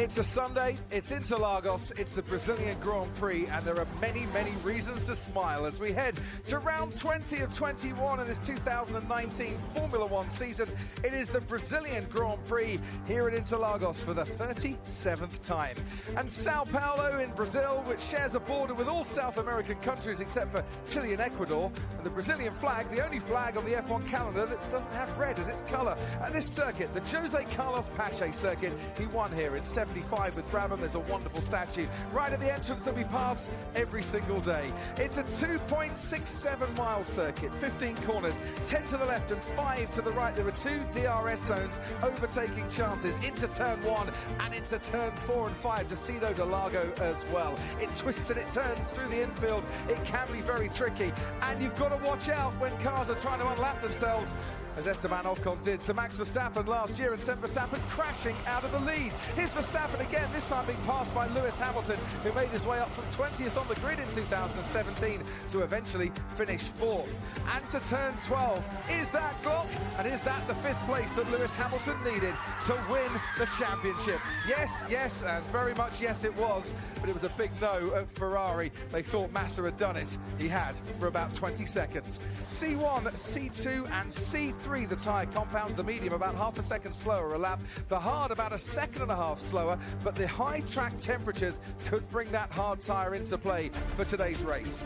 It's a Sunday, it's Interlagos, it's the Brazilian Grand Prix, and there are many, many reasons to smile as we head to round 20 of 21 in this 2019 Formula One season. It is the Brazilian Grand Prix here at Interlagos for the 37th time. And Sao Paulo in Brazil, which shares a border with all South American countries except for Chile and Ecuador, and the Brazilian flag, the only flag on the F1 calendar that doesn't have red as its colour. At this circuit, the José Carlos Pache circuit, he won here in 75 with Brabham. There's a wonderful statue right at the entrance that we pass every single day. It's a 2.67 mile circuit, 15 corners, 10 to the left and 5 to the right. There are two DRS zones, overtaking chances into turn 1 and into turn 4 and 5, Decido de Lago as well. It twists and it turns through the infield. It can be very tricky, and you've got to watch out when cars are trying to unlap themselves, as Esteban Ocon did to Max Verstappen last year and sent Verstappen crashing out of the lead. Here's Verstappen again, this time being passed by Lewis Hamilton, who made his way up from 20th on the grid in 2017 to eventually finish 4th. And to turn 12, is that Glock? And is that the 5th place that Lewis Hamilton needed to win the championship? Yes, yes, and very much yes it was, but it was a big no at Ferrari. They thought Massa had done it. He had for about 20 seconds. C1, C2 and C3, the tyre compounds, the medium about half a second slower a lap, the hard about a second and a half slower, but the high track temperatures could bring that hard tyre into play for today's race.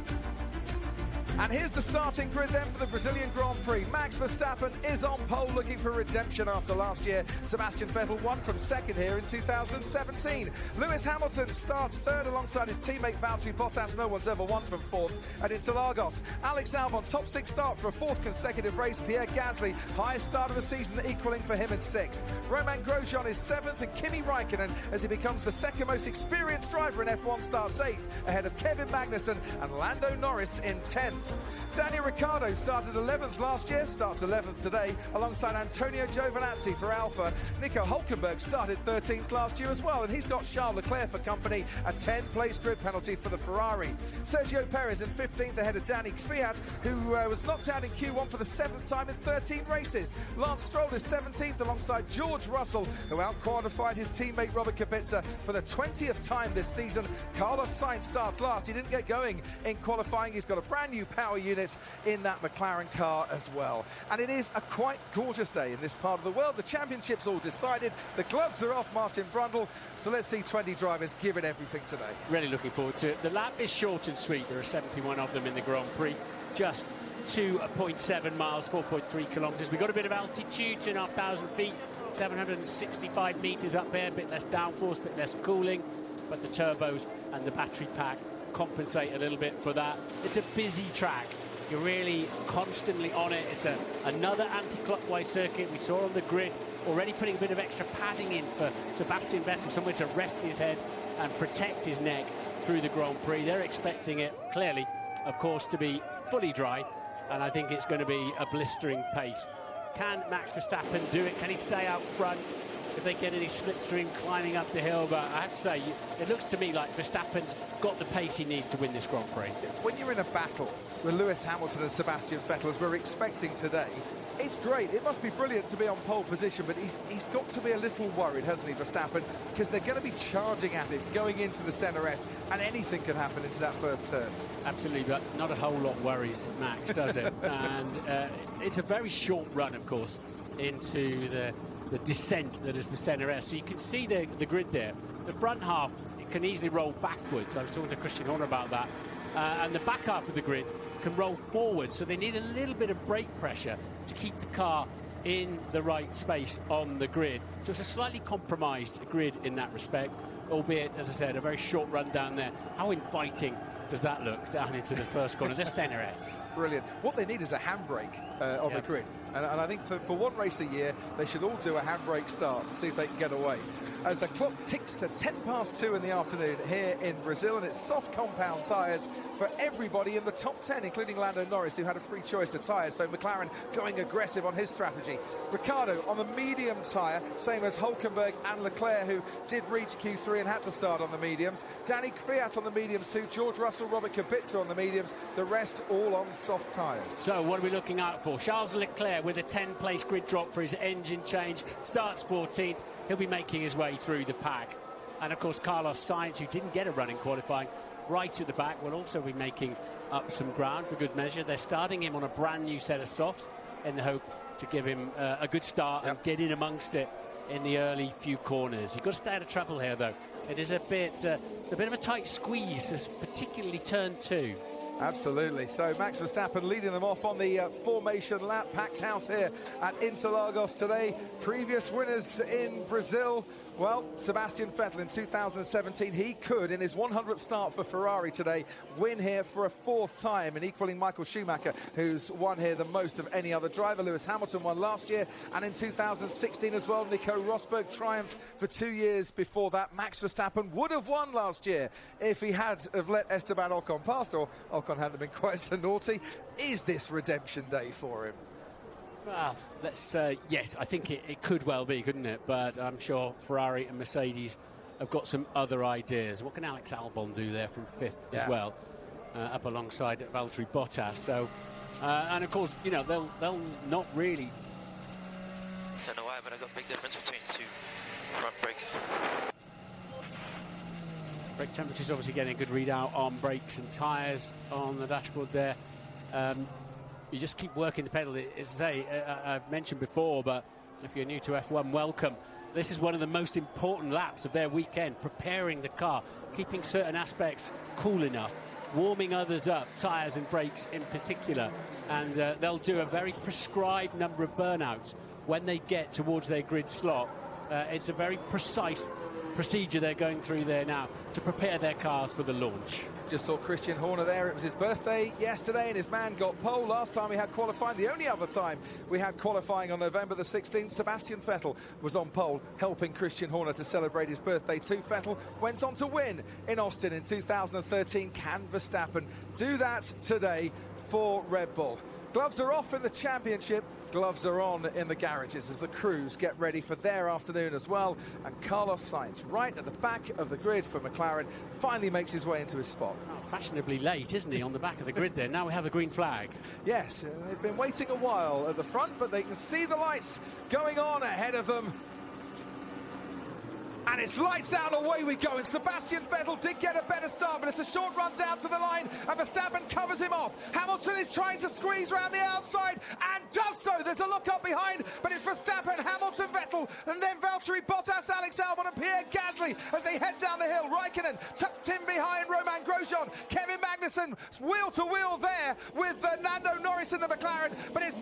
And here's the starting grid then for the Brazilian Grand Prix. Max Verstappen is on pole looking for redemption after last year. Sebastian Vettel won from second here in 2017. Lewis Hamilton starts third alongside his teammate Valtteri Bottas. No one's ever won from fourth at Interlagos. Alex Albon, top 6 start for a 4th consecutive race. Pierre Gasly, highest start of the season, equaling for him in 6th. Romain Grosjean is 7th, and Kimi Raikkonen, as he becomes the second most experienced driver in F1, starts 8th, ahead of Kevin Magnussen and Lando Norris in 10th. Daniel Ricciardo started 11th last year, starts 11th today, alongside Antonio Giovinazzi for Alfa. Nico Hülkenberg started 13th last year as well, and he's got Charles Leclerc for company, a 10-place grid penalty for the Ferrari. Sergio Perez in 15th, ahead of Danny Kvyat, who was knocked out in Q1 for the 7th time in 13 races. Lance Stroll is 17th, alongside George Russell, who out-qualified his teammate Robert Kubica for the 20th time this season. Carlos Sainz starts last. He didn't get going in qualifying. He's got a brand new power unit in that McLaren car as well. And it is a quite gorgeous day in this part of the world. The championship's all decided. The gloves are off Martin Brundle. So let's see 20 drivers give it everything today. Really looking forward to it. The lap is short and sweet. There are 71 of them in the Grand Prix. Just 2.7 miles, 4.3 kilometres. We've got a bit of altitude, 2,500 feet, 765 metres up there. A bit less downforce, a bit less cooling. But the turbos and the battery pack compensate a little bit for that. It's a busy track. You're really constantly on it. It's another anti-clockwise circuit. We saw on the grid already putting a bit of extra padding in for Sebastian Vettel, somewhere to rest his head and protect his neck through the Grand Prix. They're expecting it, clearly, of course, to be fully dry, and I think it's going to be a blistering pace. Can Max Verstappen do it? Can he stay out front if they get any slipstream climbing up the hill? But I have to say, it looks to me like Verstappen's got the pace he needs to win this Grand Prix. When you're in a battle with Lewis Hamilton and Sebastian Vettel, as we're expecting today, it's great. It must be brilliant to be on pole position, but he's got to be a little worried, hasn't he, Verstappen? Because they're going to be charging at him, going into the centre S, and anything can happen into that first turn. Absolutely, but not a whole lot worries Max, does it? And it's a very short run, of course, into the descent that is the centre S. So you can see the grid there. The front half, it can easily roll backwards. I was talking to Christian Horner about that. And the back half of the grid can roll forward, so they need a little bit of brake pressure to keep the car in the right space on the grid. So it's a slightly compromised grid in that respect, albeit, as I said, a very short run down there. How inviting does that look down into the first corner, the centre edge? Brilliant. What they need is a handbrake on the grid. And I think for one race a year, they should all do a handbrake start and see if they can get away. As the clock ticks to 2:10 in the afternoon here in Brazil, and it's soft compound tyres for everybody in the top 10, including Lando Norris, who had a free choice of tyres. So McLaren going aggressive on his strategy. Ricciardo on the medium tyre, same as Hülkenberg and Leclerc, who did reach Q3 and had to start on the mediums. Danny Kvyat on the mediums too. George Russell, Robert Kubica on the mediums. The rest all on soft tyres. So what are we looking out for? Charles Leclerc with a 10-place grid drop for his engine change. Starts 14th. He'll be making his way through the pack. And of course, Carlos Sainz, who didn't get a run in qualifying, right at the back, will also be making up some ground for good measure. They're starting him on a brand new set of softs in the hope to give him a good start and get in amongst it in the early few corners. You've got to stay out of trouble here, though. It is a bit of a tight squeeze, particularly turn 2. Absolutely. So Max Verstappen leading them off on the formation lap. Packed house here at Interlagos today. Previous winners in Brazil. Well, Sebastian Vettel in 2017, he could, in his 100th start for Ferrari today, win here for a 4th time and equaling Michael Schumacher, who's won here the most of any other driver. Lewis Hamilton won last year, and in 2016 as well, Nico Rosberg triumphed for 2 years before that. Max Verstappen would have won last year if he had have let Esteban Ocon past, or Ocon hadn't been quite so naughty. Is this redemption day for him? Well, yes, I think it could well be, couldn't it? But I'm sure Ferrari and Mercedes have got some other ideas. What can Alex Albon do there from 5th as well, up alongside Valtteri Bottas? So, and of course, you know, they'll not really. Don't know why, but I got a big difference between 2 front brake. Brake temperature's obviously getting a good readout on brakes and tyres on the dashboard there. You just keep working the pedal. As I say, I've mentioned before, but if you're new to F1, welcome. This is one of the most important laps of their weekend, preparing the car, keeping certain aspects cool enough, warming others up, tyres and brakes in particular. And they'll do a very prescribed number of burnouts when they get towards their grid slot. It's a very precise procedure they're going through there now to prepare their cars for the launch. Just saw Christian Horner there. It was his birthday yesterday, and his man got pole. Last time we had qualifying, the only other time we had qualifying on November the 16th, Sebastian Vettel was on pole, helping Christian Horner to celebrate his birthday too. Vettel went on to win in Austin in 2013. Can Verstappen do that today for Red Bull? Gloves are off in the championship. Gloves are on in the garages as the crews get ready for their afternoon as well. And Carlos Sainz, right at the back of the grid for McLaren, finally makes his way into his spot. Oh, fashionably late, isn't he, on the back of the grid there? Now we have a green flag. Yes, they've been waiting a while at the front, but they can see the lights going on ahead of them. And it's lights out, away we go. And Sebastian Vettel did get a better start, but it's a short run down to the line, and Verstappen covers him off. Hamilton is trying to squeeze around the outside, and does so. There's a look up behind, but it's Verstappen, Hamilton, Vettel, and then Valtteri Bottas, Alex Albon, and Pierre Gasly as they head down the hill. Raikkonen tucked in behind Romain Grosjean. Kevin Magnussen wheel to wheel there with Lando Norris in the McLaren, but it's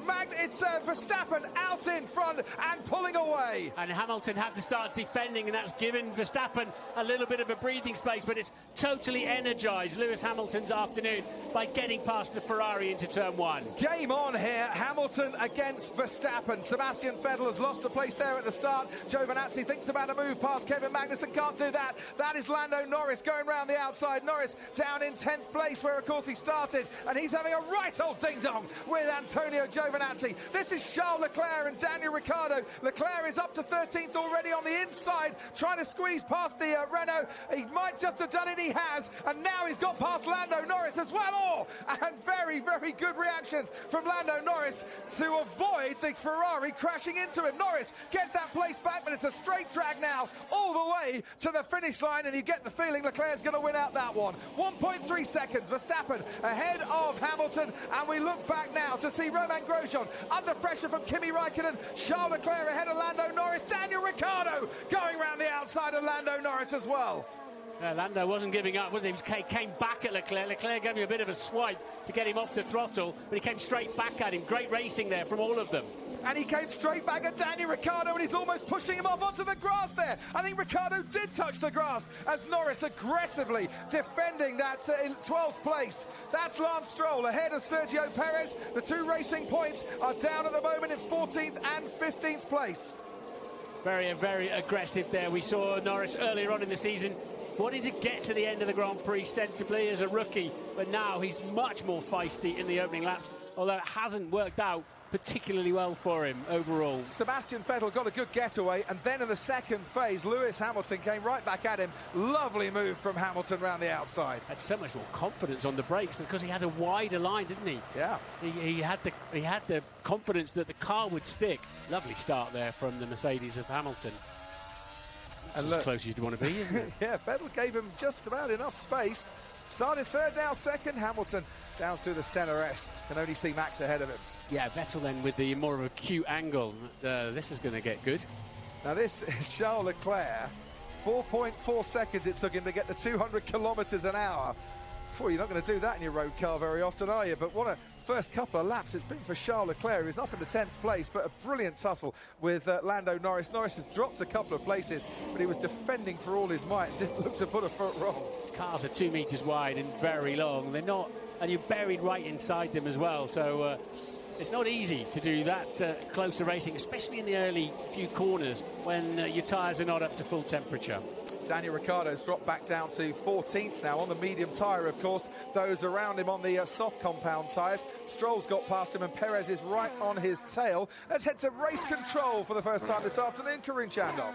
Verstappen out in front and pulling away. And Hamilton had to start defending, and that's given Verstappen a little bit of a breathing space, but it's totally energised Lewis Hamilton's afternoon by getting past the Ferrari into turn 1. Game on here, Hamilton against Verstappen. Sebastian Vettel has lost a place there at the start. Giovinazzi thinks about a move past Kevin Magnussen, can't do that. That is Lando Norris going round the outside. Norris down in 10th place, where of course he started, and he's having a right old ding-dong with Antonio Giovinazzi. This is Charles Leclerc and Daniel Ricciardo. Leclerc is up to 13th already on the inside, trying to squeeze past the Renault. He might just have done it, he has, and now he's got past Lando Norris as well. Oh, and very, very good reactions from Lando Norris to avoid the Ferrari crashing into him. Norris gets that place back, but it's a straight drag now all the way to the finish line, and you get the feeling Leclerc's going to win out that one. 1.3 seconds, Verstappen ahead of Hamilton, and we look back now to see Romain Grosjean under pressure from Kimi Raikkonen. Charles Leclerc ahead of Lando Norris. Daniel Ricciardo going round the outside of Lando Norris as well. Lando wasn't giving up, was he? He came back at Leclerc. Leclerc gave him a bit of a swipe to get him off the throttle, but he came straight back at him. Great racing there from all of them. And he came straight back at Daniel Ricciardo, and he's almost pushing him off onto the grass there. I think Ricciardo did touch the grass as Norris aggressively defending that in 12th place. That's Lance Stroll ahead of Sergio Perez. The two racing points are down at the moment in 14th and 15th place. Very, very aggressive there. We saw Norris earlier on in the season wanting to get to the end of the Grand Prix sensibly as a rookie, but now he's much more feisty in the opening laps, although it hasn't worked out particularly well for him overall. Sebastian Vettel got a good getaway, and then in the second phase, Lewis Hamilton came right back at him. Lovely move from Hamilton round the outside. Had so much more confidence on the brakes because he had a wider line, didn't he? Yeah. He had the confidence that the car would stick. Lovely start there from the Mercedes of Hamilton. And as look, close as you'd want to be, isn't it? yeah, Vettel gave him just about enough space. Started third, now second. Hamilton down through the centre S. Can only see Max ahead of him. Yeah, Vettel then with the more of a acute angle. This is going to get good. Now this is Charles Leclerc. 4.4 seconds it took him to get the 200 kilometres an hour. Well, you're not going to do that in your road car very often, are you? But what a first couple of laps it's been for Charles Leclerc. He's up in the 10th place, but a brilliant tussle with Lando Norris. Norris has dropped a couple of places, but he was defending for all his might and didn't look to put a foot wrong. Cars are 2 metres wide and very long. They're not, and you're buried right inside them as well. So it's not easy to do that closer racing, especially in the early few corners when your tyres are not up to full temperature. Daniel Ricciardo's dropped back down to 14th now on the medium tyre, of course. Those around him on the soft compound tyres. Stroll's got past him and Perez is right on his tail. Let's head to race control for the first time this afternoon. Karim Chandok.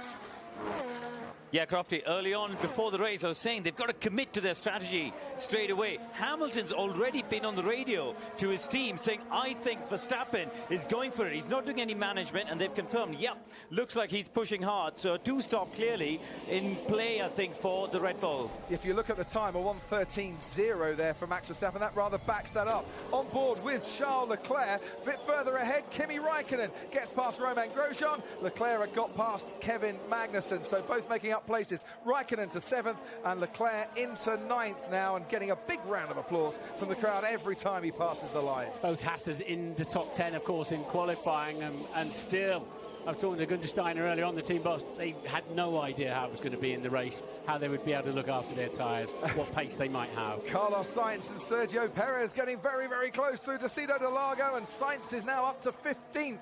Yeah, Crofty, early on before the race, I was saying they've got to commit to their strategy straight away. Hamilton's already been on the radio to his team saying, I think Verstappen is going for it. He's not doing any management, and they've confirmed, yep, looks like he's pushing hard. So a two-stop clearly in play, I think, for the Red Bull. If you look at the time, a 1:13.0 there for Max Verstappen, that rather backs that up. On board with Charles Leclerc, a bit further ahead, Kimi Raikkonen gets past Romain Grosjean. Leclerc had got past Kevin Magnussen, so both making up places. Raikkonen to 7th and Leclerc into 9th now, and getting a big round of applause from the crowd every time he passes the line. Both Haas's in the top 10, of course, in qualifying, and still, I was talking to Gunther Steiner earlier on, the team boss. They had no idea how it was going to be in the race, how they would be able to look after their tyres, what pace they might have. Carlos Sainz and Sergio Perez getting very, very close through Decido de Largo, and Sainz is now up to 15th.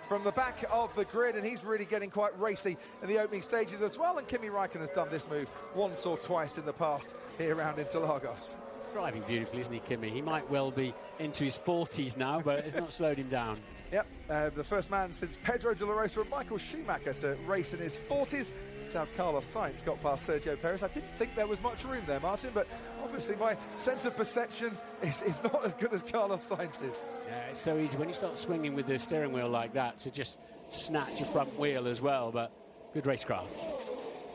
From the back of the grid, and he's really getting quite racy in the opening stages as well. And Kimi Raikkonen has done this move once or twice in the past here around Interlagos. Driving beautifully, isn't he, Kimi? He might well be into his 40s now, but it's not slowed him down. Yep, the first man since Pedro de la Rosa and Michael Schumacher to race in his 40s. That's how Carlos Sainz got past Sergio Perez. I didn't think there was much room there, Martin, but obviously my sense of perception is not as good as Carlos Sainz's. Yeah, it's so easy when you start swinging with the steering wheel like that to just snatch your front wheel as well, but good racecraft.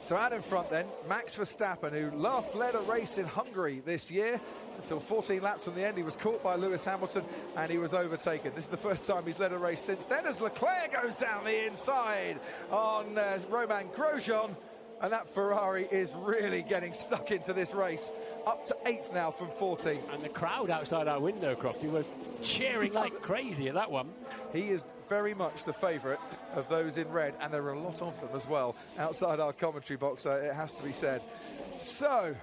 So out in front then, Max Verstappen, who last led a race in Hungary this year. Until 14 laps from the end, he was caught by Lewis Hamilton and he was overtaken. This is the first time he's led a race since then, as Leclerc goes down the inside on Romain Grosjean. And that Ferrari is really getting stuck into this race. Up to 8th now from 14th. And the crowd outside our window, Crofty, were cheering like crazy at that one. He is very much the favourite of those in red, and there are a lot of them as well outside our commentary box, it has to be said. So,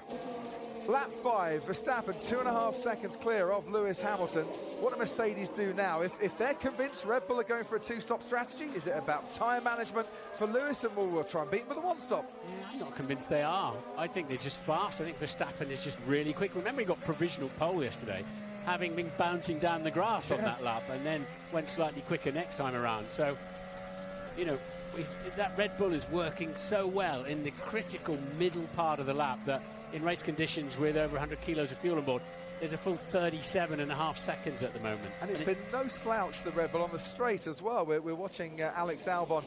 lap 5, Verstappen 2.5 seconds clear of Lewis Hamilton. What do Mercedes do now? If they're convinced Red Bull are going for a two-stop strategy, is it about tyre management for Lewis, and we'll try and beat him with a one-stop? I'm not convinced they are. I think they're just fast. I think Verstappen is just really quick. Remember, he got provisional pole yesterday, having been bouncing down the grass on that lap, and then went slightly quicker next time around. So, you know, that Red Bull is working so well in the critical middle part of the lap that in race conditions with over 100 kilos of fuel on board, there's a full 37.5 seconds at the moment. And it's been no slouch, the Red Bull, on the straight as well. We're watching Alex Albon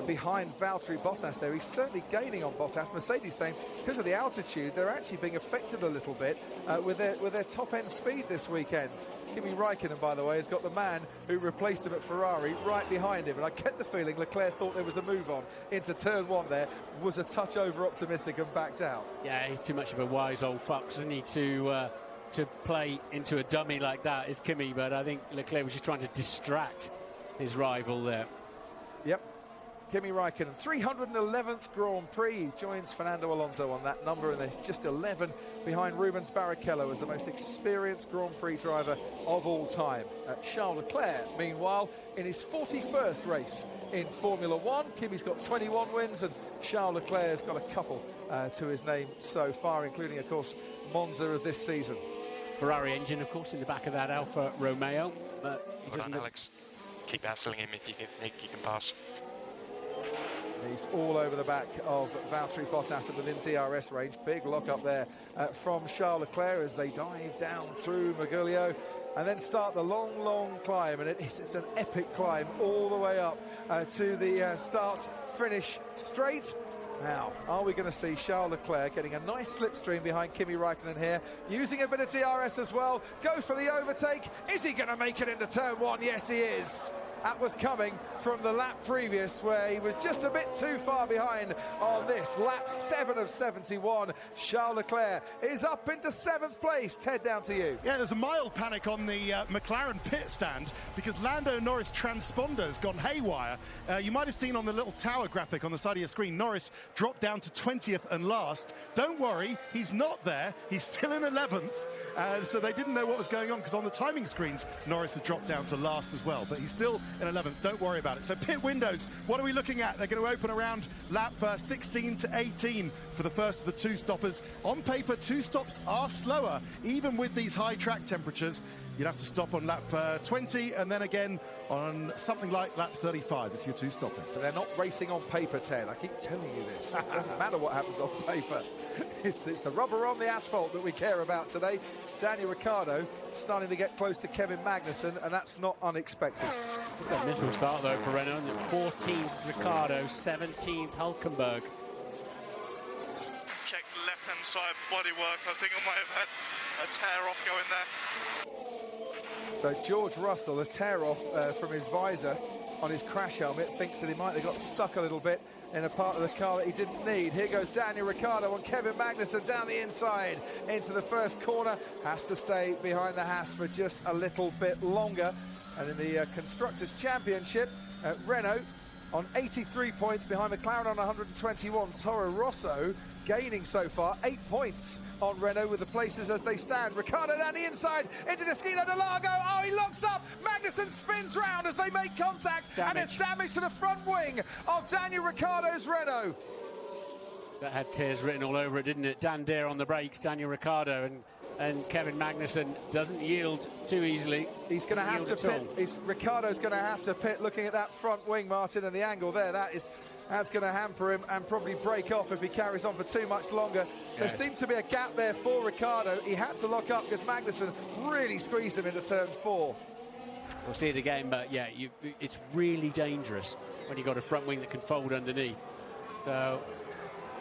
behind Valtteri Bottas there. He's certainly gaining on Bottas. Mercedes saying because of the altitude, they're actually being affected a little bit with their top-end speed this weekend. Kimi Raikkonen, by the way, has got the man who replaced him at Ferrari right behind him. And I get the feeling Leclerc thought there was a move on into turn 1 there, was a touch over-optimistic and backed out. Yeah, he's too much of a wise old fox, isn't he, to play into a dummy like that, is Kimi. But I think Leclerc was just trying to distract his rival there. Yep. Kimi Raikkonen, 311th Grand Prix. He joins Fernando Alonso on that number, and there's just 11 behind Rubens Barrichello as the most experienced Grand Prix driver of all time. Charles Leclerc, meanwhile, in his 41st race in Formula One. Kimi's got 21 wins, and Charles Leclerc has got a couple to his name so far, including, of course, Monza of this season. Ferrari engine, of course, in the back of that Alfa Romeo. But Hold on, Alex. Keep hassling him if you think you can pass. He's all over the back of Valtteri Bottas within DRS range. Big lock up there from Charles Leclerc as they dive down through Maguglio and then start the long, long climb. And it's an epic climb all the way up to the start-finish straight. Now, are we going to see Charles Leclerc getting a nice slipstream behind Kimi Räikkönen here, using a bit of DRS as well, goes for the overtake. Is he going to make it into turn one? Yes, he is. That was coming from the lap previous, where he was just a bit too far behind on this. Lap 7 of 71. Charles Leclerc is up into 7th place. Ted, down to you. Yeah, there's a mild panic on the McLaren pit stand because Lando Norris transponder's gone haywire. You might have seen on the little tower graphic on the side of your screen, Norris dropped down to 20th and last. Don't worry, he's not there. He's still in 11th. So they didn't know what was going on, because on the timing screens, Norris had dropped down to last as well. But he's still in 11th. Don't worry about it. So pit windows, what are we looking at? They're going to open around lap 16 to 18 for the first of the two stoppers. On paper, two stops are slower, even with these high track temperatures. You'd have to stop on lap 20 and then again on something like lap 35 if you're two stopping. But they're not racing on paper, Ted. I keep telling you this. It doesn't matter what happens on paper. It's the rubber on the asphalt that we care about today. Daniel Ricciardo starting to get close to Kevin Magnussen, and that's not unexpected. A miserable start, though, for Renault. 14th, Ricciardo, 17th, Hülkenberg. Check left-hand side bodywork. I think I might have had a tear off going there. So George Russell, a tear off from his visor on his crash helmet, thinks that he might have got stuck a little bit in a part of the car that he didn't need. Here goes Daniel Ricciardo on Kevin Magnussen down the inside into the first corner. Has to stay behind the Haas for just a little bit longer. And in the Constructors' Championship, Renault on 83 points behind McLaren on 121. Toro Rosso gaining so far 8 points on Renault with the places as they stand. Ricciardo down the inside into Desquino de Largo. Oh, he locks up. Magnussen spins round as they make contact. And it's damage to the front wing of Daniel Ricciardo's Renault. That had tears written all over it, didn't it? Dan Deere on the brakes, Daniel Ricciardo, and Kevin Magnussen doesn't yield too easily. He's going to have to pit. Ricciardo's going to have to pit. Looking at that front wing, Martin, and the angle there, that's going to hamper him and probably break off if he carries on for too much longer. Yes. There seems to be a gap there for Ricciardo. He had to lock up because Magnussen really squeezed him into turn 4. We'll see it again, but yeah, it's really dangerous when you've got a front wing that can fold underneath. So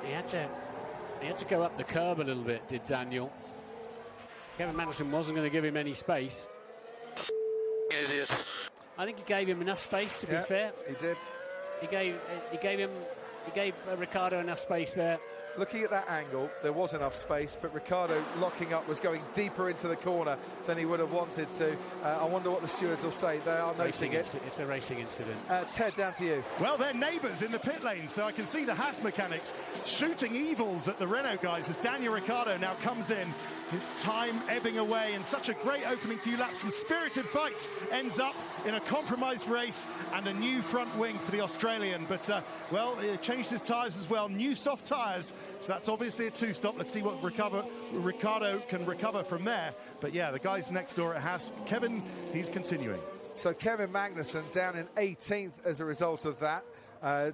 he had to go up the curb a little bit, did Daniel. Kevin Magnussen wasn't going to give him any space. Idiot. I think he gave him enough space, to be fair. He did. He gave Ricciardo enough space there. Looking at that angle, there was enough space, but Ricciardo locking up was going deeper into the corner than he would have wanted to. I wonder what the stewards will say. They are noticing it. It's a racing incident. Ted, down to you. Well, they're neighbours in the pit lane, so I can see the Haas mechanics shooting evils at the Renault guys as Daniel Ricciardo now comes in. His time ebbing away, and such a great opening few laps. Some spirited fights ends up in a compromised race and a new front wing for the Australian. But, well, he changed his tyres as well. New soft tyres, so that's obviously a two-stop. Let's see what Ricciardo can recover from there. But, yeah, the guys next door at Haas, Kevin, he's continuing. So Kevin Magnussen down in 18th as a result of that.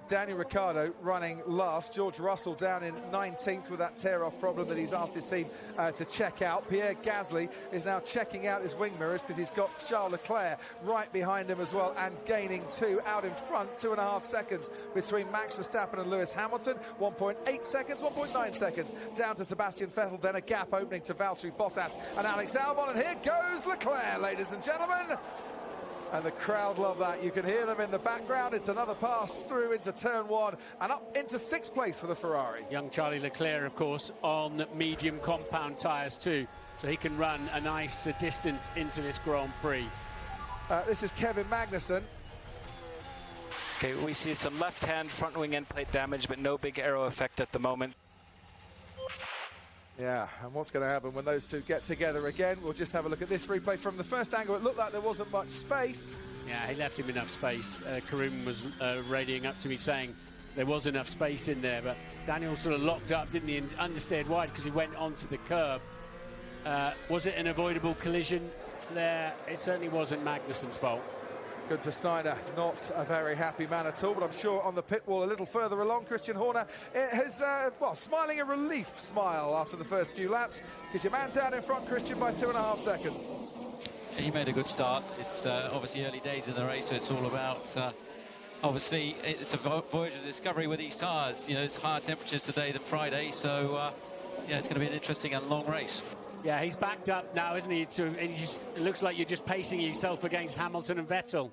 Daniel Ricciardo running last. George Russell down in 19th with that tear-off problem that he's asked his team to check out. Pierre Gasly is now checking out his wing mirrors because he's got Charles Leclerc right behind him as well, and gaining 2 out in front. 2.5 seconds between Max Verstappen and Lewis Hamilton. 1.8 seconds, 1.9 seconds down to Sebastian Vettel. Then a gap opening to Valtteri Bottas and Alex Albon. And here goes Leclerc, ladies and gentlemen. And the crowd love that. You can hear them in the background. It's another pass through into turn 1 and up into 6th place for the Ferrari. Young Charlie Leclerc, of course, on medium compound tyres too, so he can run a nice distance into this Grand Prix. This is Kevin Magnussen. Okay, we see some left-hand front wing end plate damage, but no big aero effect at the moment. Yeah, and what's going to happen when those two get together again? We'll just have a look at this replay. From the first angle, it looked like there wasn't much space. Yeah, he left him enough space. Karim was radioing up to me saying there was enough space in there, but Daniel sort of locked up, didn't he, and understeered wide because he went onto the curb. Was it an avoidable collision there? It certainly wasn't Magnussen's fault. Gunther Steiner, not a very happy man at all, but I'm sure on the pit wall a little further along, Christian Horner has, smiling a relief smile after the first few laps, because your man's out in front, Christian, by 2.5 seconds. He made a good start. It's obviously early days in the race, so it's all about obviously it's a voyage of discovery with these tyres. You know, it's higher temperatures today than Friday, so yeah, it's going to be an interesting and long race. Yeah, he's backed up now, isn't he? It looks like you're just pacing yourself against Hamilton and Vettel.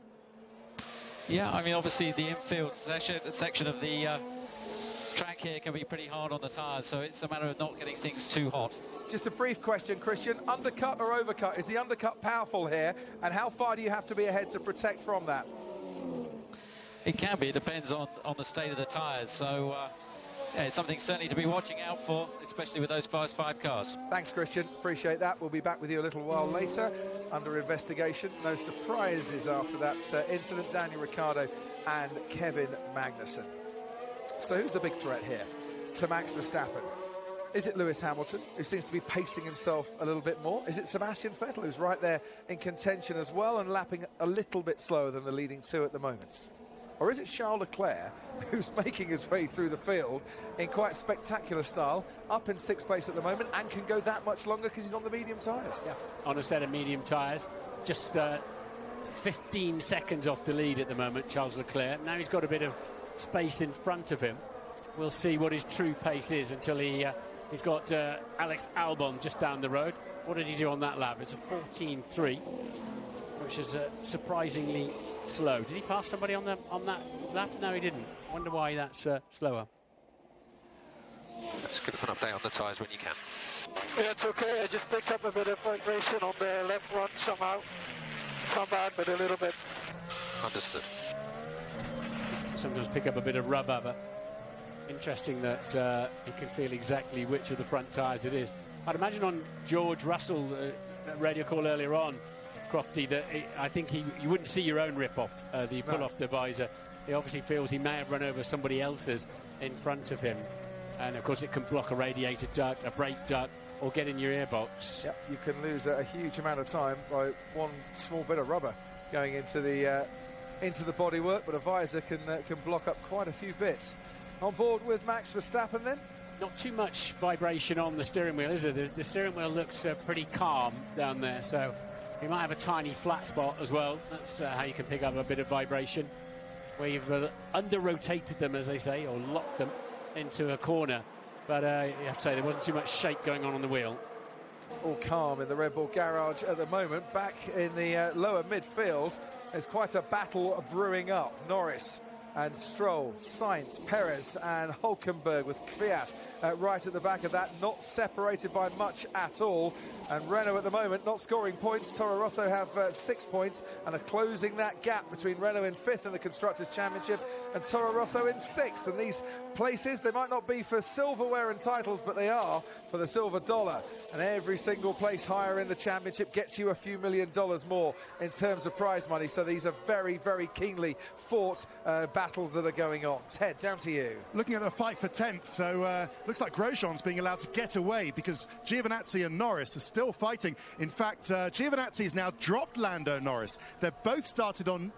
Yeah, I mean, obviously the infield section of the track here can be pretty hard on the tyres, so it's a matter of not getting things too hot. Just a brief question, Christian. Undercut or overcut? Is the undercut powerful here? And how far do you have to be ahead to protect from that? It can be. It depends on the state of the tyres. So, yeah, it's something certainly to be watching out for, especially with those Fast 5 cars. Thanks, Christian. Appreciate that. We'll be back with you a little while later. Under investigation. No surprises after that incident. Daniel Ricciardo and Kevin Magnussen. So who's the big threat here to Max Verstappen? Is it Lewis Hamilton, who seems to be pacing himself a little bit more? Is it Sebastian Vettel, who's right there in contention as well and lapping a little bit slower than the leading two at the moment? Or is it Charles Leclerc, who's making his way through the field in quite spectacular style, up in sixth place at the moment, and can go that much longer because he's on the medium tyres? Yeah, on a set of medium tyres. Just 15 seconds off the lead at the moment, Charles Leclerc. Now he's got a bit of space in front of him. We'll see what his true pace is until he's got Alex Albon just down the road. What did he do on that lap? It's a 14.3, which is surprisingly slow. Did he pass somebody on that lap? No, he didn't. Wonder why that's slower. Just give us an update on the tyres when you can. Yeah, it's okay. I just picked up a bit of vibration on the left front somehow. It's not bad, but a little bit. Understood. Sometimes pick up a bit of rubber, but interesting that he can feel exactly which of the front tyres it is. I'd imagine on George Russell, that radio call earlier on, Crofty, that I think you wouldn't see your own rip-off, the pull-off the visor. He obviously feels he may have run over somebody else's in front of him. And, of course, it can block a radiator duct, a brake duct, or get in your airbox. Yep, you can lose a huge amount of time by one small bit of rubber going into the bodywork, but a visor can block up quite a few bits. On board with Max Verstappen then? Not too much vibration on the steering wheel, is there? The steering wheel looks pretty calm down there, so you might have a tiny flat spot as well. That's how you can pick up a bit of vibration, where you've under-rotated them, as they say, or locked them into a corner. But you have to say there wasn't too much shake going on the wheel. All calm in the Red Bull garage at the moment. Back in the lower midfield, there's quite a battle brewing up. Norris and Stroll, Sainz, Perez and Hülkenberg with Kvyat right at the back of that, not separated by much at all. And Renault at the moment not scoring points. Toro Rosso have 6 points and are closing that gap between Renault in 5th in the Constructors' Championship and Toro Rosso in 6th. And these places, they might not be for silverware and titles, but they are for the silver dollar. And every single place higher in the championship gets you a few $1 million more in terms of prize money. So these are very, very keenly fought battles that are going on. Ted, down to you. Looking at the fight for 10th, so looks like Grosjean's being allowed to get away because Giovinazzi and Norris are still fighting. In fact, Giovinazzi has now dropped Lando Norris. They both started on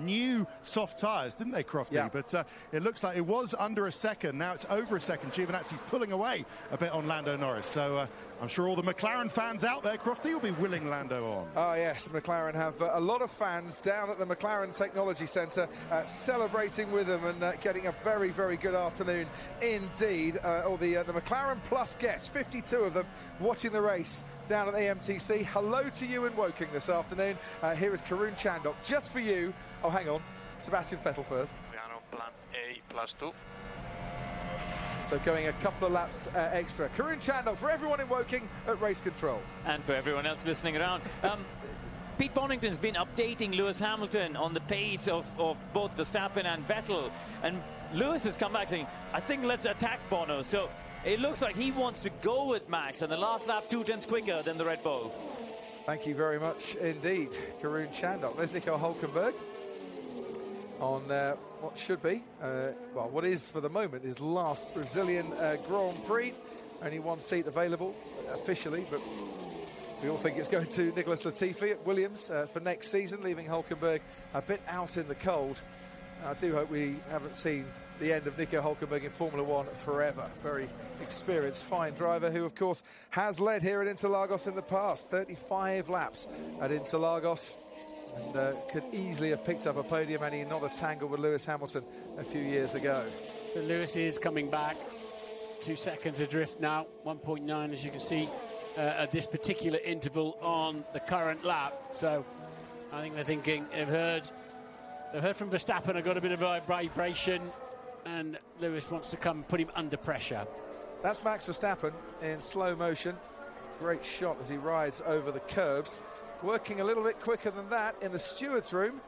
new soft tyres, didn't they, Crofty? Yeah. But it looks like it was under a second. Now it's over a second. Giovinazzi's pulling away a bit on Lando Norris. So I'm sure all the McLaren fans out there, Crofty, will be willing Lando on. Oh, yes. McLaren have a lot of fans down at the McLaren Technology Centre celebrating with them and getting a very, very good afternoon indeed. All the McLaren Plus guests, 52 of them, watching the race down at the AMTC. Hello to you in Woking this afternoon. Here is Karun Chandok, just for you. Oh, hang on. Sebastian Vettel first. We are on plan A+2. So going a couple of laps extra. Karun Chandok for everyone in Woking at Race Control. And for everyone else listening around. Pete Bonington's been updating Lewis Hamilton on the pace of both Verstappen and Vettel. And Lewis has come back saying, I think let's attack Bono. So it looks like he wants to go with Max, and the last lap 2/10 quicker than the Red Bull. Thank you very much indeed, Karun Chandok. There's Nico Hülkenberg on what should be, well, what is for the moment his last Brazilian Grand Prix. Only one seat available officially, but we all think it's going to Nicholas Latifi at Williams for next season, leaving Hülkenberg a bit out in the cold. I do hope we haven't seen the end of Nico Hülkenberg in Formula One forever. Very experienced, fine driver who, of course, has led here at Interlagos in the past. 35 laps at Interlagos. and could easily have picked up a podium had he not a tangle with Lewis Hamilton a few years ago. So Lewis is coming back. 2 seconds adrift now, 1.9 as you can see at this particular interval on the current lap. So I think they're thinking, they've heard from Verstappen, I've got a bit of a vibration, and Lewis wants to come put him under pressure. That's Max Verstappen in slow motion. Great shot as he rides over the curbs. Working a little bit quicker than that in the stewards' room.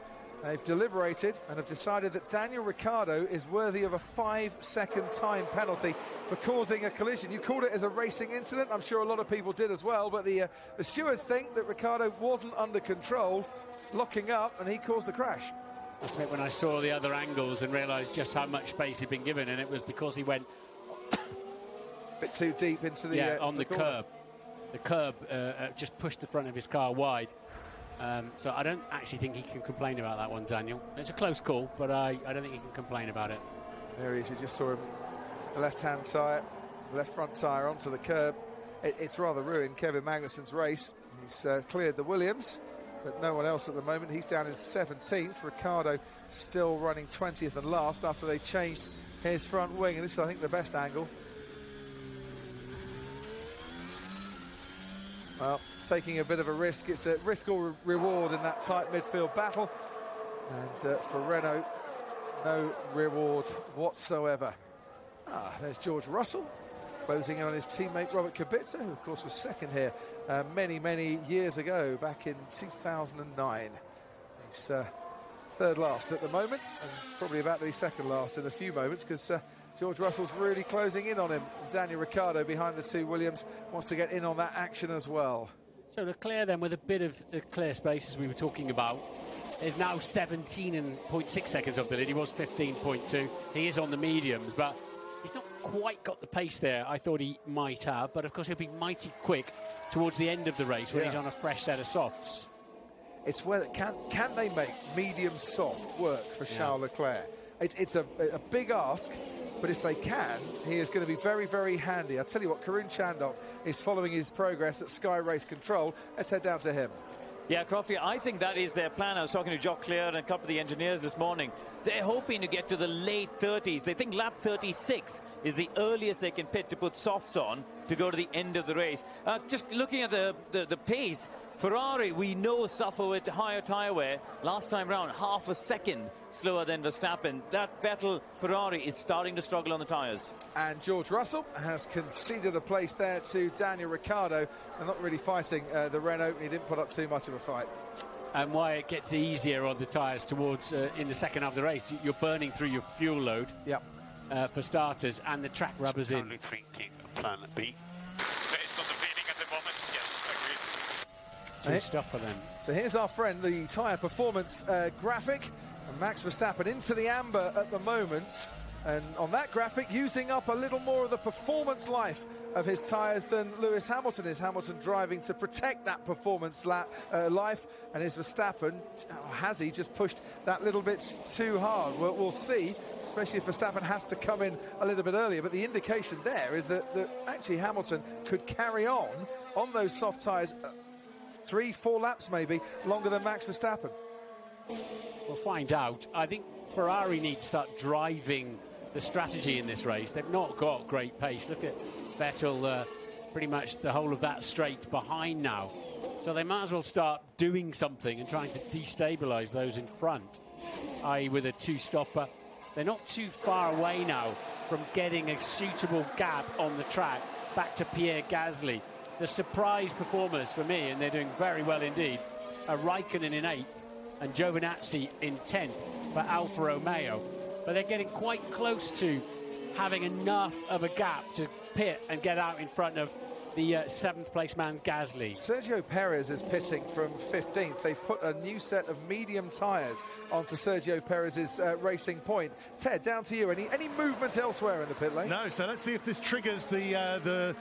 They've deliberated and have decided that Daniel Ricciardo is worthy of a 5-second time penalty for causing a collision. You called it as a racing incident. I'm sure a lot of people did as well, but the stewards think that Ricciardo wasn't under control, locking up, and he caused the crash. I admit when I saw the other angles and realised just how much space he'd been given, and it was because he went a bit too deep into the on the curb. The curb just pushed the front of his car wide. So I don't actually think he can complain about that one, Daniel. It's a close call, but I don't think he can complain about it. There he is. You just saw him, the left-hand tyre, left front tyre onto the curb. It's rather ruined Kevin Magnussen's race. He's cleared the Williams, but no one else at the moment. He's down in 17th. Ricciardo still running 20th and last after they changed his front wing. And this is, I think, the best angle. Well, taking a bit of a risk. It's a risk or reward in that tight midfield battle. And for Renault, no reward whatsoever. There's George Russell closing in on his teammate Robert Kubica, who of course was second here many years ago, back in 2009. He's third last at the moment, and probably about to be second last in a few moments, because George Russell's really closing in on him. Daniel Ricciardo behind the two Williams wants to get in on that action as well. So Leclerc then, with a bit of clear space, as we were talking about, is now 17.6 seconds off the lead. He was 15.2. He is on the mediums, but he's not quite got the pace there I thought he might have. But of course he'll be mighty quick towards the end of the race when he's on a fresh set of softs. It's whether can they make medium soft work for Charles Leclerc. It's a big ask, but if they can, he is going to be very handy. I'll tell you what, Karun Chandok is following his progress at Sky Race Control. Let's head down to him. Yeah, Crofty, I think that is their plan. I was talking to Jock Clear and a couple of the engineers this morning. They're hoping to get to the late 30s. They think lap 36 is the earliest they can pit to put softs on to go to the end of the race. Just looking at the pace, Ferrari, we know, suffer with higher tyre wear. Last time round, half a second slower than Verstappen. That Vettel Ferrari is starting to struggle on the tyres. And George Russell has conceded a place there to Daniel Ricciardo. They're not really fighting the Renault. He didn't put up too much of a fight. And why it gets easier on the tyres towards in the second half of the race, you're burning through your fuel load. Yep. For starters, and the track rubber's in. Only thinking of plan B. It's not appealing at the moment. Yes, agreed. Good stuff for them. So here's our friend, the tyre performance graphic. And Max Verstappen into the amber at the moment. And on that graphic, using up a little more of the performance life of his tyres than Lewis Hamilton is. Hamilton driving to protect that performance life. And is Verstappen, has he just pushed that little bit too hard? We'll see, especially if Verstappen has to come in a little bit earlier. But the indication there is that actually Hamilton could carry on those soft tyres 3-4 laps maybe longer than Max Verstappen. We'll find out. I think Ferrari need to start driving the strategy in this race. They've not got great pace. Look at Vettel, pretty much the whole of that straight behind now. So they might as well start doing something and trying to destabilise those in front, i.e. with a two-stopper. They're not too far away now from getting a suitable gap on the track back to Pierre Gasly. The surprise performers for me, and they're doing very well indeed, are Raikkonen in 8th and Giovinazzi in 10th for Alfa Romeo. But they're getting quite close to having enough of a gap to pit and get out in front of the 7th place man Gasly. Sergio Perez is pitting from 15th. They've put a new set of medium tyres onto Sergio Perez's racing point. Ted, down to you. Any movement elsewhere in the pit lane? No, so let's see if this triggers the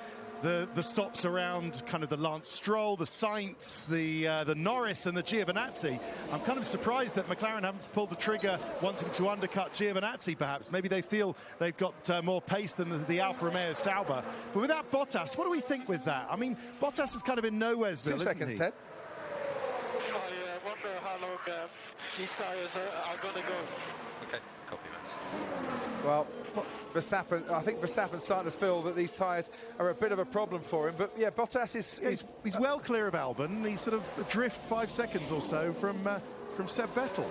stops around kind of the Lance Stroll, the Sainz, the Norris and the Giovinazzi. I'm kind of surprised that McLaren haven't pulled the trigger wanting to undercut Giovinazzi, perhaps. Maybe they feel they've got more pace than the Alfa Romeo Sauber. But without Bottas, what do we think with that? I mean, Bottas is kind of in Nowheresville, 2 seconds, isn't he? Ted. I wonder how long these tyres are going to go. Okay, copy, Max. Well, Verstappen, I think Verstappen's starting to feel that these tyres are a bit of a problem for him. But yeah, Bottas he's well clear of Albon. He's sort of adrift 5 seconds or so from Seb Vettel.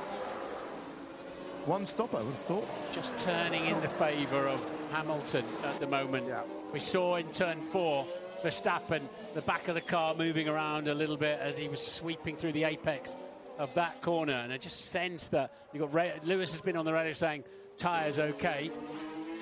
One stop, I would have thought. Just turning in the favour of Hamilton at the moment. Yeah. We saw in turn 4, Verstappen, the back of the car moving around a little bit as he was sweeping through the apex of that corner. And I just sense that you've got Lewis has been on the radio saying tyres okay.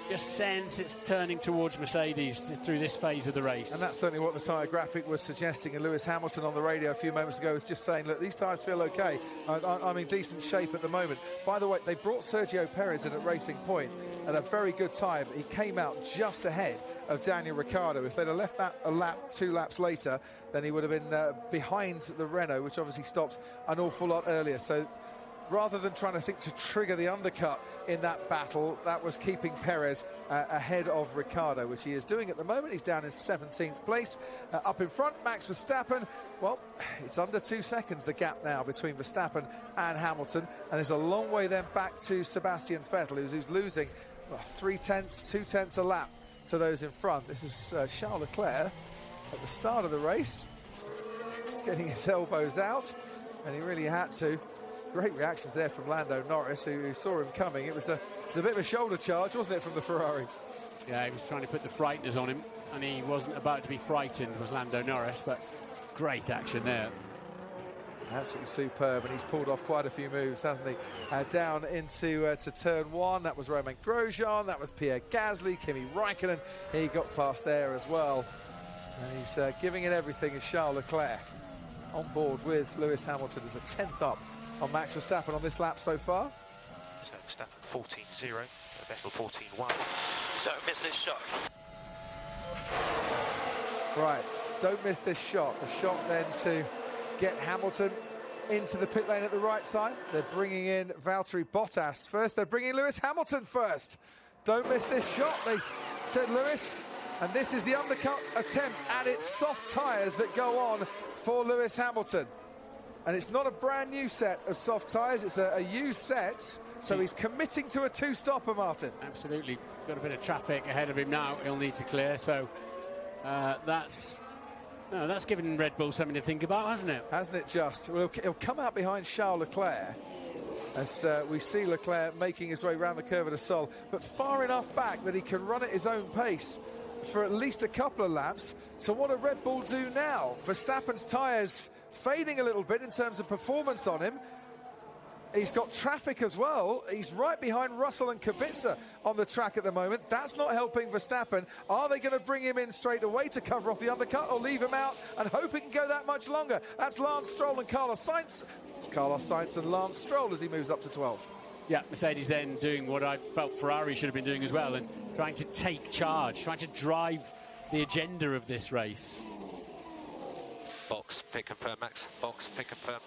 Just sense it's turning towards Mercedes through this phase of the race. And that's certainly what the tyre graphic was suggesting. And Lewis Hamilton on the radio a few moments ago was just saying, look, these tyres feel okay. I'm in decent shape at the moment. By the way, they brought Sergio Perez in at Racing Point at a very good time. He came out just ahead of Daniel Ricciardo. If they'd have left that a lap, 2 laps later, then he would have been behind the Renault, which obviously stopped an awful lot earlier. So rather than trying to think to trigger the undercut in that battle, that was keeping Perez ahead of Ricciardo, which he is doing at the moment. He's down in 17th place. Up in front, Max Verstappen. Well, it's under 2 seconds, the gap now between Verstappen and Hamilton. And there's a long way then back to Sebastian Vettel, who's losing 2/10 a lap to those in front. This is Charles Leclerc at the start of the race, getting his elbows out, and he really had to. Great reactions there from Lando Norris, who saw him coming. It was a bit of a shoulder charge, wasn't it, from the Ferrari? Yeah, he was trying to put the frighteners on him, and he wasn't about to be frightened, was Lando Norris, but great action there. Absolutely superb, and he's pulled off quite a few moves, hasn't he? Down into to turn 1, that was Romain Grosjean, that was Pierre Gasly, Kimi Raikkonen, he got past there as well. And he's giving it everything as Charles Leclerc on board with Lewis Hamilton as a 10th up on Max Verstappen on this lap so far. So Verstappen 14-0, Vettel 14-1. Don't miss this shot. Right, don't miss this shot. A shot then to get Hamilton into the pit lane at the right time. They're bringing in Valtteri Bottas first. They're bringing Lewis Hamilton first. Don't miss this shot, they said Lewis. And this is the undercut attempt, and it's soft tyres that go on for Lewis Hamilton. And it's not a brand new set of soft tyres, it's a used set, so he's committing to a 2-stopper, Martin. Absolutely. Got a bit of traffic ahead of him now, he'll need to clear, so that's given Red Bull something to think about, hasn't it? Hasn't it just? Well, he'll come out behind Charles Leclerc as we see Leclerc making his way around the curve of the Sol, but far enough back that he can run at his own pace for at least a couple of laps. So what do Red Bull do now? Verstappen's tyres fading a little bit in terms of performance on him. He's got traffic as well. He's right behind Russell and Kubica on the track at the moment. That's not helping Verstappen. Are they going to bring him in straight away to cover off the undercut, or leave him out and hope it can go that much longer? That's Lance Stroll and Carlos Sainz. It's Carlos Sainz and Lance Stroll as he moves up to 12. Yeah, Mercedes then doing what I felt Ferrari should have been doing as well, and trying to take charge, trying to drive the agenda of this race. Box, pick confirm, Max. Box, pick confirm.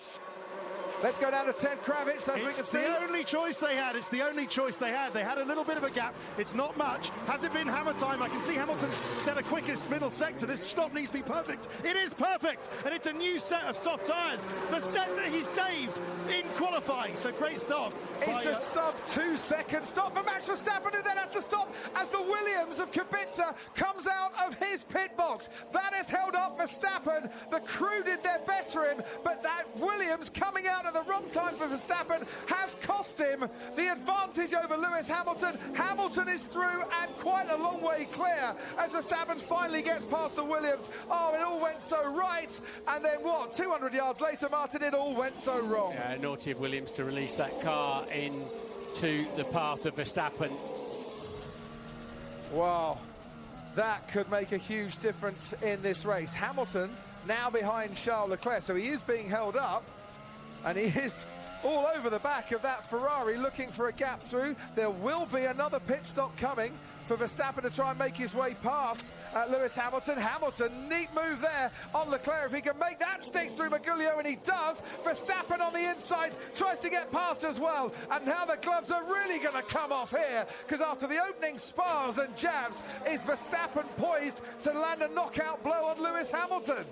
Let's go down to Ted Kravitz, as we can see. It's the only choice they had. It's the only choice they had. They had a little bit of a gap. It's not much. Has it been hammer time? I can see Hamilton's set a quickest middle sector. This stop needs to be perfect. It is perfect. And it's a new set of soft tyres. The set that he saved in qualifying. So great stop. It's a sub-2 second stop for Max Verstappen, and then has to stop as the Williams of Kubica comes out of his pit box. That has held up Verstappen. The crew did their best for him, but that Williams coming out at the wrong time for Verstappen has cost him the advantage over Lewis Hamilton. Hamilton is through and quite a long way clear as Verstappen finally gets past the Williams. Oh, it all went so right. And then what? 200 yards later, Martin, it all went so wrong. Yeah, naughty of Williams to release that car into the path of Verstappen. Wow. That could make a huge difference in this race. Hamilton now behind Charles Leclerc, so he is being held up. And he is all over the back of that Ferrari looking for a gap through. There will be another pit stop coming for Verstappen to try and make his way past Lewis Hamilton. Hamilton, neat move there on Leclerc. If he can make that stick through Magulio, and he does. Verstappen on the inside tries to get past as well. And now the gloves are really going to come off here, because after the opening spars and jabs, is Verstappen poised to land a knockout blow on Lewis Hamilton?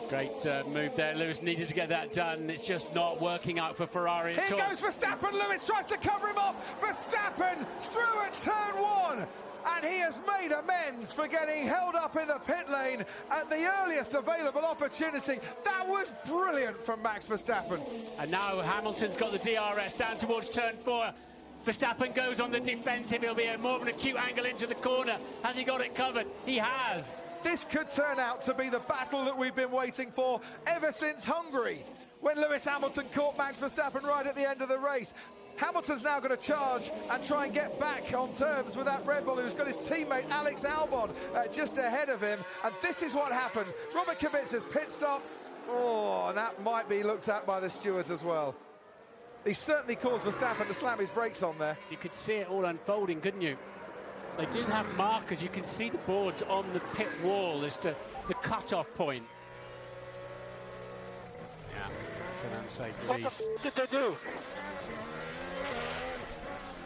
Great move there. Lewis needed to get that done. It's just not working out for Ferrari at all. Here goes Verstappen. Lewis tries to cover him off. Verstappen through at turn 1. And he has made amends for getting held up in the pit lane at the earliest available opportunity. That was brilliant from Max Verstappen. And now Hamilton's got the DRS down towards turn 4. Verstappen goes on the defensive. He'll be at more of an acute angle into the corner. Has he got it covered? He has. This could turn out to be the battle that we've been waiting for ever since Hungary, when Lewis Hamilton caught Max Verstappen right at the end of the race. Hamilton's now going to charge and try and get back on terms with that Red Bull, who's got his teammate Alex Albon just ahead of him. And this is what happened. Robert Kubica's pit stop. Oh, and that might be looked at by the stewards as well. He certainly caused Verstappen to slam his brakes on there. You could see it all unfolding, couldn't you? They did have markers. You can see the boards on the pit wall as to the cut-off point. Yeah, it's an unsafe release. What did they do?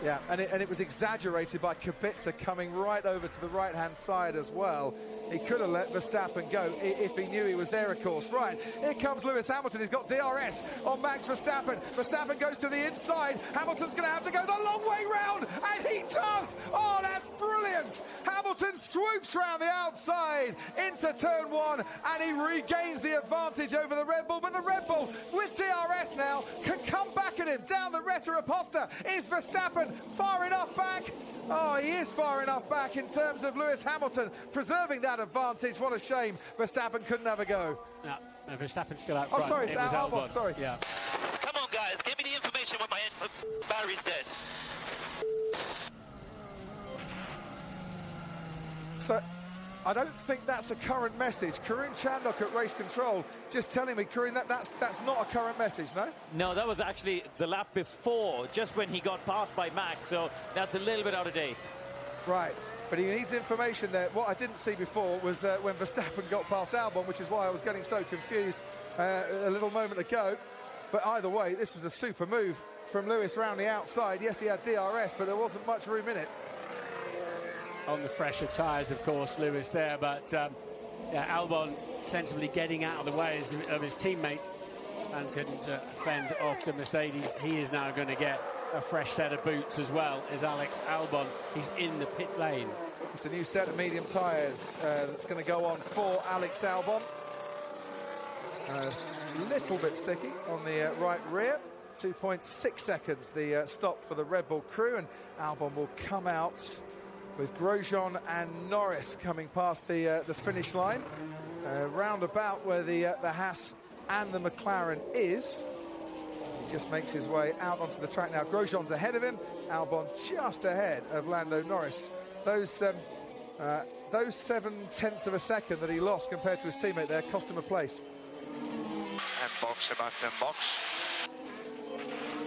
Yeah, and it was exaggerated by Kubica coming right over to the right-hand side as well. He could have let Verstappen go if he knew he was there, of course. Right, here comes Lewis Hamilton. He's got DRS on Max Verstappen. Verstappen goes to the inside. Hamilton's going to have to go the long way round, and he does! Oh, that's brilliant! Hamilton swoops round the outside into turn 1, and he regains the advantage over the Red Bull. But the Red Bull, with DRS now, can come back at him down the Retta Aposta. Is Verstappen far enough back? Oh, he is far enough back in terms of Lewis Hamilton preserving that advantage. What a shame. Verstappen couldn't have a go. No, Verstappen's still out front. Oh, sorry, it's Albon. Sorry. Yeah. Come on, guys, give me the information when my battery's dead. So, I don't think that's a current message. Karun Chandok at Race Control just telling me, Karun, that's not a current message, no? No, that was actually the lap before, just when he got passed by Max, so that's a little bit out of date. Right, but he needs information there. What I didn't see before was when Verstappen got past Albon, which is why I was getting so confused a little moment ago. But either way, this was a super move from Lewis round the outside. Yes, he had DRS, but there wasn't much room in it. On the fresher tyres, of course, Lewis there, but yeah, Albon sensibly getting out of the way of his teammate and couldn't fend off the Mercedes. He is now going to get a fresh set of boots as well as Alex Albon. He's in the pit lane. It's a new set of medium tyres that's going to go on for Alex Albon. A little bit sticky on the right rear. 2.6 seconds the stop for the Red Bull crew, and Albon will come out with Grosjean and Norris coming past the finish line, round about where the Haas and the McLaren is. He just makes his way out onto the track now. Grosjean's ahead of him, Albon just ahead of Lando Norris. Those 7/10 of a second that he lost compared to his teammate there cost him a place. And box, Sebastian, box.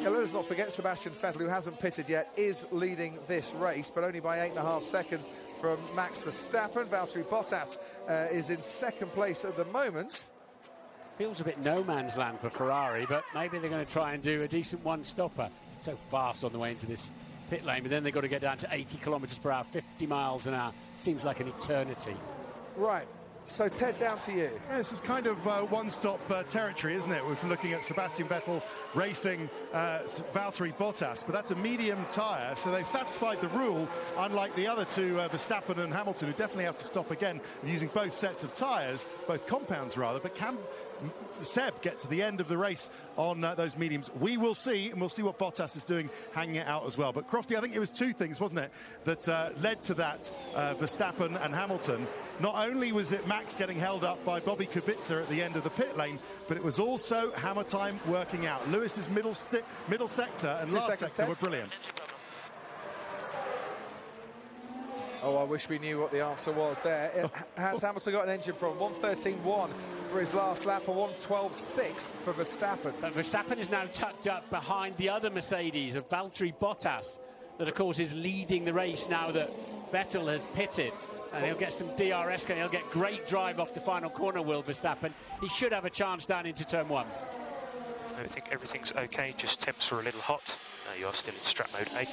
Yeah, let us not forget Sebastian Vettel, who hasn't pitted yet, is leading this race, but only by 8.5 seconds from Max Verstappen. Valtteri Bottas is in second place at the moment. Feels a bit no man's land for Ferrari, but maybe they're going to try and do a decent one-stopper. So fast on the way into this pit lane, but then they've got to get down to 80 kilometres per hour, 50 miles an hour. Seems like an eternity. Right. So, Ted, down to you. Yeah, this is kind of one-stop territory, isn't it? We're looking at Sebastian Vettel racing Valtteri Bottas, but that's a medium tyre, so they've satisfied the rule, unlike the other two, Verstappen and Hamilton, who definitely have to stop again using both sets of tyres, both compounds rather, but can Seb get to the end of the race on those mediums? We will see, and we'll see what Bottas is doing, hanging it out as well. But Crofty, I think it was two things, wasn't it, that led to that Verstappen and Hamilton. Not only was it Max getting held up by Bobby Kubica at the end of the pit lane, but it was also hammer time working out. Lewis's middle sector and last sector were brilliant. Oh, I wish we knew what the answer was there. Has Hamilton got an engine problem? 1:13.1 for his last lap, a 1:12.6 for Verstappen. But Verstappen is now tucked up behind the other Mercedes of Valtteri Bottas, that of course is leading the race now that Vettel has pitted. And he'll get some DRS, and he'll get great drive off the final corner, Will Verstappen. He should have a chance down into turn 1. I think everything's okay, just temps are a little hot. You're still in strap mode 8.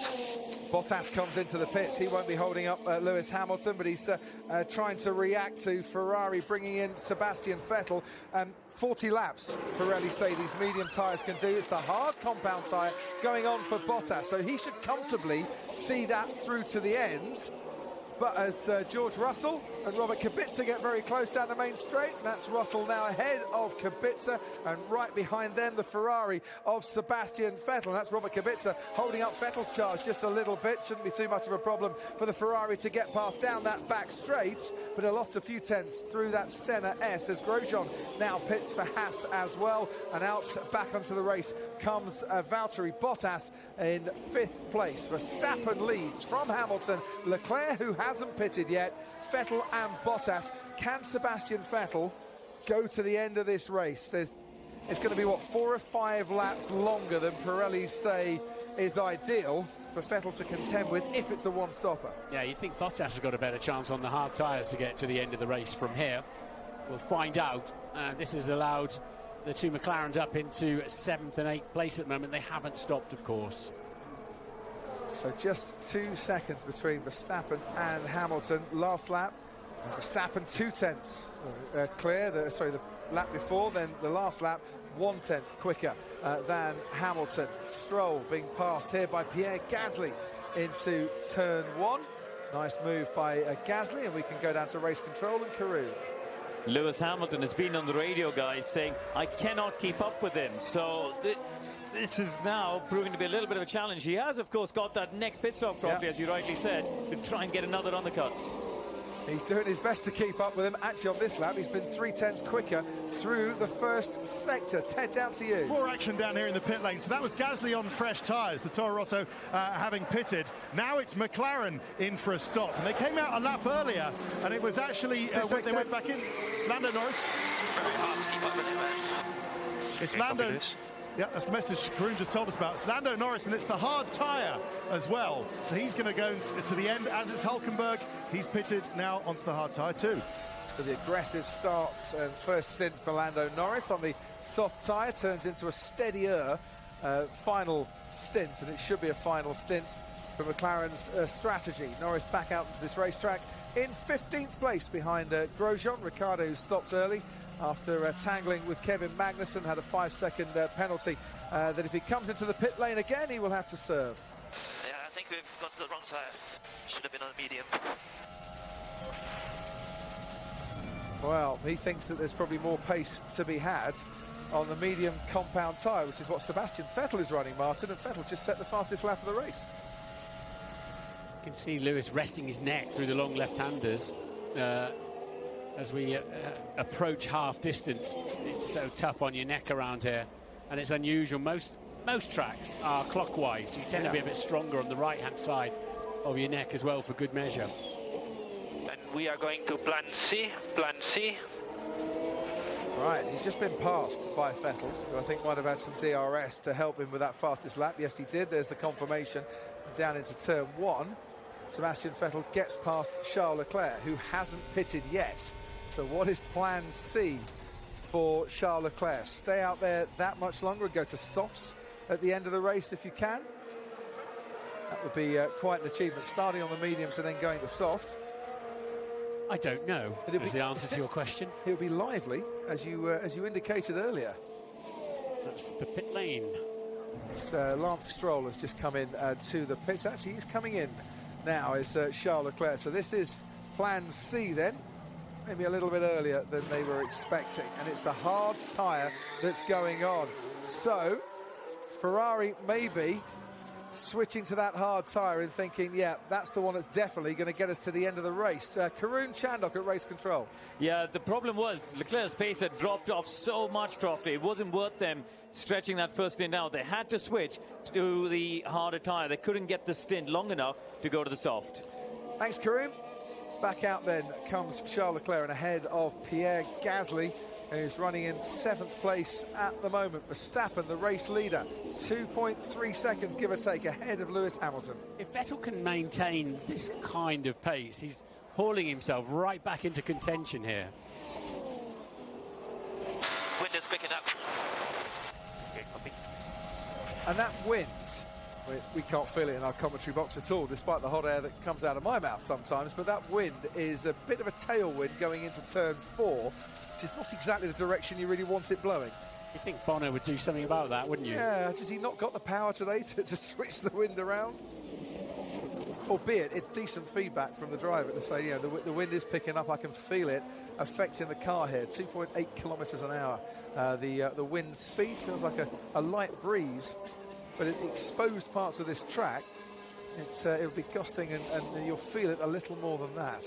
Bottas comes into the pits. He won't be holding up Lewis Hamilton, but he's trying to react to Ferrari bringing in Sebastian Vettel. 40 laps, Pirelli say these medium tyres can do. It's the hard compound tyre going on for Bottas, so he should comfortably see that through to the end. But as George Russell and Robert Kubica get very close down the main straight, that's Russell now ahead of Kubica, and right behind them the Ferrari of Sebastian Vettel. And that's Robert Kubica holding up Vettel's charge just a little bit. Shouldn't be too much of a problem for the Ferrari to get past down that back straight, but it lost a few tenths through that Senna S as Grosjean now pits for Haas as well. And out back onto the race comes Valtteri Bottas in 5th place. Verstappen leads from Hamilton. Leclerc, who hasn't pitted yet, Vettel and Bottas. Can Sebastian Vettel go to the end of this race? It's going to be, what, 4 or 5 laps longer than Pirelli say is ideal for Vettel to contend with if it's a one-stopper. Yeah, you'd think Bottas has got a better chance on the hard tyres to get to the end of the race from here. We'll find out. This has allowed the two McLarens up into 7th and 8th place at the moment. They haven't stopped, of course. So just 2 seconds between Verstappen and Hamilton. Last lap, Verstappen 2 tenths clear. The lap before, then the last lap 1 tenth quicker than Hamilton. Stroll being passed here by Pierre Gasly into turn 1. Nice move by Gasly, and we can go down to race control and Karun. Lewis Hamilton has been on the radio, guys, saying, I cannot keep up with him. So this is now proving to be a little bit of a challenge. He has, of course, got that next pit stop, probably, as you rightly said, to try and get another undercut. He's doing his best to keep up with him. Actually, on this lap, he's been 3 tenths quicker through the first sector. Ted, down to you. More action down here in the pit lane. So that was Gasly on fresh tyres, the Toro Rosso having pitted. Now it's McLaren in for a stop. And they came out a lap earlier, and it was actually, when they went back in, Lando Norris. Very hard to keep up with him, man. It's Lando. Yeah, that's the message Karun just told us about. It's Lando Norris, and it's the hard tyre as well. So he's going to go to the end, as is Hulkenberg. He's pitted now onto the hard tyre too. So the aggressive starts and first stint for Lando Norris on the soft tyre turns into a steadier final stint, and it should be a final stint for McLaren's strategy. Norris back out into this racetrack in 15th place behind Grosjean. Ricciardo, who stopped early after tangling with Kevin Magnussen, had a 5-second penalty that if he comes into the pit lane again, he will have to serve. Yeah, I think we've got to the wrong tyre. Should have been on medium. Well, he thinks that there's probably more pace to be had on the medium compound tyre, which is what Sebastian Vettel is running, Martin, and Vettel just set the fastest lap of the race. You can see Lewis resting his neck through the long left-handers as we approach half distance. It's so tough on your neck around here, and it's unusual. Most tracks are clockwise, so you tend to be a bit stronger on the right-hand side of your neck as well, for good measure. And we are going to plan C. Right, he's just been passed by Vettel, who I think might have had some DRS to help him with that fastest lap. Yes, he did. There's the confirmation. Down into turn 1, Sebastian Vettel gets past Charles Leclerc, who hasn't pitted yet. So what is plan C for Charles Leclerc? Stay out there that much longer and go to softs at the end of the race if you can? That would be quite an achievement, starting on the mediums and then going to soft. I don't know, is the answer to your question. He'll be lively, as you indicated earlier. That's the pit lane. Lance Stroll has just come in to the pits. Actually, he's coming in now as Charles Leclerc. So this is plan C then. Maybe a little bit earlier than they were expecting. And it's the hard tyre that's going on. So Ferrari maybe switching to that hard tyre and thinking, yeah, that's the one that's definitely going to get us to the end of the race. Karun Chandok at race control. Yeah, the problem was Leclerc's pace had dropped off so much, Crofty. It wasn't worth them stretching that first stint out. They had to switch to the harder tyre. They couldn't get the stint long enough to go to the soft. Thanks, Karun. Back out then comes Charles Leclerc, and ahead of Pierre Gasly, who's running in 7th place at the moment. Verstappen, the race leader, 2.3 seconds, give or take, ahead of Lewis Hamilton. If Vettel can maintain this kind of pace, he's hauling himself right back into contention here. Wind is picking up. And that wind, we can't feel it in our commentary box at all, despite the hot air that comes out of my mouth sometimes, but that wind is a bit of a tailwind going into turn 4, which is not exactly the direction you really want it blowing. You think Bono would do something about that, wouldn't you? Yeah, has he not got the power today to switch the wind around? Albeit, it's decent feedback from the driver to say, yeah, the wind is picking up, I can feel it affecting the car here. 2.8 kilometres an hour. The wind speed feels like a light breeze, but it exposed parts of this track. It'll be gusting and you'll feel it a little more than that.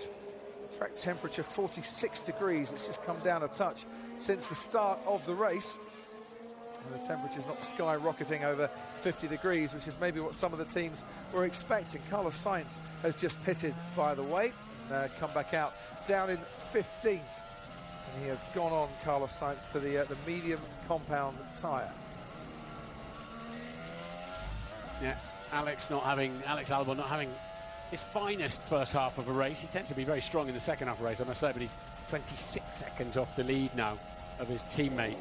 Track temperature 46 degrees. It's just come down a touch since the start of the race. And the temperature's not skyrocketing over 50 degrees, which is maybe what some of the teams were expecting. Carlos Sainz has just pitted, by the way, come back out down in 15th. And he has gone on, Carlos Sainz, to the medium compound tyre. Yeah, Alex Albon not having his finest first half of a race. He tends to be very strong in the second half of a race, I must say, but he's 26 seconds off the lead now of his teammate.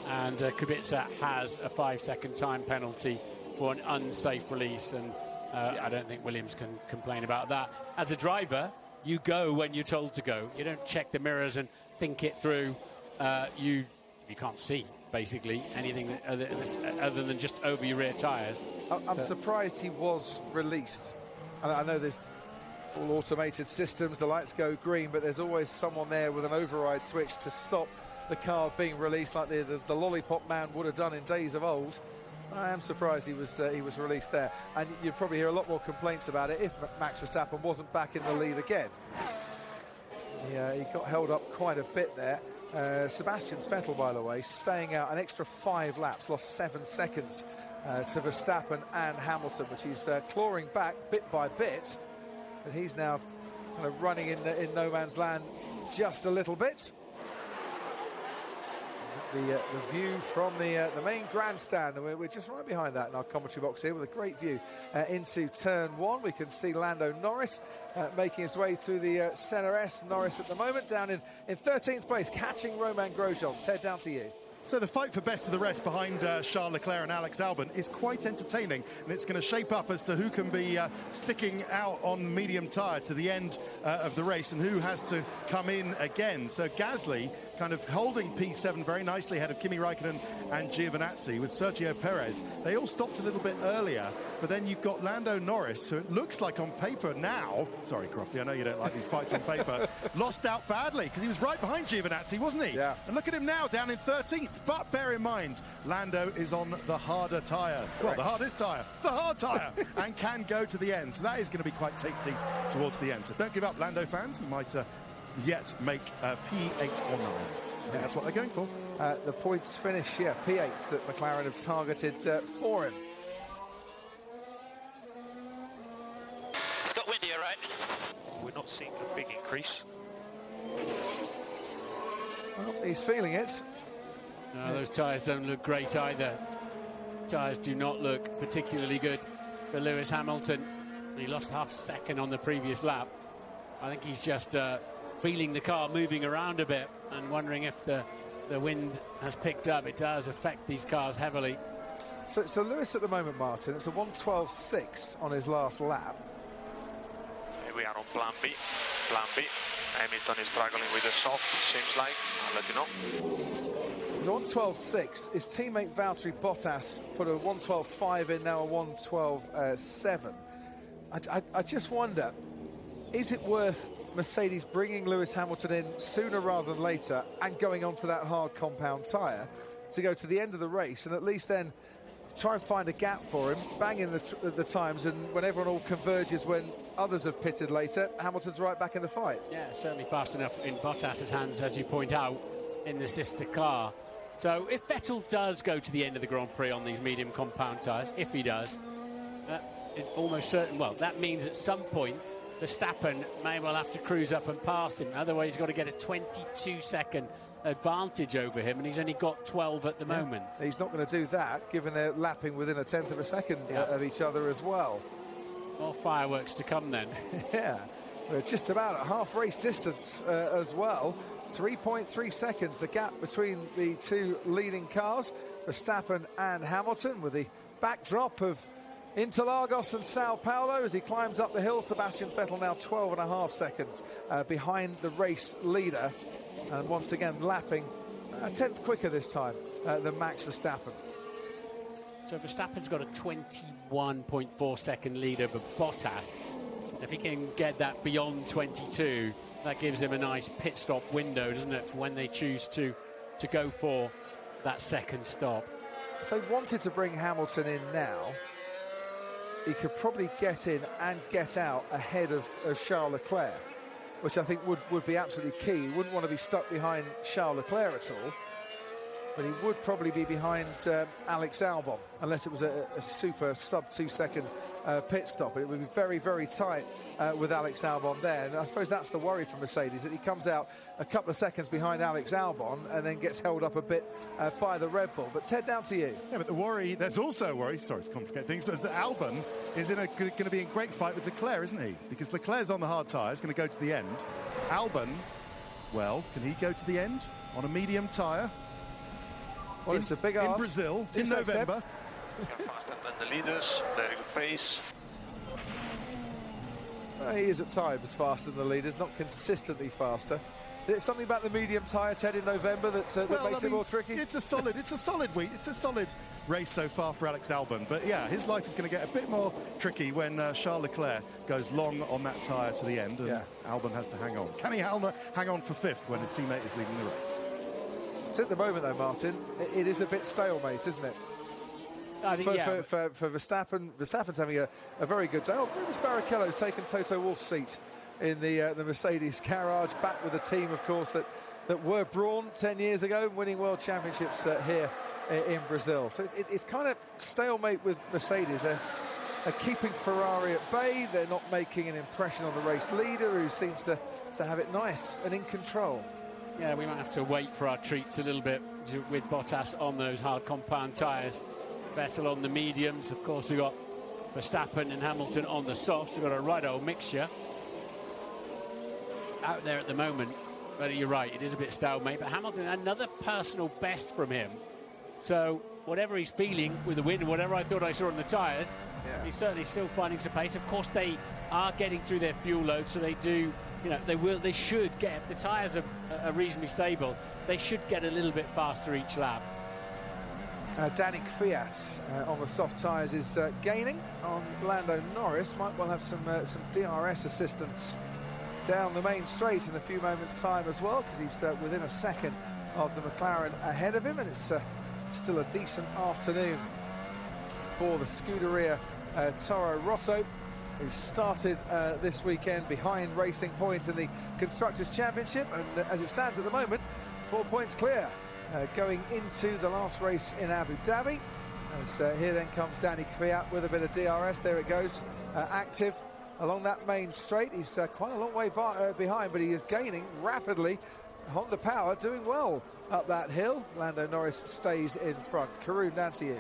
And Kubica has a 5-second time penalty for an unsafe release, and I don't think Williams can complain about that. As a driver, you go when you're told to go. You don't check the mirrors and think it through. You can't see, basically, anything other than just over your rear tyres. I'm surprised he was released. And I know there's all automated systems, the lights go green, but there's always someone there with an override switch to stop the car being released, like the lollipop man would have done in days of old. I am surprised he was released there, and you'd probably hear a lot more complaints about it if Max Verstappen wasn't back in the lead again. Yeah, he got held up quite a bit there. Sebastian Vettel, by the way, staying out an extra 5 laps, lost 7 seconds to Verstappen and Hamilton, which he's clawing back bit by bit, but he's now kind of running in no man's land just a little bit. The view from the main grandstand, and we're just right behind that in our commentary box here with a great view into turn 1. We can see Lando Norris making his way through the Senna S. Norris at the moment down in 13th place, catching Romain Grosjean. Ted, down to you. So the fight for best of the rest behind Charles Leclerc and Alex Albon is quite entertaining, and it's going to shape up as to who can be sticking out on medium tyre to the end of the race and who has to come in again. So Gasly kind of holding P7 very nicely ahead of Kimi Raikkonen and Giovinazzi with Sergio Perez. They all stopped a little bit earlier, but then you've got Lando Norris, who it looks like on paper now, sorry Crofty, I know you don't like these fights on paper, lost out badly because he was right behind Giovinazzi, wasn't he? Yeah. And look at him now, down in 13th. But bear in mind, Lando is on the harder tyre. Well, the hardest tyre, the hard tyre, and can go to the end. So that is going to be quite tasty towards the end. So don't give up, Lando fans. He might yet make P8 or 9. Yeah, that's what they're going for. The points finish, yeah, P8s that McLaren have targeted for him. It's got windier, right? We're not seeing a big increase. Well, he's feeling it. No, those tyres don't look great either. Tyres do not look particularly good for Lewis Hamilton. He lost half a second on the previous lap. I think he's just feeling the car moving around a bit and wondering if the wind has picked up. It does affect these cars heavily. So Lewis at the moment, Martin, it's a 1:12.6 on his last lap. We are on plan B. Hamilton is struggling with the soft, seems like. I'll let you know. It's a 1:12.6. His teammate Valtteri Bottas put a 1:12.5 in, now a 1:12.7. I just wonder, is it worth Mercedes bringing Lewis Hamilton in sooner rather than later and going onto that hard compound tyre to go to the end of the race and at least then try and find a gap for him, bang in the times, and when everyone all converges when others have pitted later, Hamilton's right back in the fight. Yeah, certainly fast enough in Bottas's hands, as you point out, in the sister car. So if Vettel does go to the end of the Grand Prix on these medium compound tyres, if he does, it's almost certain, well, that means at some point Verstappen may well have to cruise up and pass him. Otherwise, he's got to get a 22-second advantage over him, and he's only got 12 at the moment. He's not going to do that, given they're lapping within a tenth of a second of each other as well. More fireworks to come then. Yeah, we're just about at half race distance as well. 3.3 seconds, the gap between the two leading cars, Verstappen and Hamilton, with the backdrop of Interlagos and Sao Paulo as he climbs up the hill. Sebastian Vettel now 12.5 seconds behind the race leader, and once again lapping a tenth quicker this time than Max Verstappen. So Verstappen's got a 21.4 second lead over Bottas. If he can get that beyond 22, that gives him a nice pit stop window, doesn't it, for when they choose to go for that second stop. If they wanted to bring Hamilton in now, he could probably get in and get out ahead of Charles Leclerc, which I think would be absolutely key. He wouldn't want to be stuck behind Charles Leclerc at all, but he would probably be behind Alex Albon, unless it was a super sub 2 second pit stop. It would be very, very tight with Alex Albon there. And I suppose that's the worry for Mercedes, that he comes out a couple of seconds behind Alex Albon and then gets held up a bit by the Red Bull. But Ted, down to you. Yeah, but the worry, there's also a worry, sorry to complicate things, is that Albon is going to be in great fight with Leclerc, isn't he? Because Leclerc's on the hard tyres, going to go to the end. Albon, well, can he go to the end on a medium tyre? Well, it's a big ask. In Brazil, in November. Faster than the leaders, very good pace. He is at times faster than the leaders, not consistently faster. Is it something about the medium tyre, Ted, in November that makes it more tricky? It's a solid week. It's a solid race so far for Alex Albon. But yeah, his life is going to get a bit more tricky when Charles Leclerc goes long on that tyre to the end, and Albon has to hang on. Can he hang on for fifth when his teammate is leading the race? It's at the moment, though, Martin, it is a bit stalemate, isn't it? I think, for Verstappen. Verstappen's having a very good day. Rubens Barrichello's taken Toto Wolff's seat in the Mercedes garage, back with the team, of course, that were Brawn 10 years ago, winning world championships here in Brazil. So it's kind of stalemate with Mercedes. They're keeping Ferrari at bay. They're not making an impression on the race leader, who seems to have it nice and in control. Yeah, we might have to wait for our treats a little bit with Bottas on those hard compound tyres. Vettel on the mediums. Of course, we've got Verstappen and Hamilton on the soft. We've got a right old mixture out there at the moment. But you're right, it is a bit stalemate. But Hamilton, another personal best from him. So whatever he's feeling with the wind and whatever I thought I saw on the tyres, he's certainly still finding some pace. Of course, they are getting through their fuel load, so they do, they should get, if the tyres are reasonably stable, they should get a little bit faster each lap. Danny Kvyat on the soft tyres is gaining on Lando Norris. Might well have some DRS assistance down the main straight in a few moments' time as well, because he's within a second of the McLaren ahead of him, and it's still a decent afternoon for the Scuderia Toro Rosso, who started this weekend behind Racing Point in the Constructors' Championship, and as it stands at the moment, 4 points clear. Going into the last race in Abu Dhabi. As here then comes Danny Kvyat with a bit of DRS. There it goes, active along that main straight. He's quite a long way behind, but he is gaining rapidly. Honda Power doing well up that hill. Lando Norris stays in front. Karun, down to you.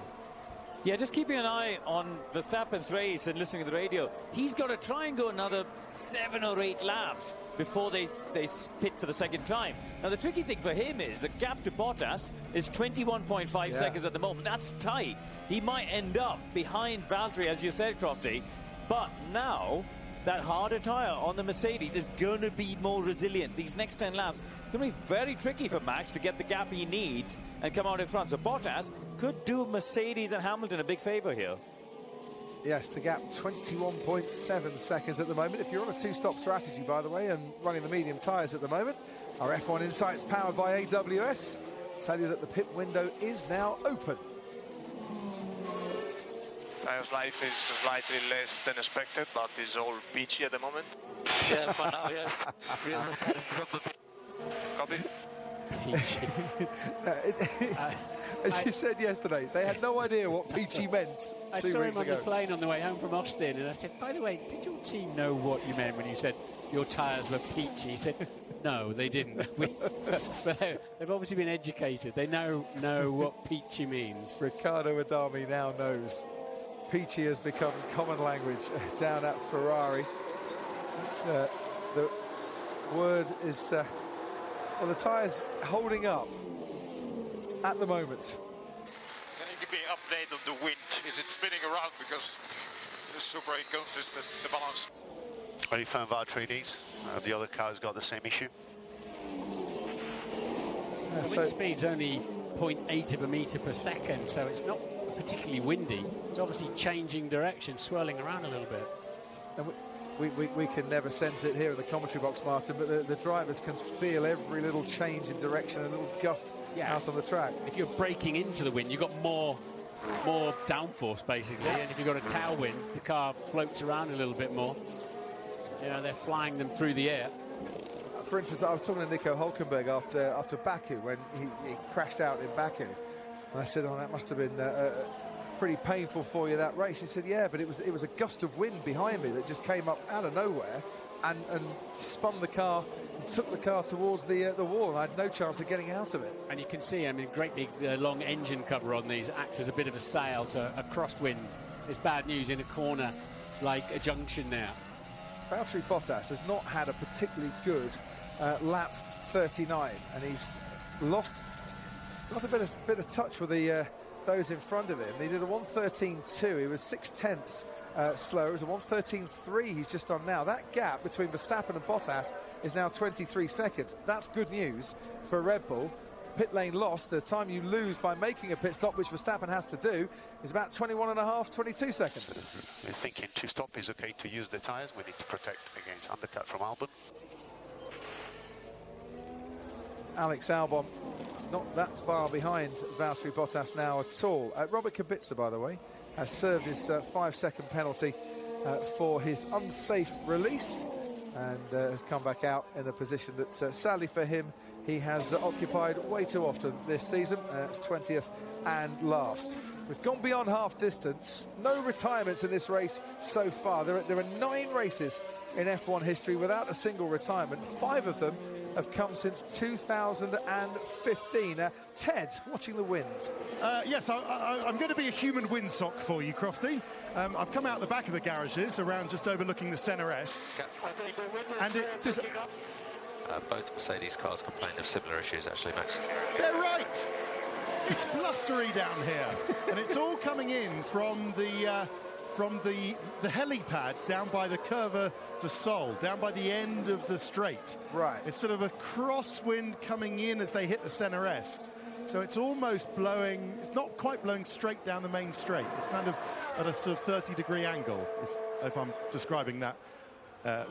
Yeah, just keeping an eye on Verstappen's race and listening to the radio. He's got to try and go another 7 or 8 laps before they pit for the second time. Now, the tricky thing for him is the gap to Bottas is 21.5 seconds at the moment. That's tight. He might end up behind Valtteri, as you said, Crofty. But now, that harder tyre on the Mercedes is going to be more resilient. These next 10 laps, it's going to be very tricky for Max to get the gap he needs and come out in front. So Bottas could do Mercedes and Hamilton a big favour here. Yes, the gap 21.7 seconds at the moment. If you're on a two-stop strategy, by the way, and running the medium tyres at the moment, our F1 Insights powered by AWS tell you that the pit window is now open. Tyre's life is slightly less than expected, but it's all peachy at the moment. Yeah, for now, yeah. Copy. As you said yesterday, they had no idea what peachy meant. I saw him on the plane on the way home from Austin, and I said, by the way, did your team know what you meant when you said your tyres were peachy? He said, no, they didn't. But they've obviously been educated. They know what peachy means. Riccardo Adami now knows. Peachy has become common language down at Ferrari. The word is... well, the tyres holding up at the moment. Can you give me up blade of the wind? Is it spinning around? Because it's super inconsistent, the balance. Very firm Valtteri needs. The other car's got the same issue. The wind speed's only 0.8 of a metre per second, so it's not particularly windy. It's obviously changing direction, swirling around a little bit. And we can never sense it here in the commentary box, Martin, but the drivers can feel every little change in direction, a little gust out on the track. If you're braking into the wind, you've got more downforce, basically, and if you've got a tailwind, the car floats around a little bit more. You know, they're flying them through the air. For instance, I was talking to Nico Hülkenberg after Baku, when he crashed out in Baku, and I said, "Oh, that must have been pretty painful for you, that race." He said, "Yeah, but it was a gust of wind behind me that just came up out of nowhere and spun the car, and took the car towards the wall, and I had no chance of getting out of it." And you can see, I mean, great big long engine cover on these acts as a bit of a sail, so a crosswind is bad news in a corner like a junction now. Valtteri Bottas has not had a particularly good lap 39, and he's lost a bit of touch with those in front of him. He did a 1:13.2. He was 0.6 slower. It was a 1:13.3 he's just on now. That gap between Verstappen and Bottas is now 23 seconds. That's good news for Red Bull. Pit lane loss, the time you lose by making a pit stop, which Verstappen has to do, is about 21.5, 22 seconds. We're thinking to stop is okay to use the tyres. We need to protect against undercut from Albon. Alex Albon not that far behind Valtteri Bottas now at all. Robert Kubica, by the way, has served his 5-second penalty for his unsafe release, and has come back out in a position that, sadly for him, he has occupied way too often this season. It's 20th and last. We've gone beyond half distance. No retirements in this race so far. There are 9 races in F1 history without a single retirement. 5 of them have come since 2015. Ted, watching the wind. Yes, I'm going to be a human windsock for you, Crofty. I've come out the back of the garages, around just overlooking the Senna S. And both Mercedes cars complained of similar issues, actually, Max. They're right! It's blustery down here, and it's all coming in from the helipad down by the Curva de Sol, down by the end of the straight. Right. It's sort of a crosswind coming in as they hit the Senna S. So it's almost blowing, it's not quite blowing straight down the main straight. It's kind of at a sort of 30-degree angle, if I'm describing that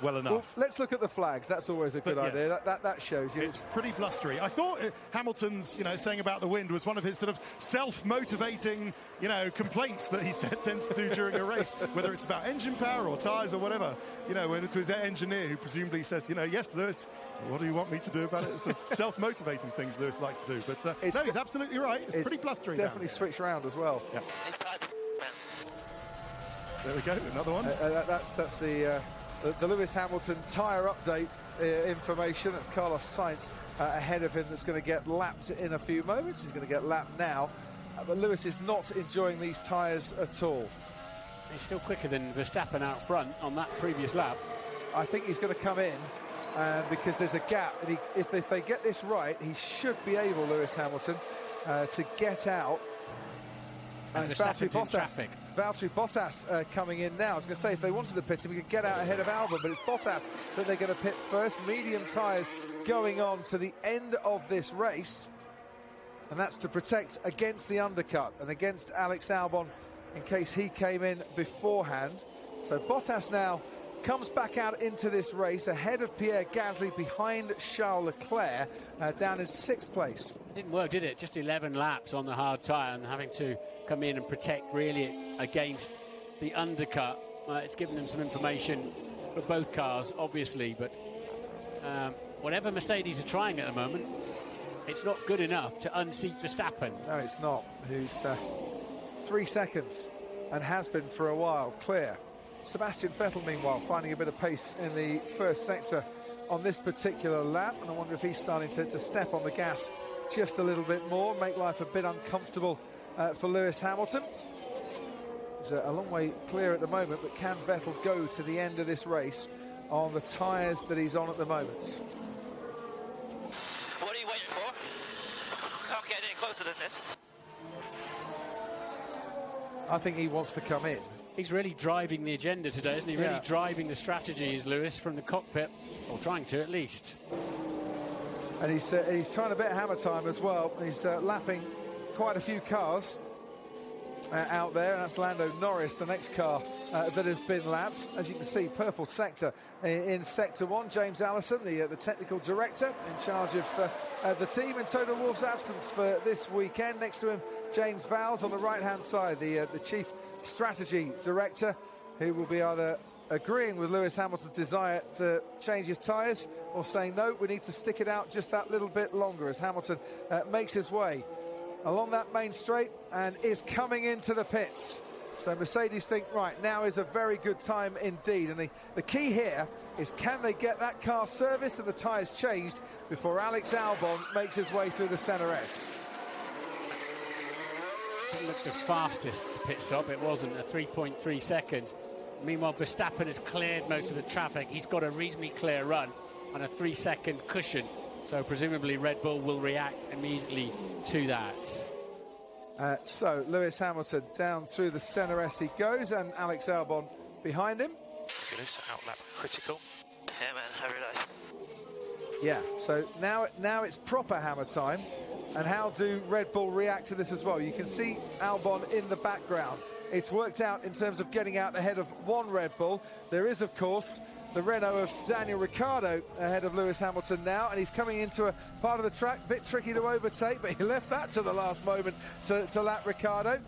well enough. Well, let's look at the flags. That's always a good idea. That shows you. It's pretty blustery. I thought Hamilton's, saying about the wind was one of his sort of self-motivating, complaints that he tends to do during a race, whether it's about engine power or tyres or whatever. When to his engineer, who presumably says, yes, Lewis, what do you want me to do about it? It's self-motivating things Lewis likes to do. But no, he's absolutely right. It's pretty blustery. Definitely switched around as well. Yeah. There we go. Another one. That's the Lewis Hamilton tyre update information. That's Carlos Sainz ahead of him, that's going to get lapped in a few moments. He's going to get lapped now. But Lewis is not enjoying these tyres at all. He's still quicker than Verstappen out front on that previous lap. I think he's going to come in because there's a gap. And if they get this right, he should be able, Lewis Hamilton, to get out. And Verstappen's in traffic. Valtteri Bottas coming in now. I was going to say, if they wanted to pit him, we could get out ahead of Albon, but it's Bottas that they're going to pit first. Medium tyres going on to the end of this race, and that's to protect against the undercut and against Alex Albon in case he came in beforehand. So Bottas now comes back out into this race ahead of Pierre Gasly, behind Charles Leclerc, down in 6th place. It didn't work, did it? Just 11 laps on the hard tyre and having to come in and protect really against the undercut. It's given them some information for both cars, obviously, but whatever Mercedes are trying at the moment, it's not good enough to unseat Verstappen. No, it's not. Who's 3 seconds and has been for a while clear. Sebastian Vettel, meanwhile, finding a bit of pace in the first sector on this particular lap, and I wonder if he's starting to step on the gas just a little bit more, make life a bit uncomfortable for Lewis Hamilton. He's a long way clear at the moment, but can Vettel go to the end of this race on the tyres that he's on at the moment? What are you waiting for? Can't get any closer than this. I think he wants to come in. He's really driving the agenda today, isn't he? Really driving the strategies, Lewis, from the cockpit, or trying to at least. And he's trying to bet hammer time as well. He's lapping quite a few cars out there, and that's Lando Norris, the next car that has been lapped. As you can see, purple sector in Sector 1. James Allison, the technical director in charge of the team in Toto Wolff's absence for this weekend. Next to him, James Vowles on the right-hand side, the chief strategy director, who will be either agreeing with Lewis Hamilton's desire to change his tyres or saying, no, we need to stick it out just that little bit longer, as Hamilton makes his way along that main straight and is coming into the pits. So Mercedes think, right, now is a very good time indeed. And the key here is, can they get that car serviced and the tyres changed before Alex Albon makes his way through the Centre S? It looked the fastest pit stop. It wasn't, a 3.3 seconds. Meanwhile, Verstappen has cleared most of the traffic. He's got a reasonably clear run on a 3-second cushion. So presumably Red Bull will react immediately to that. So Lewis Hamilton down through the Centre S he goes, and Alex Albon behind him. Goodness, outlap critical. Yeah, man, I realise. Yeah, so now it's proper hammer time. And how do Red Bull react to this as well? You can see Albon in the background. It's worked out in terms of getting out ahead of one Red Bull. There is, of course, the Renault of Daniel Ricciardo ahead of Lewis Hamilton now, and he's coming into a part of the track, a bit tricky to overtake, but he left that to the last moment to lap Ricciardo.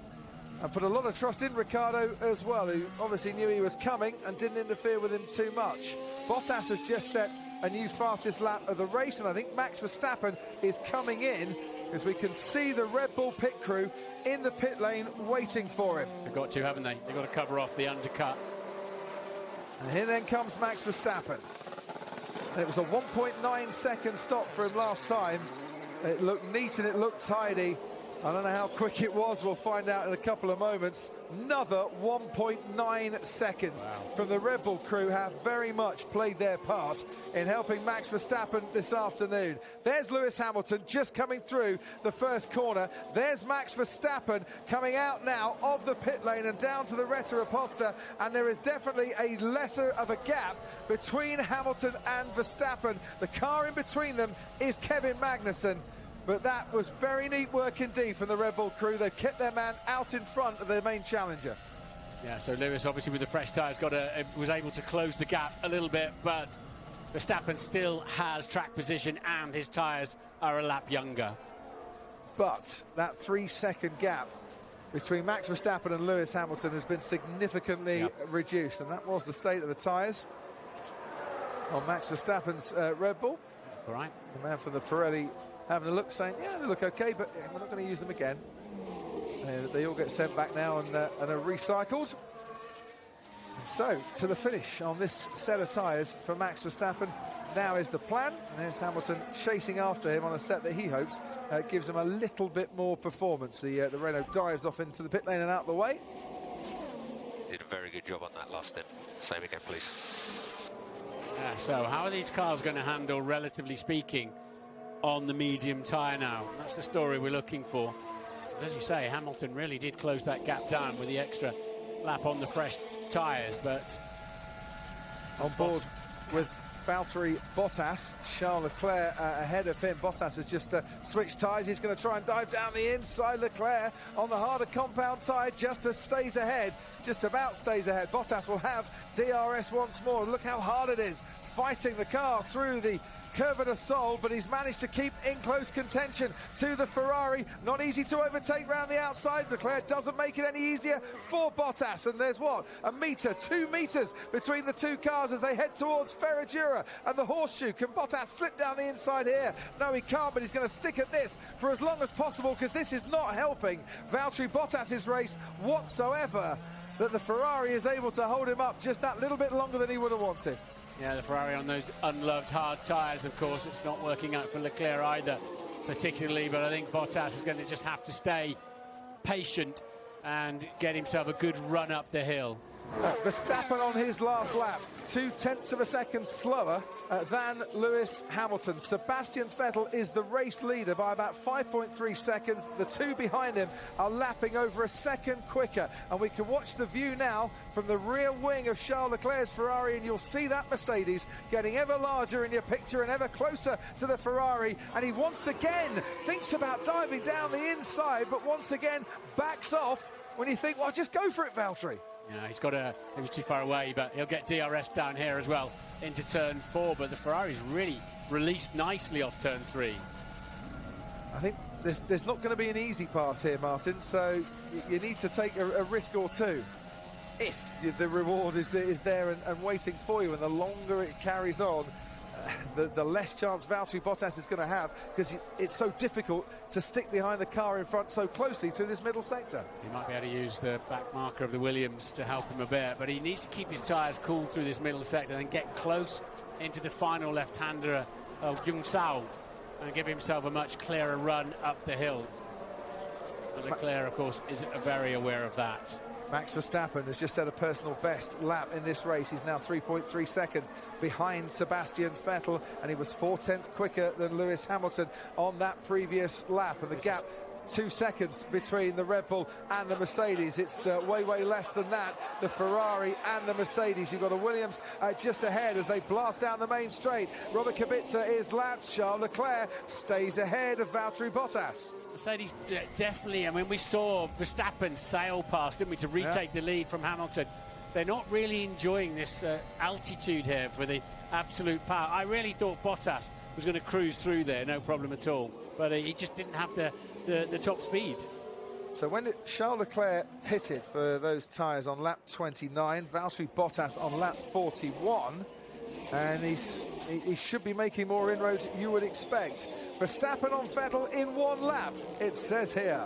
And put a lot of trust in Ricciardo as well, who obviously knew he was coming and didn't interfere with him too much. Bottas has just set a new fastest lap of the race, and I think Max Verstappen is coming in, as we can see the Red Bull pit crew in the pit lane waiting for him. They've got to, haven't they? They've got to cover off the undercut. And here then comes Max Verstappen. It was a 1.9 second stop for him last time. It looked neat and it looked tidy. I don't know how quick it was. We'll find out in a couple of moments. Another 1.9 seconds from the Red Bull crew have very much played their part in helping Max Verstappen this afternoon. There's Lewis Hamilton just coming through the first corner. There's Max Verstappen coming out now of the pit lane and down to the Retta Aposta. And there is definitely a lesser of a gap between Hamilton and Verstappen. The car in between them is Kevin Magnussen. But that was very neat work indeed from the Red Bull crew. They've kept their man out in front of their main challenger. Yeah, so Lewis, obviously with the fresh tyres, was able to close the gap a little bit, but Verstappen still has track position and his tyres are a lap younger. But that 3-second gap between Max Verstappen and Lewis Hamilton has been significantly reduced, and that was the state of the tyres on Max Verstappen's Red Bull. All right. The man from the Pirelli having a look, saying, yeah, they look okay, but we're not going to use them again. They all get sent back now and are recycled. And so, to the finish on this set of tyres for Max Verstappen now is the plan. And there's Hamilton chasing after him on a set that he hopes gives him a little bit more performance. The Renault dives off into the pit lane and out the way. Did a very good job on that last stint. Same again, please. Yeah, so how are these cars going to handle, relatively speaking, on the medium tyre now? That's the story we're looking for. As you say, Hamilton really did close that gap down with the extra lap on the fresh tyres, but on board with Valtteri Bottas, Charles Leclerc ahead of him. Bottas has just switched tyres. He's going to try and dive down the inside. Leclerc on the harder compound tyre just stays ahead, just about stays ahead. Bottas will have DRS once more. Look how hard it is fighting the car through the Curva de Sol, but he's managed to keep in close contention to the Ferrari. Not easy to overtake round the outside. Leclerc doesn't make it any easier for Bottas, and there's what, 1 metre, 2 metres between the two cars as they head towards Ferragura and the horseshoe. Can Bottas slip down the inside here? No, he can't, but he's going to stick at this for as long as possible, because this is not helping Valtteri Bottas's race whatsoever, that the Ferrari is able to hold him up just that little bit longer than he would have wanted. Yeah, the Ferrari on those unloved hard tyres, of course, it's not working out for Leclerc either, particularly, but I think Bottas is going to just have to stay patient and get himself a good run up the hill. Verstappen on his last lap, 0.2 of a second slower than Lewis Hamilton. Sebastian Vettel is the race leader by about 5.3 seconds. The two behind him are lapping over a second quicker. And we can watch the view now from the rear wing of Charles Leclerc's Ferrari, and you'll see that Mercedes getting ever larger in your picture and ever closer to the Ferrari. And he once again thinks about diving down the inside, but once again backs off when you think, well, just go for it, Valtteri. Yeah, he was too far away, but he'll get DRS down here as well into turn 4. But the Ferrari's really released nicely off turn 3. I think there's not going to be an easy pass here, Martin, so you need to take a risk or two. If the reward is there and waiting for you, and the longer it carries on, the less chance Valtteri Bottas is going to have, because it's so difficult to stick behind the car in front so closely through this middle sector. He might be able to use the back marker of the Williams to help him a bit, but he needs to keep his tyres cool through this middle sector and get close into the final left-hander of Jung Sao and give himself a much clearer run up the hill. But Leclerc, of course, is very aware of that. Max Verstappen has just set a personal best lap in this race. He's now 3.3 seconds behind Sebastian Vettel, and he was 0.4 quicker than Lewis Hamilton on that previous lap. And the gap, 2 seconds between the Red Bull and the Mercedes. It's way less than that, the Ferrari and the Mercedes. You've got a Williams just ahead as they blast down the main straight. Robert Kubica is lapped. Charles Leclerc stays ahead of Valtteri Bottas. Mercedes definitely, I mean, we saw Verstappen sail past, didn't we, to retake the lead from Hamilton. They're not really enjoying this altitude here for the absolute power. I really thought Bottas was going to cruise through there, no problem at all. But he just didn't have the top speed. So when Charles Leclerc pitted for those tyres on lap 29, Valtteri Bottas on lap 41, and he should be making more inroads, you would expect. Verstappen on Vettel in 1 lap, it says here.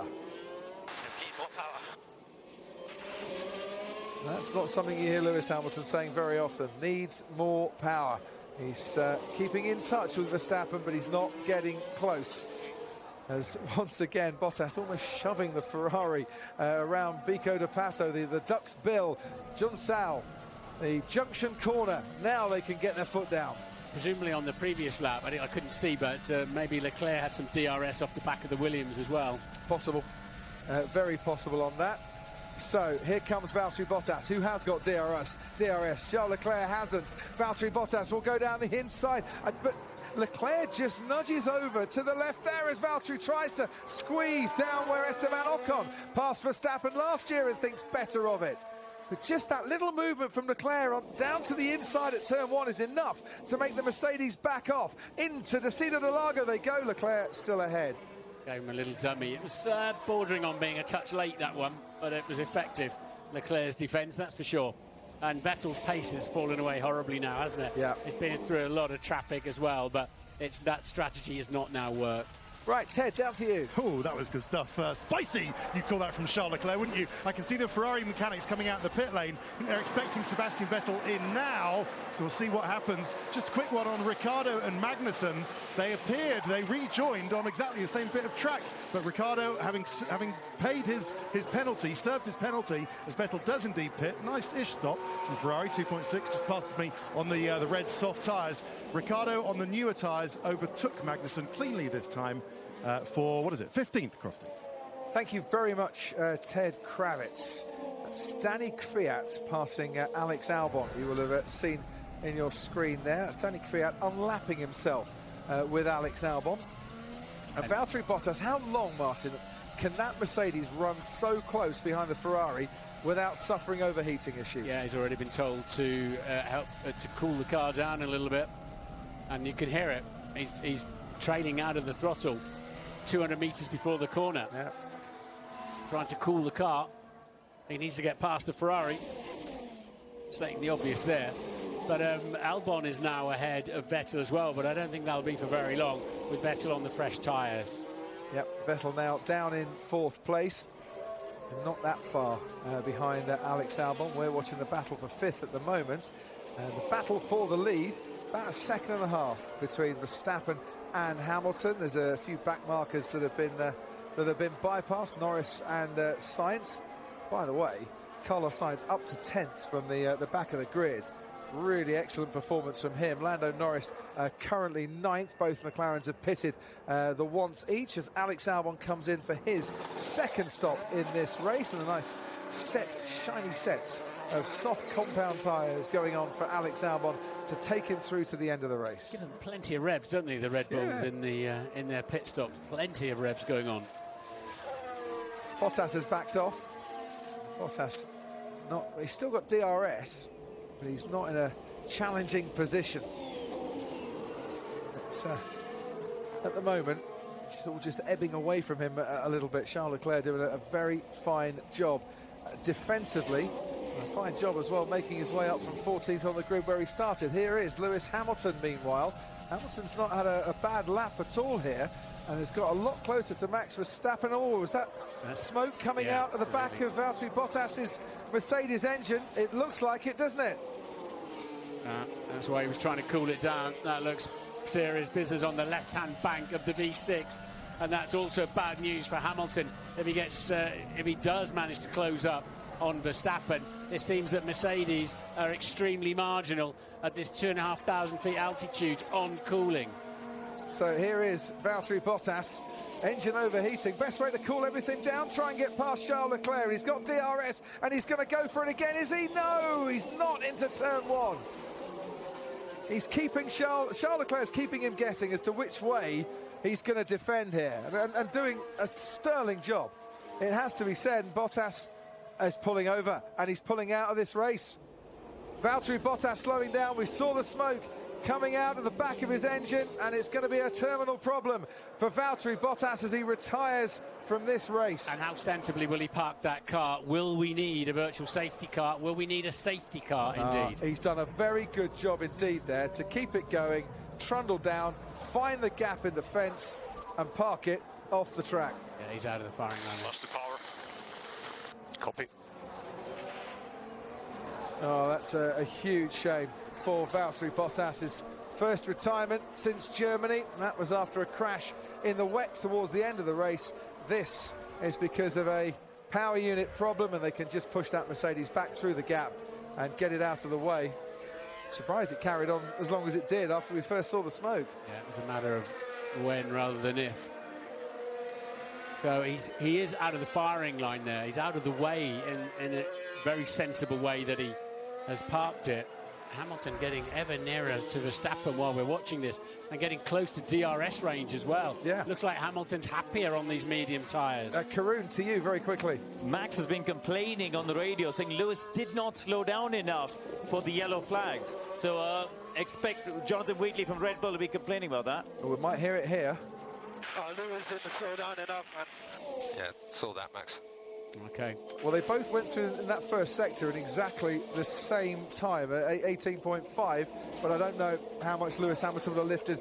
That's not something you hear Lewis Hamilton saying very often. Needs more power. He's keeping in touch with Verstappen, but he's not getting close. As once again, Bottas almost shoving the Ferrari around Bico de Pato, the Duck's Bill, Jun Sao, the junction corner. Now they can get their foot down. Presumably on the previous lap, I couldn't see, but maybe Leclerc had some DRS off the back of the Williams as well. Possible. Very possible on that. So here comes Valtteri Bottas, who has got DRS. Charles Leclerc hasn't. Valtteri Bottas will go down the inside, but Leclerc just nudges over to the left there as Valtteri tries to squeeze down where Esteban Ocon passed Verstappen last year and thinks better of it. But just that little movement from Leclerc down to the inside at turn 1 is enough to make the Mercedes back off. Into Descida de Lago they go. Leclerc still ahead. Gave him a little dummy. It was bordering on being a touch late, that one, but it was effective. Leclerc's defence, that's for sure. And Vettel's pace has fallen away horribly now, hasn't it? Yeah. It's been through a lot of traffic as well, but that strategy has not now worked. Right, Ted, down to you. Oh, that was good stuff. Spicy, you'd call that from Charles Leclerc, wouldn't you? I can see the Ferrari mechanics coming out in the pit lane. I think they're expecting Sebastian Vettel in now, so we'll see what happens. Just a quick one on Ricciardo and Magnussen. They rejoined on exactly the same bit of track, but Ricciardo, having paid his penalty, served his penalty, as Vettel does indeed pit. Nice-ish stop from Ferrari, 2.6, just passes me on the red soft tyres. Ricciardo on the newer tyres overtook Magnussen cleanly this time. For, 15th, Crofty. Thank you very much, Ted Kravitz. That's Danny Kvyat passing Alex Albon. You will have seen in your screen there. That's Danny Kvyat unlapping himself with Alex Albon. And Valtteri Bottas, how long, Martin, can that Mercedes run so close behind the Ferrari without suffering overheating issues? Yeah, he's already been told to help to cool the car down a little bit. And you can hear it. He's trailing out of the throttle 200 metres before the corner. Yeah. Trying to cool the car. He needs to get past the Ferrari. Stating the obvious there. But Albon is now ahead of Vettel as well, but I don't think that'll be for very long with Vettel on the fresh tyres. Yep, Vettel now down in 4th place. Not that far behind Alex Albon. We're watching the battle for 5th at the moment. The battle for the lead, about a second and a half between Verstappen and Hamilton. There's a few back markers that have been bypassed, Norris and Sainz. By the way, Carlos Sainz up to 10th from the back of the grid. Really excellent performance from him. Lando Norris currently 9th. Both McLarens have pitted the once each as Alex Albon comes in for his second stop in this race. And a nice shiny sets of soft compound tyres going on for Alex Albon to take him through to the end of the race. Give them plenty of revs, don't they, the Red Bulls in their pit stops. Plenty of revs going on. Bottas has backed off. Bottas, he's still got DRS, but he's not in a challenging position. At the moment, it's all just ebbing away from him a little bit. Charles Leclerc doing a very fine job defensively. A fine job as well, making his way up from 14th on the grid where he started. Here is Lewis Hamilton, meanwhile. Hamilton's not had a bad lap at all here, and has got a lot closer to Max Verstappen. Oh, was that smoke coming out of the back of Valtteri Bottas's Mercedes engine? It looks like it, doesn't it? That's why he was trying to cool it down. That looks serious business on the left-hand bank of the V6, and that's also bad news for Hamilton if he does manage to close up on Verstappen. It seems that Mercedes are extremely marginal at this 2,500 feet altitude on cooling. So here is Valtteri Bottas, engine overheating. Best way to cool everything down, try and get past Charles Leclerc. He's got DRS and he's going to go for it again, is he? No, he's not into turn one. He's keeping Charles Leclerc's keeping him guessing as to which way he's going to defend here, and doing a sterling job. It has to be said, Bottas is pulling over and he's pulling out of this race. Valtteri Bottas slowing down. We saw the smoke coming out of the back of his engine, and it's going to be a terminal problem for Valtteri Bottas as he retires from this race. And how sensibly will he park that car? Will we need a virtual safety car? Will we need a safety car indeed? He's done a very good job indeed there to keep it going, trundle down, find the gap in the fence and park it off the track. Yeah, he's out of the firing line. Lost the power. Copy. Oh, that's a huge shame for Valtteri Bottas's first retirement since Germany. And that was after a crash in the wet towards the end of the race. This is because of a power unit problem, and they can just push that Mercedes back through the gap and get it out of the way. Surprised it carried on as long as it did after we first saw the smoke. Yeah, it was a matter of when rather than if. So he is out of the firing line there. He's out of the way in a very sensible way that he has parked it. Hamilton getting ever nearer to Verstappen while we're watching this, and getting close to DRS range as well. Yeah. Looks like Hamilton's happier on these medium tyres. Karun, to you very quickly. Max has been complaining on the radio, saying Lewis did not slow down enough for the yellow flags. So expect Jonathan Wheatley from Red Bull to be complaining about that. We might hear it here. Lewis didn't slow down enough, man. Yeah, saw that, Max. Okay. Well, they both went through in that first sector in exactly the same time, 18.5, but I don't know how much Lewis Hamilton would have lifted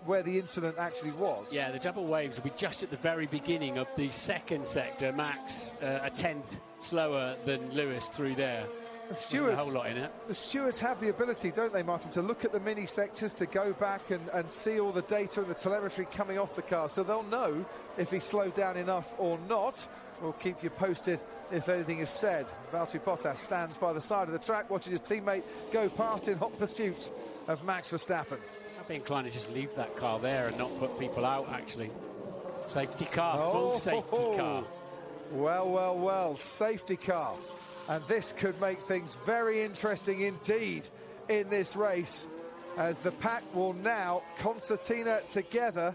where the incident actually was. Yeah, the double waves will be just at the very beginning of the second sector. Max a tenth slower than Lewis through there. The stewards, a whole lot in it. The stewards have the ability, don't they, Martin, to look at the mini sectors, to go back and see all the data and the telemetry coming off the car, so they'll know if he slowed down enough or not. We'll keep you posted if anything is said. Valtteri Bottas stands by the side of the track, watching his teammate go past in hot pursuit of Max Verstappen. I'd be inclined to just leave that car there and not put people out, actually. Safety car, full safety car. Well, safety car. And this could make things very interesting indeed in this race, as the pack will now concertina together.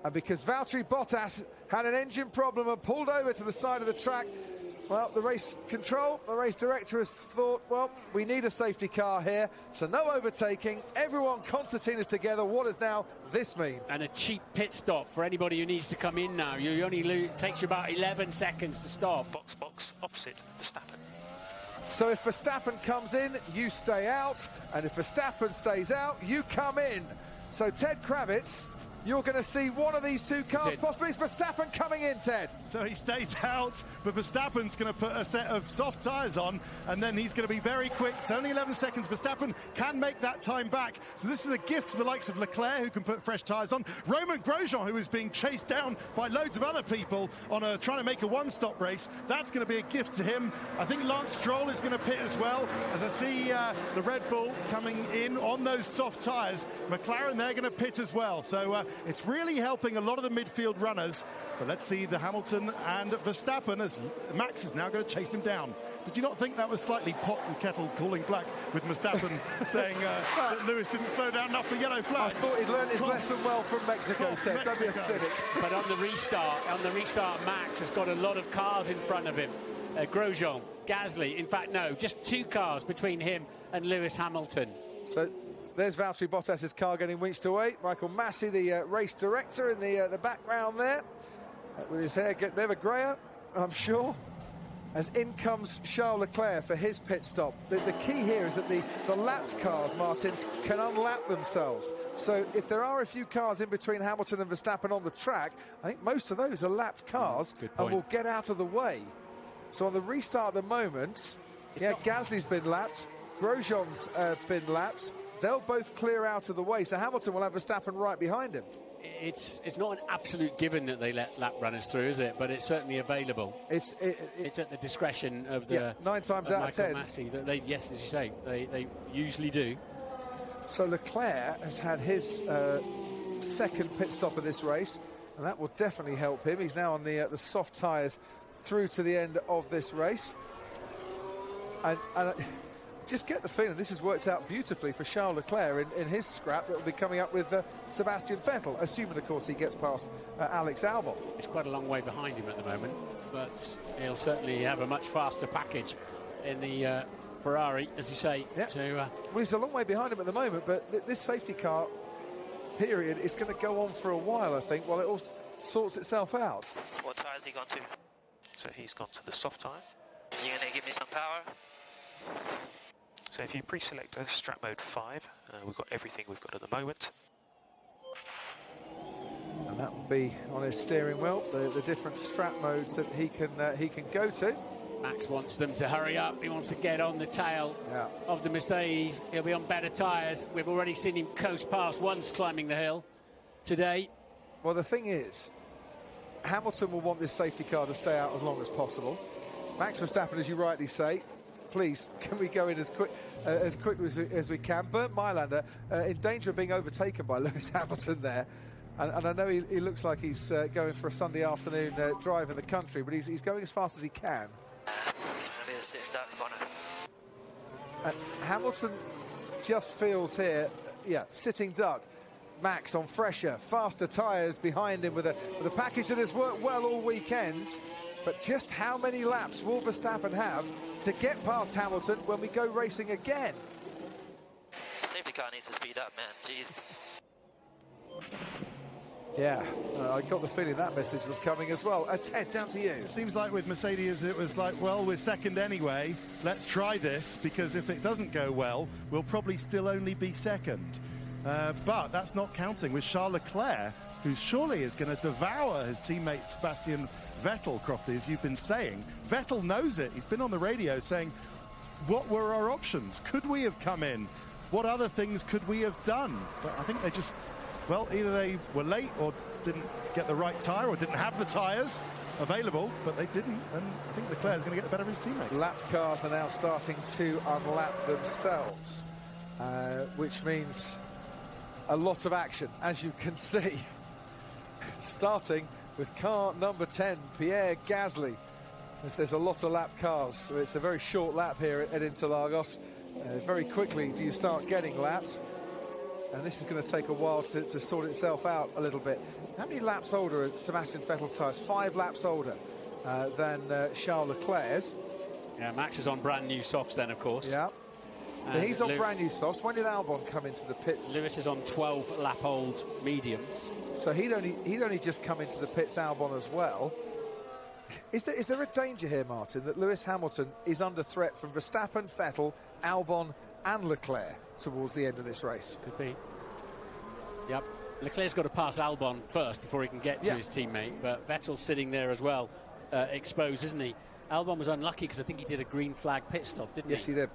And because Valtteri Bottas had an engine problem and pulled over to the side of the track, well, the race director has thought, well, we need a safety car here, so no overtaking, everyone concertinas together. What does now this mean? And a cheap pit stop for anybody who needs to come in now. You only it takes you about 11 seconds to stop. Box, opposite Verstappen. So if Verstappen comes in, you stay out, and if Verstappen stays out, you come in. So Ted Kravitz you're going to see one of these two cars, possibly it's Verstappen coming in, Ted. So he stays out, but Verstappen's going to put a set of soft tyres on, and then he's going to be very quick. It's only 11 seconds. Verstappen can make that time back. So this is a gift to the likes of Leclerc, who can put fresh tyres on. Romain Grosjean, who is being chased down by loads of other people on trying to make a one-stop race. That's going to be a gift to him. I think Lance Stroll is going to pit as well. As I see the Red Bull coming in on those soft tyres. McLaren, they're going to pit as well. So it's really helping a lot of the midfield runners. But let's see the Hamilton and Verstappen as Max is now going to chase him down. Did you not think that was slightly pot and kettle calling black with Verstappen saying that Lewis didn't slow down enough for yellow flags? I thought he'd learned his lesson well from Mexico, Ted. Don't be a cynic. But on the restart, Max has got a lot of cars in front of him. Grosjean, Gasly. In fact, no, just 2 cars between him and Lewis Hamilton. So there's Valtteri Bottas's car getting winched away. Michael Massey, the race director, in the background there, with his hair getting ever greyer, I'm sure. As in comes Charles Leclerc for his pit stop. The key here is that the lapped cars, Martin, can unlap themselves. So if there are a few cars in between Hamilton and Verstappen on the track, I think most of those are lapped cars and will get out of the way. So on the restart at the moment, Gasly's been lapped, Grosjean's been lapped. They'll both clear out of the way, so Hamilton will have Verstappen right behind him. It's not an absolute given that they let lap runners through, is it? But it's certainly available. It's at the discretion of the 9 times out of 10. Massey, that yes, as you say, they usually do. So Leclerc has had his second pit stop of this race, and that will definitely help him. He's now on the soft tyres through to the end of this race, and just get the feeling this has worked out beautifully for Charles Leclerc in his scrap that will be coming up with Sebastian Vettel, assuming, of course, he gets past Alex Albon. It's quite a long way behind him at the moment, but he'll certainly have a much faster package in the Ferrari, as you say. Yeah. Well, he's a long way behind him at the moment, but this safety car period is going to go on for a while, I think, while it all sorts itself out. What tyre has he gone to? So he's gone to the soft tyre. You're going to give me some power? So if you pre-select a strap mode 5, we've got everything we've got at the moment. And that will be on his steering wheel, the different strap modes that he can go to. Max wants them to hurry up. He wants to get on the tail of the Mercedes. He'll be on better tyres. We've already seen him coast past once climbing the hill today. Well, the thing is, Hamilton will want this safety car to stay out as long as possible. Max Verstappen, as you rightly say, please, can we go in as quick as we can? Bernd Mailander in danger of being overtaken by Lewis Hamilton there. And I know he looks like he's going for a Sunday afternoon drive in the country, but he's going as fast as he can. And Hamilton just feels here, sitting duck. Max on fresher, faster tyres behind him with a package that has worked well all weekend. But just how many laps will Verstappen have to get past Hamilton when we go racing again? Safety car needs to speed up, man. Jeez. Yeah, I got the feeling that message was coming as well. Ted, down to you. It seems like with Mercedes it was like, well, we're second anyway. Let's try this, because if it doesn't go well, we'll probably still only be second. But that's not counting with Charles Leclerc, who surely is going to devour his teammate Sebastian Vettel, Crofty, as you've been saying. Vettel knows it. He's been on the radio saying, what were our options? Could we have come in? What other things could we have done? But I think they just, well, either they were late or didn't get the right tyre or didn't have the tyres available, but they didn't, and I think Leclerc's going to get the better of his teammate. Lapped cars are now starting to unlap themselves, which means a lot of action, as you can see. Starting with car number 10, Pierre Gasly. There's a lot of lap cars, so it's a very short lap here at Interlagos. Very quickly do you start getting laps, and this is going to take a while to sort itself out a little bit. How many laps older are Sebastian Vettel's tyres? 5 laps older than Charles Leclerc's. Yeah, Max is on brand new softs then, of course. Yeah. So he's on brand new softs. When did Albon come into the pits? Lewis is on 12 lap old mediums. So he'd only just come into the pits, Albon, as well. Is there a danger here, Martin, that Lewis Hamilton is under threat from Verstappen, Vettel, Albon and Leclerc towards the end of this race? Could be. Yep. Leclerc's got to pass Albon first before he can get to his teammate, but Vettel's sitting there as well, exposed, isn't he? Albon was unlucky because I think he did a green flag pit stop, didn't he? Yes, he did.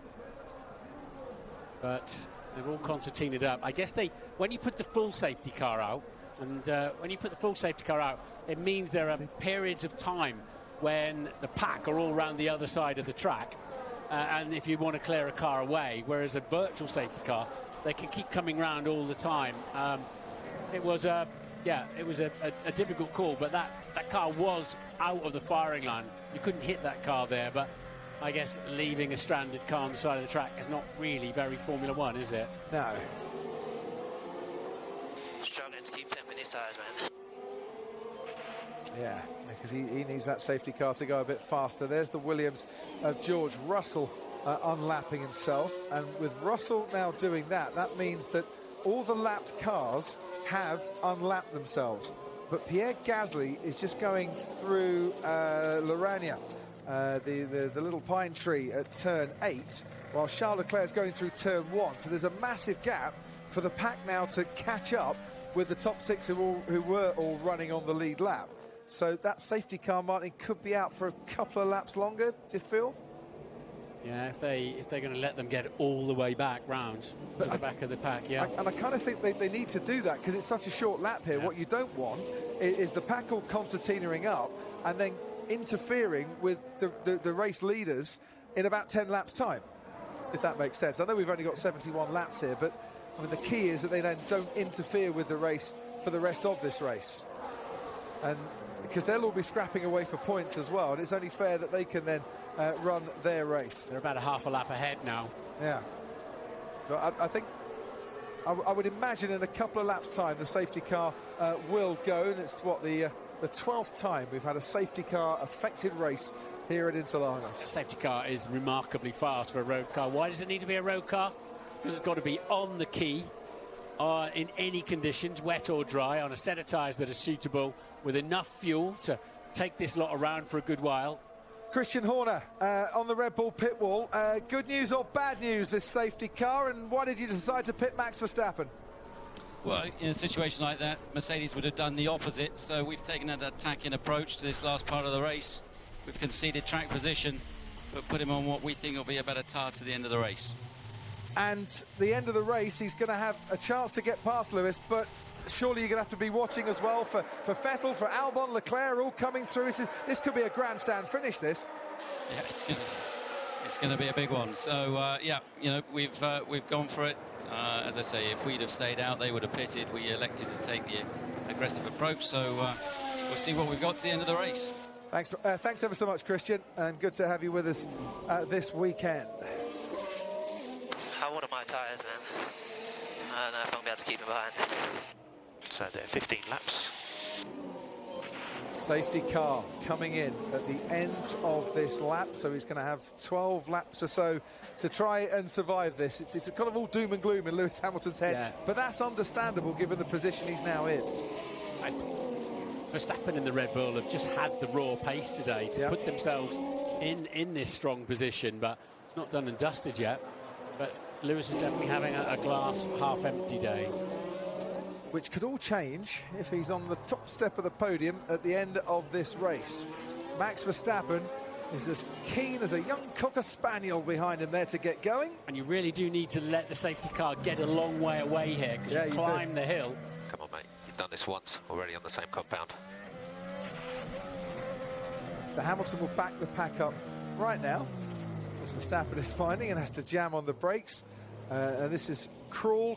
But they're all concertinaed up. I guess when you put the full safety car out, and when you put the full safety car out, it means there are periods of time when the pack are all around the other side of the track, and if you want to clear a car away, whereas a virtual safety car, they can keep coming round all the time. It was a difficult call, but that car was out of the firing line. You couldn't hit that car there, but I guess leaving a stranded car on the side of the track is not really very Formula One, is it? No. Struggling to keep 10 minutes tires, man. Yeah, because he needs that safety car to go a bit faster. There's the Williams of George Russell unlapping himself. And with Russell now doing that, that means that all the lapped cars have unlapped themselves. But Pierre Gasly is just going through Lorania, the little pine tree at turn 8, while Charles Leclerc is going through turn 1. So there's a massive gap for the pack now to catch up with the top 6 who were all running on the lead lap. So that safety car, Martin, could be out for a couple of laps longer, do you feel? Yeah, if they're going to let them get all the way back round to the back of the pack, yeah. And I kind of think they need to do that because it's such a short lap here. Yeah. What you don't want is the pack all concertinaing up and then interfering with the race leaders in about 10 laps' time, if that makes sense. I know we've only got 71 laps here, but I mean, the key is that they then don't interfere with the race for the rest of this race. And because they'll all be scrapping away for points as well, and it's only fair that they can then run their race. They're about a half a lap ahead now. Yeah. So I think I would imagine in a couple of laps' time the safety car will go, and it's what the 12th time we've had a safety car affected race here at Interlagos. The safety car is remarkably fast for a road car. Why does it need to be a road car? Because it's got to be on the key in any conditions, wet or dry, on a set of tyres that are suitable, with enough fuel to take this lot around for a good while. Christian Horner on the Red Bull pit wall. Good news or bad news, this safety car, and why did you decide to pit Max Verstappen? Well, in a situation like that, Mercedes would have done the opposite, so we've taken an attacking approach to this last part of the race. We've conceded track position, but put him on what we think will be a better tyre to the end of the race. And the end of the race, he's going to have a chance to get past Lewis, but surely you're going to have to be watching as well for Vettel, for Albon, Leclerc, all coming through. This could be a grandstand finish, this. Yeah, it's going to be a big one. So, yeah, you know, we've gone for it. As I say, if we'd have stayed out, they would have pitted. We elected to take the aggressive approach, so we'll see what we've got to the end of the race. Thanks ever so much, Christian, and good to have you with us this weekend. I wanted my tyres, man. I don't know if I'm going to be able to keep them behind. So they're 15 laps. Safety car coming in at the end of this lap, so he's going to have 12 laps or so to try and survive this. It's kind of all doom and gloom in Lewis Hamilton's head, but that's understandable given the position he's now in. Verstappen and the Red Bull have just had the raw pace today to put themselves in this strong position, but it's not done and dusted yet. But Lewis is definitely having a glass half-empty day. Which could all change if he's on the top step of the podium at the end of this race. Max Verstappen is as keen as a young Cocker Spaniel behind him there to get going. And you really do need to let the safety car get a long way away here, because you climb the hill. Come on, mate. You've done this once already on the same compound. So Hamilton will back the pack up right now, as Verstappen is finding and has to jam on the brakes. And this is crawl,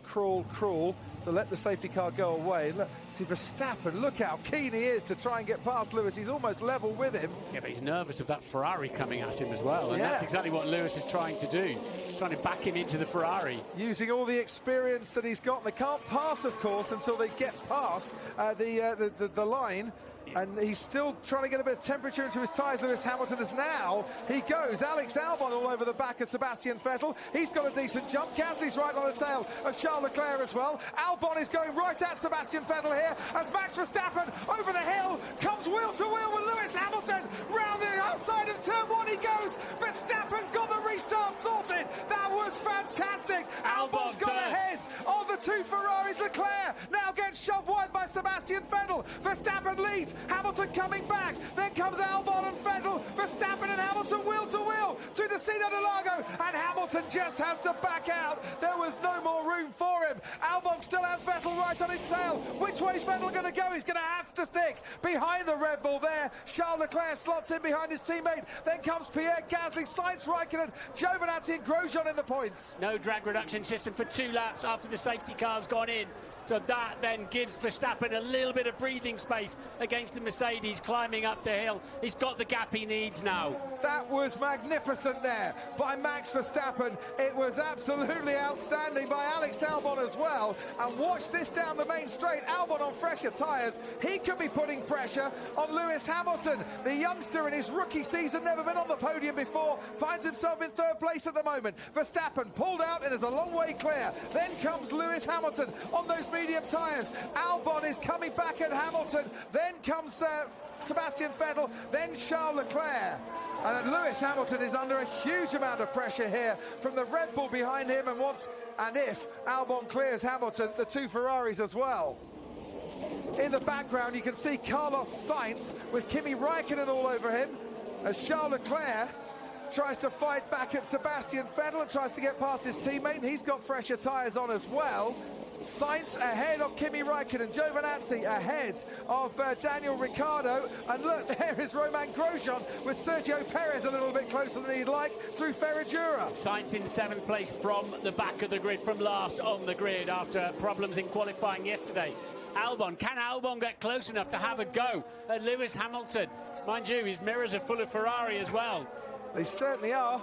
to let the safety car go away. Look, see Verstappen, look how keen he is to try and get past Lewis. He's almost level with him. Yeah, but he's nervous of that Ferrari coming at him as well. And that's exactly what Lewis is trying to do. He's trying to back him into the Ferrari. Using all the experience that he's got. And they can't pass, of course, until they get past the line. And he's still trying to get a bit of temperature into his tyres, Lewis Hamilton, as now he goes. Alex Albon all over the back of Sebastian Vettel. He's got a decent jump. Gasly's right on the tail of Charles Leclerc as well. Albon is going right at Sebastian Vettel here as Max Verstappen over the hill comes wheel to wheel with Lewis Hamilton. Round the outside of turn 1 he goes. Verstappen's got the restart sorted. That was fantastic. Albon's got ahead of the two Ferraris. Leclerc now gets shoved wide by Sebastian Vettel. Verstappen leads. Hamilton coming back. Then comes Albon and Vettel. Verstappen and Hamilton wheel to wheel through the Cena de Lago, and Hamilton just has to back out. There was no more room for him. Albon still has Vettel right on his tail. Which way's Vettel going to go? He's going to have to stick behind the Red Bull there. Charles Leclerc slots in behind his teammate. Then comes Pierre Gasly, Sainz, Raikkonen, Giovinazzi and Grosjean in the points. No drag reduction system for 2 laps after the safety car's gone in. So that then gives Verstappen a little bit of breathing space against the Mercedes climbing up the hill. He's got the gap he needs now. That was magnificent there by Max Verstappen. It was absolutely outstanding by Alex Albon as well. And watch this down the main straight. Albon on fresher tyres. He could be putting pressure on Lewis Hamilton. The youngster in his rookie season, never been on the podium before, finds himself in 3rd place at the moment. Verstappen pulled out and is a long way clear. Then comes Lewis Hamilton on those medium tyres. Albon is coming back at Hamilton. Then comes Sebastian Vettel. Then Charles Leclerc. And Lewis Hamilton is under a huge amount of pressure here from the Red Bull behind him. And if Albon clears Hamilton, the 2 Ferraris as well. In the background, you can see Carlos Sainz with Kimi Raikkonen all over him as Charles Leclerc tries to fight back at Sebastian Vettel and tries to get past his teammate. He's got fresher tyres on as well. Sainz ahead of Kimi Raikkonen, Giovinazzi ahead of Daniel Ricciardo, and look, there is Romain Grosjean with Sergio Perez a little bit closer than he'd like through Ferradura. Sainz in 7th place from the back of the grid, from last on the grid after problems in qualifying yesterday. Can Albon get close enough to have a go at Lewis Hamilton? Mind you, his mirrors are full of Ferrari as well. They certainly are.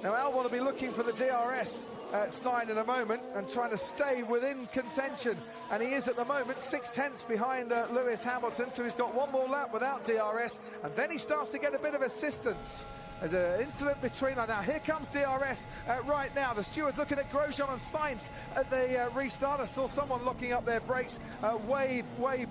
Now Albon will be looking for the DRS sign in a moment and trying to stay within contention, and he is at the moment 6/10 behind Lewis Hamilton, so he's got one more lap without DRS, and then he starts to get a bit of assistance. There's an incident between them. Now here comes DRS right now. The steward's looking at Grosjean and Sainz at the restart. I saw someone locking up their brakes way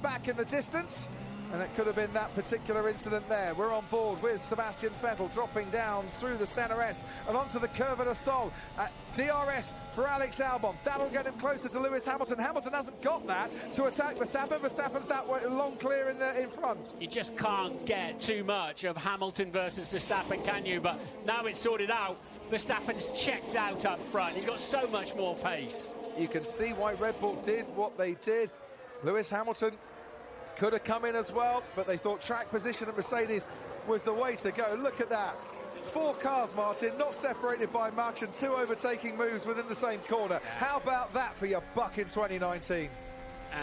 back in the distance. And it could have been that particular incident there. We're on board with Sebastian Vettel dropping down through the Center S and onto the Curva de Sol. DRS for Alex Albon. That'll get him closer to Lewis Hamilton. Hamilton hasn't got that to attack Verstappen. Verstappen's that way, long clear in front. You just can't get too much of Hamilton versus Verstappen, can you? But now it's sorted out. Verstappen's checked out up front. He's got so much more pace. You can see why Red Bull did what they did. Lewis Hamilton could have come in as well, but they thought track position at Mercedes was the way to go. Look at that. 4 cars, Martin, not separated by much, and 2 overtaking moves within the same corner. How about that for your buck in 2019?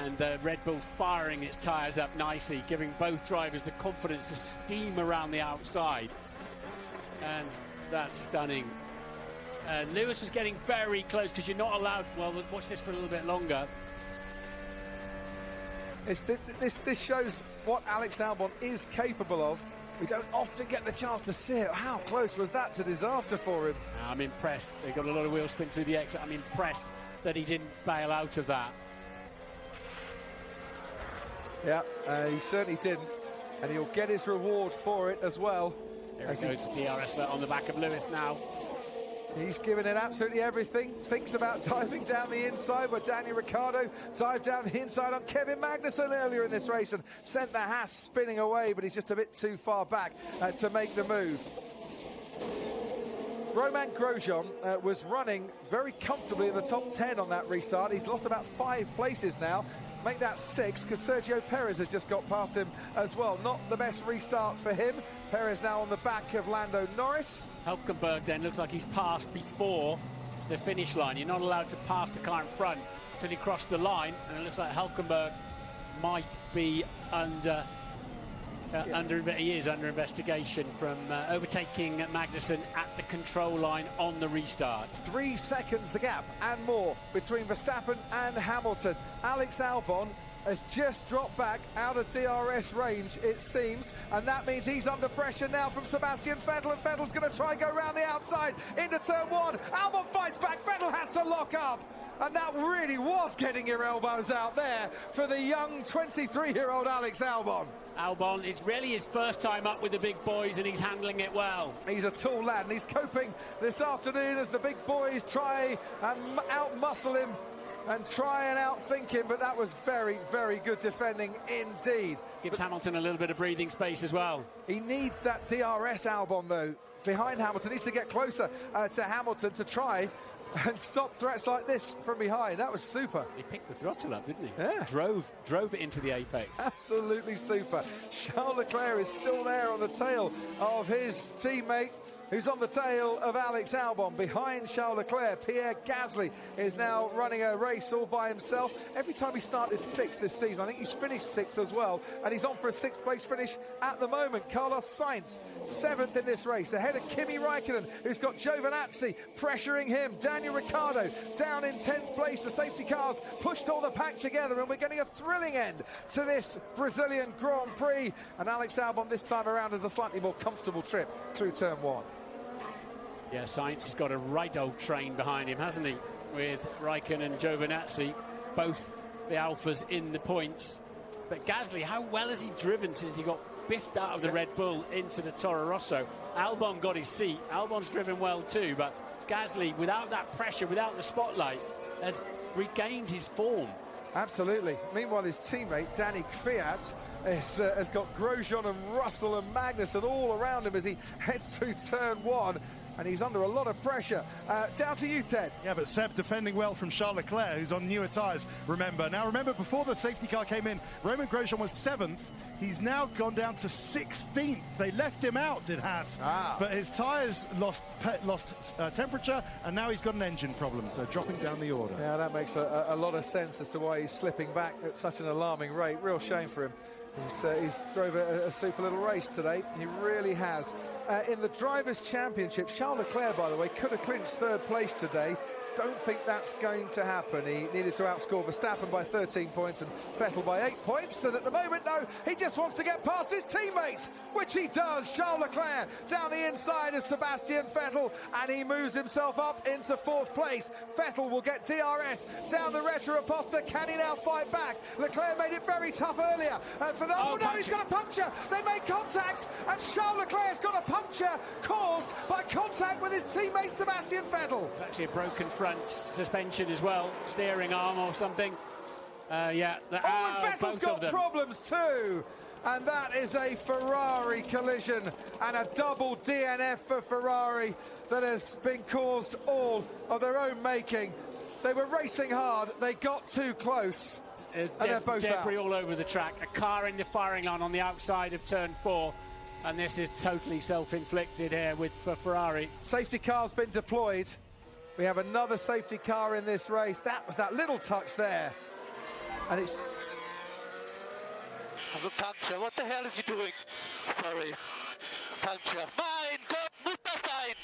And Red Bull firing its tyres up nicely, giving both drivers the confidence to steam around the outside. And that's stunning. Lewis was getting very close because you're not allowed... Well, watch this for a little bit longer. This shows what Alex Albon is capable of. We don't often get the chance to see it. How close was that to disaster for him? I'm impressed. They got a lot of wheel spin through the exit. I'm impressed that he didn't bail out of that. Yeah, he certainly didn't. And he'll get his reward for it as well. There he goes, DRS on the back of Lewis now. He's given it absolutely everything. Thinks about diving down the inside, but Daniel Ricciardo dived down the inside on Kevin Magnussen earlier in this race and sent the Haas spinning away, but he's just a bit too far back to make the move. Romain Grosjean was running very comfortably in the top 10 on that restart. He's lost about 5 places now. Make that 6, because Sergio Perez has just got past him as well. Not the best restart for him. Perez now on the back of Lando Norris. Hülkenberg then looks like he's passed before the finish line. You're not allowed to pass the car in front until he crossed the line, and it looks like Hülkenberg might be under investigation from overtaking Magnussen at the control line on the restart. 3 seconds the gap and more between Verstappen and Hamilton. Alex Albon has just dropped back out of DRS range, it seems, and that means he's under pressure now from Sebastian Vettel, and Vettel's going to try and go around the outside into turn 1. Albon fights back, Vettel has to lock up, and that really was getting your elbows out there for the young 23-year-old Alex Albon. Albon, it's really his first time up with the big boys, and he's handling it well. He's a tall lad, and he's coping this afternoon as the big boys try and out-muscle him and try and outthink him, but that was very, very good defending indeed. Gives Hamilton a little bit of breathing space as well. He needs that DRS, Albon, though, behind Hamilton. Needs to get closer to Hamilton to try and stop threats like this from behind. That was super. He picked the throttle up, didn't he? Yeah. Drove it into the apex. Absolutely super. Charles Leclerc is still there on the tail of his teammate, who's on the tail of Alex Albon. Behind Charles Leclerc, Pierre Gasly is now running a race all by himself. Every time he started sixth this season, I think he's finished sixth as well, and he's on for a sixth place finish at the moment. Carlos Sainz, seventh in this race, ahead of Kimi Räikkönen, who's got Giovinazzi pressuring him. Daniel Ricciardo down in 10th place. The safety cars pushed all the pack together, and we're getting a thrilling end to this Brazilian Grand Prix. And Alex Albon this time around has a slightly more comfortable trip through turn one. Yeah, Sainz has got a right old train behind him, hasn't he? With Raikkonen and Giovinazzi, both the Alphas in the points. But Gasly, how well has he driven since he got biffed out of the Red Bull into the Toro Rosso? Albon got his seat. Albon's driven well too, but Gasly, without that pressure, without the spotlight, has regained his form. Absolutely. Meanwhile, his teammate, Danny Kvyat, has got Grosjean and Russell and Magnussen all around him as he heads through turn one. And he's under a lot of pressure. Down to you, Ted. Yeah, but Seb defending well from Charles Leclerc, who's on newer tyres, remember. Now, remember, before the safety car came in, Romain Grosjean was 7th. He's now gone down to 16th. They left him out, did Haas. But his tyres lost temperature, and now he's got an engine problem, so dropping down the order. Yeah, that makes a lot of sense as to why he's slipping back at such an alarming rate. Real shame for him. He's drove a super little race today. He really has. In the Drivers' Championship, Charles Leclerc, by the way, could have clinched third place today. Don't think that's going to happen. He needed to outscore Verstappen by 13 points and Vettel by 8 points. And at the moment, no, he just wants to get past his teammates, which he does. Charles Leclerc down the inside of Sebastian Vettel, and he moves himself up into 4th place. Vettel will get DRS down the Retro Aposta. Can he now fight back? Leclerc made it very tough earlier. No, he's got a puncture. They made contact, and Charles Leclerc's got a puncture caused by contact with his teammate Sebastian Vettel. It's actually a broken front suspension as well, steering arm or something. Yeah. Vettel's got problems too. And that is a Ferrari collision and a double DNF for Ferrari that has been caused all of their own making. They were racing hard, they got too close, There's and they're both debris out. all over the track. A car in the firing line on the outside of turn 4, and this is totally self-inflicted here for Ferrari. Safety car's been deployed. We have another safety car in this race. That was that little touch there. And it's... I have a puncture. What the hell is he doing? Sorry. Puncture. Mein Gott, Mutter sein!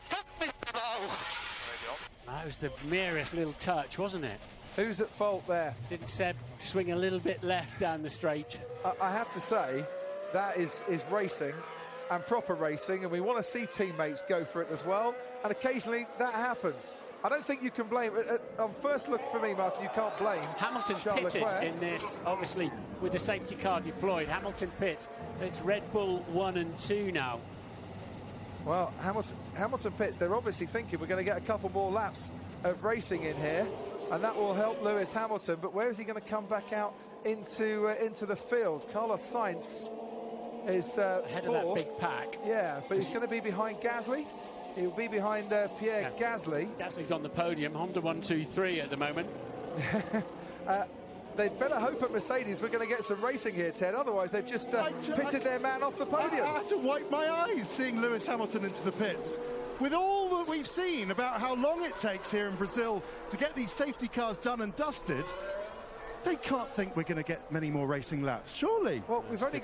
Fuck me now! That was the merest little touch, wasn't it? Who's at fault there? Didn't Seb swing a little bit left down the straight? I have to say, that is racing and proper racing, and we want to see teammates go for it as well. And occasionally that happens. I don't think you can blame on first look for me, Martin, you can't blame Hamilton's Charles pitted Leclerc in this, obviously, with the safety car deployed. Hamilton pits. It's Red Bull 1 and 2 now. Well, Hamilton pits, they're obviously thinking we're going to get a couple more laps of racing in here, and that will help Lewis Hamilton. But where is he going to come back out into the field? Carlos Sainz is ahead fourth. of that big pack. Yeah, but he's going to be behind Gasly. He'll be behind Pierre Gasly. Gasly's on the podium, Honda 1, 2, 3 at the moment. They'd better hope at Mercedes we're going to get some racing here, Ted. Otherwise, they've just pitted their man off the podium. I had to wipe my eyes seeing Lewis Hamilton into the pits. With all that we've seen about how long it takes here in Brazil to get these safety cars done and dusted, they can't think we're going to get many more racing laps, surely. Well, we've only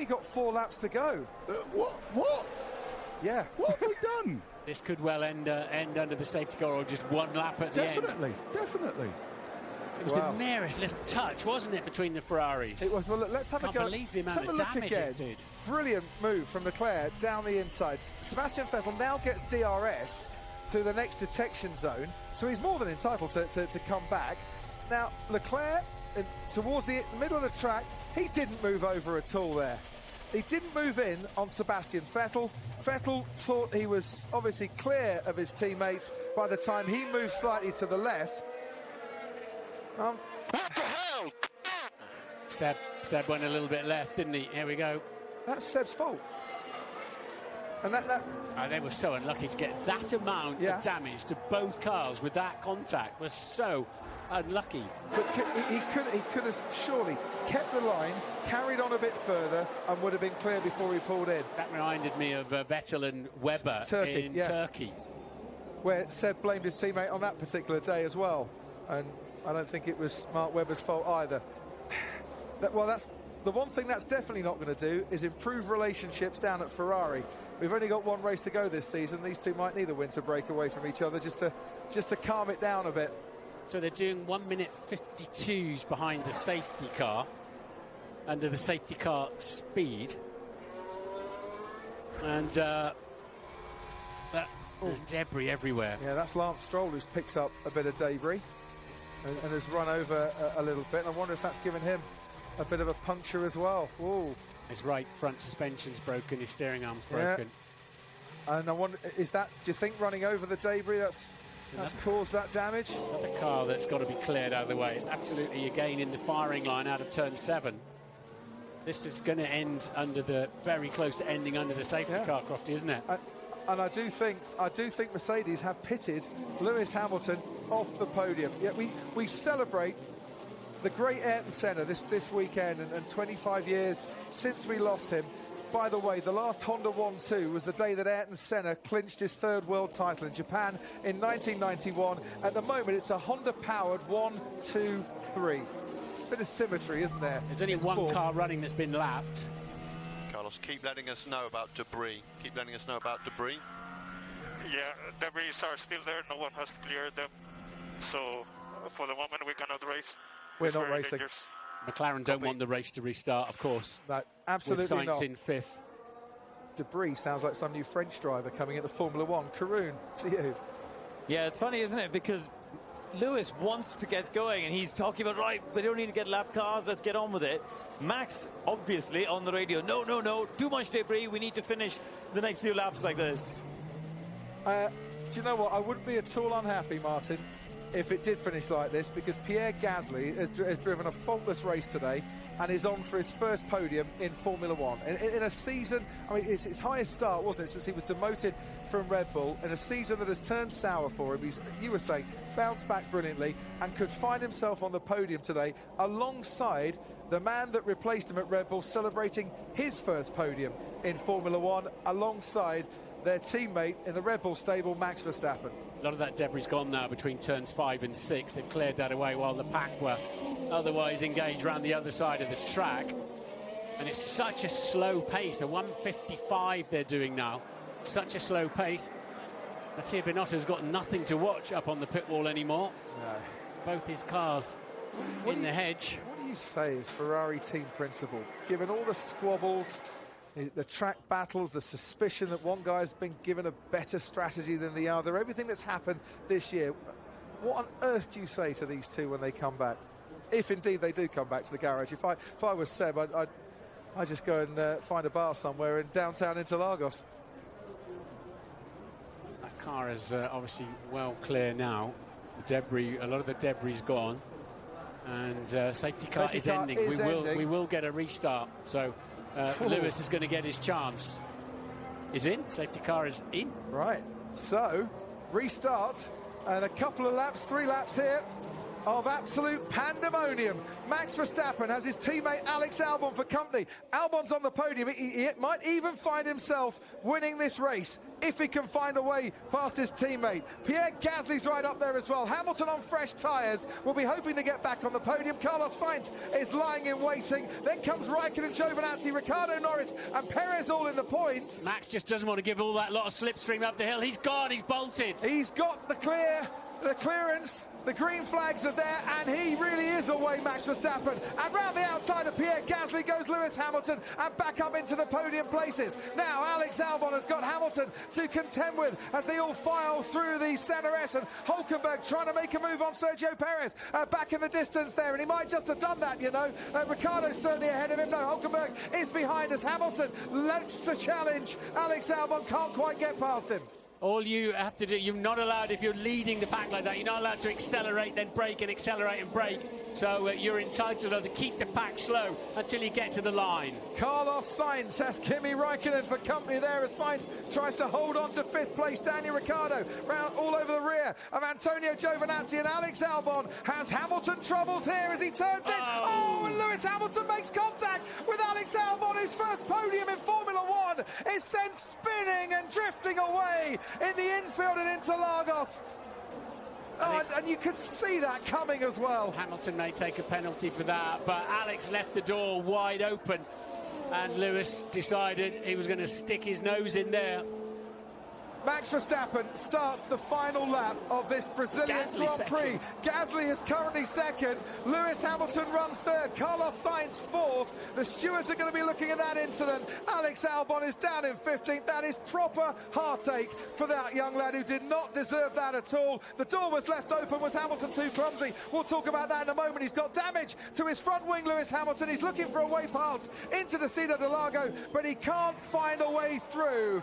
got 4 laps to go. What? Yeah. What have we done? This could well end under the safety car or just 1 lap at the end. Definitely. It was the merest little touch, wasn't it, between the Ferraris? It was. Well, look, let's have a go. Can't believe the amount of damage it did. Brilliant move from Leclerc down the inside. Sebastian Vettel now gets DRS to the next detection zone, so he's more than entitled to come back. Now, Leclerc, towards the middle of the track, he didn't move over at all there. He didn't move in on Sebastian Vettel. Vettel thought he was obviously clear of his teammates by the time he moved slightly to the left. What the hell? Seb went a little bit left, didn't he? Here we go. That's Seb's fault. And they were so unlucky to get that amount of damage to both cars with that contact. Was so unlucky. But he could have surely kept the line, carried on a bit further, and would have been clear before he pulled in. That reminded me of Vettel and Webber in Turkey, where Seb blamed his teammate on that particular day as well. And I don't think it was Mark Webber's fault either. That's the one thing that's definitely not going to do is improve relationships down at Ferrari. We've only got one race to go this season. These two might need a winter break away from each other just to calm it down a bit. So they're doing 1 minute 52s behind the safety car, under the safety car speed. And there's debris everywhere. Yeah, that's Lance Stroll who's picked up a bit of debris and has run over a little bit. And I wonder if that's given him a bit of a puncture as well. Ooh. His right front suspension's broken, his steering arm's broken. Yeah. And I wonder, do you think running over the debris that's caused that damage? Another car that's got to be cleared out of the way. It's absolutely, again, in the firing line out of turn 7. This is going to end very close to ending under the safety car, Crofty, isn't it? And I do think Mercedes have pitted Lewis Hamilton off the podium. Yet we celebrate the great Ayrton Senna this weekend, and 25 years since we lost him. By the way, the last Honda 1-2 was the day that Ayrton Senna clinched his 3rd world title in Japan in 1991. At the moment, it's a Honda-powered 1-2-3. Bit of symmetry, isn't there? There's only one car running that's been lapped. Carlos, keep letting us know about debris. Keep letting us know about debris. Yeah, debris are still there. No one has cleared them. So, for the moment, we cannot race. We're not racing. Dangerous. McLaren don't want the race to restart, of course. No, absolutely with Sainz not. in 5th. Debris sounds like some new French driver coming into Formula One. Karun, to you. Yeah, it's funny, isn't it? Because Lewis wants to get going, and he's talking about, right, we don't need to get lap cars, let's get on with it. Max, obviously, on the radio, no, too much debris, we need to finish the next few laps like this. Do you know what? I wouldn't be at all unhappy, Martin, if it did finish like this, because Pierre Gasly has driven a faultless race today and is on for his first podium in Formula One. In a season, I mean, it's his highest start, wasn't it, since he was demoted from Red Bull, in a season that has turned sour for him. You were saying, bounced back brilliantly and could find himself on the podium today alongside the man that replaced him at Red Bull, celebrating his first podium in Formula One alongside their teammate in the Red Bull stable, Max Verstappen. A lot of that debris is gone now between turns 5 and 6. They've cleared that away while the pack were otherwise engaged around the other side of the track. And it's such a slow pace, a 1:55 they're doing now. Such a slow pace. Mattia Binotto's got nothing to watch up on the pit wall anymore. No. Both his cars in the hedge. What do you say is Ferrari team principle? Given all the squabbles, the track battles, the suspicion that one guy's been given a better strategy than the other, everything that's happened this year, what on earth do you say to these two when they come back? If indeed they do come back to the garage. If I was Seb, I'd just go and find a bar somewhere in downtown Interlagos. That car is obviously well clear now. The debris, a lot of the debris is gone. And safety car is ending. We will get a restart. So Lewis is going to get his chance. Is in. Safety car is in. Right. So, restart. And a couple of laps, 3 laps here of absolute pandemonium. Max Verstappen has his teammate Alex Albon for company. Albon's on the podium. He might even find himself winning this race if he can find a way past his teammate. Pierre Gasly's right up there as well. Hamilton on fresh tyres will be hoping to get back on the podium. Carlos Sainz is lying in waiting. Then comes Raikkonen, Giovinazzi, Ricciardo, Norris and Perez all in the points. Max just doesn't want to give all that lot of slipstream up the hill. He's gone, he's bolted. He's got the clearance. The green flags are there, and he really is away, Max Verstappen. And round the outside of Pierre Gasly goes Lewis Hamilton, and back up into the podium places. Now Alex Albon has got Hamilton to contend with as they all file through the Senna S, and Hülkenberg trying to make a move on Sergio Perez back in the distance there, and he might just have done that, you know. Ricciardo's certainly ahead of him. No, Hülkenberg is behind as Hamilton lets the challenge. Alex Albon can't quite get past him. All you have to do, you're not allowed, if you're leading the pack like that, you're not allowed to accelerate, then brake and accelerate and brake. So you're entitled to keep the pack slow until you get to the line. Carlos Sainz has Kimi Raikkonen for company there as Sainz tries to hold on to 5th place. Daniel Ricciardo round all over the rear of Antonio Giovinazzi, and Alex Albon has Hamilton troubles here as he turns in. Oh, and Lewis Hamilton makes contact with Alex Albon. His first podium in Formula One is sent spinning and drifting away in the infield in Interlagos. Oh, and you could see that coming as well. Hamilton may take a penalty for that, but Alex left the door wide open, and Lewis decided he was going to stick his nose in there. Max Verstappen starts the final lap of this Brazilian Grand Prix. Gasly is currently second. Lewis Hamilton runs third. Carlos Sainz fourth. The stewards are going to be looking at that incident. Alex Albon is down in 15th. That is proper heartache for that young lad who did not deserve that at all. The door was left open. Was Hamilton too clumsy? We'll talk about that in a moment. He's got damage to his front wing, Lewis Hamilton. He's looking for a way past into the Ciudad de Lago, but he can't find a way through.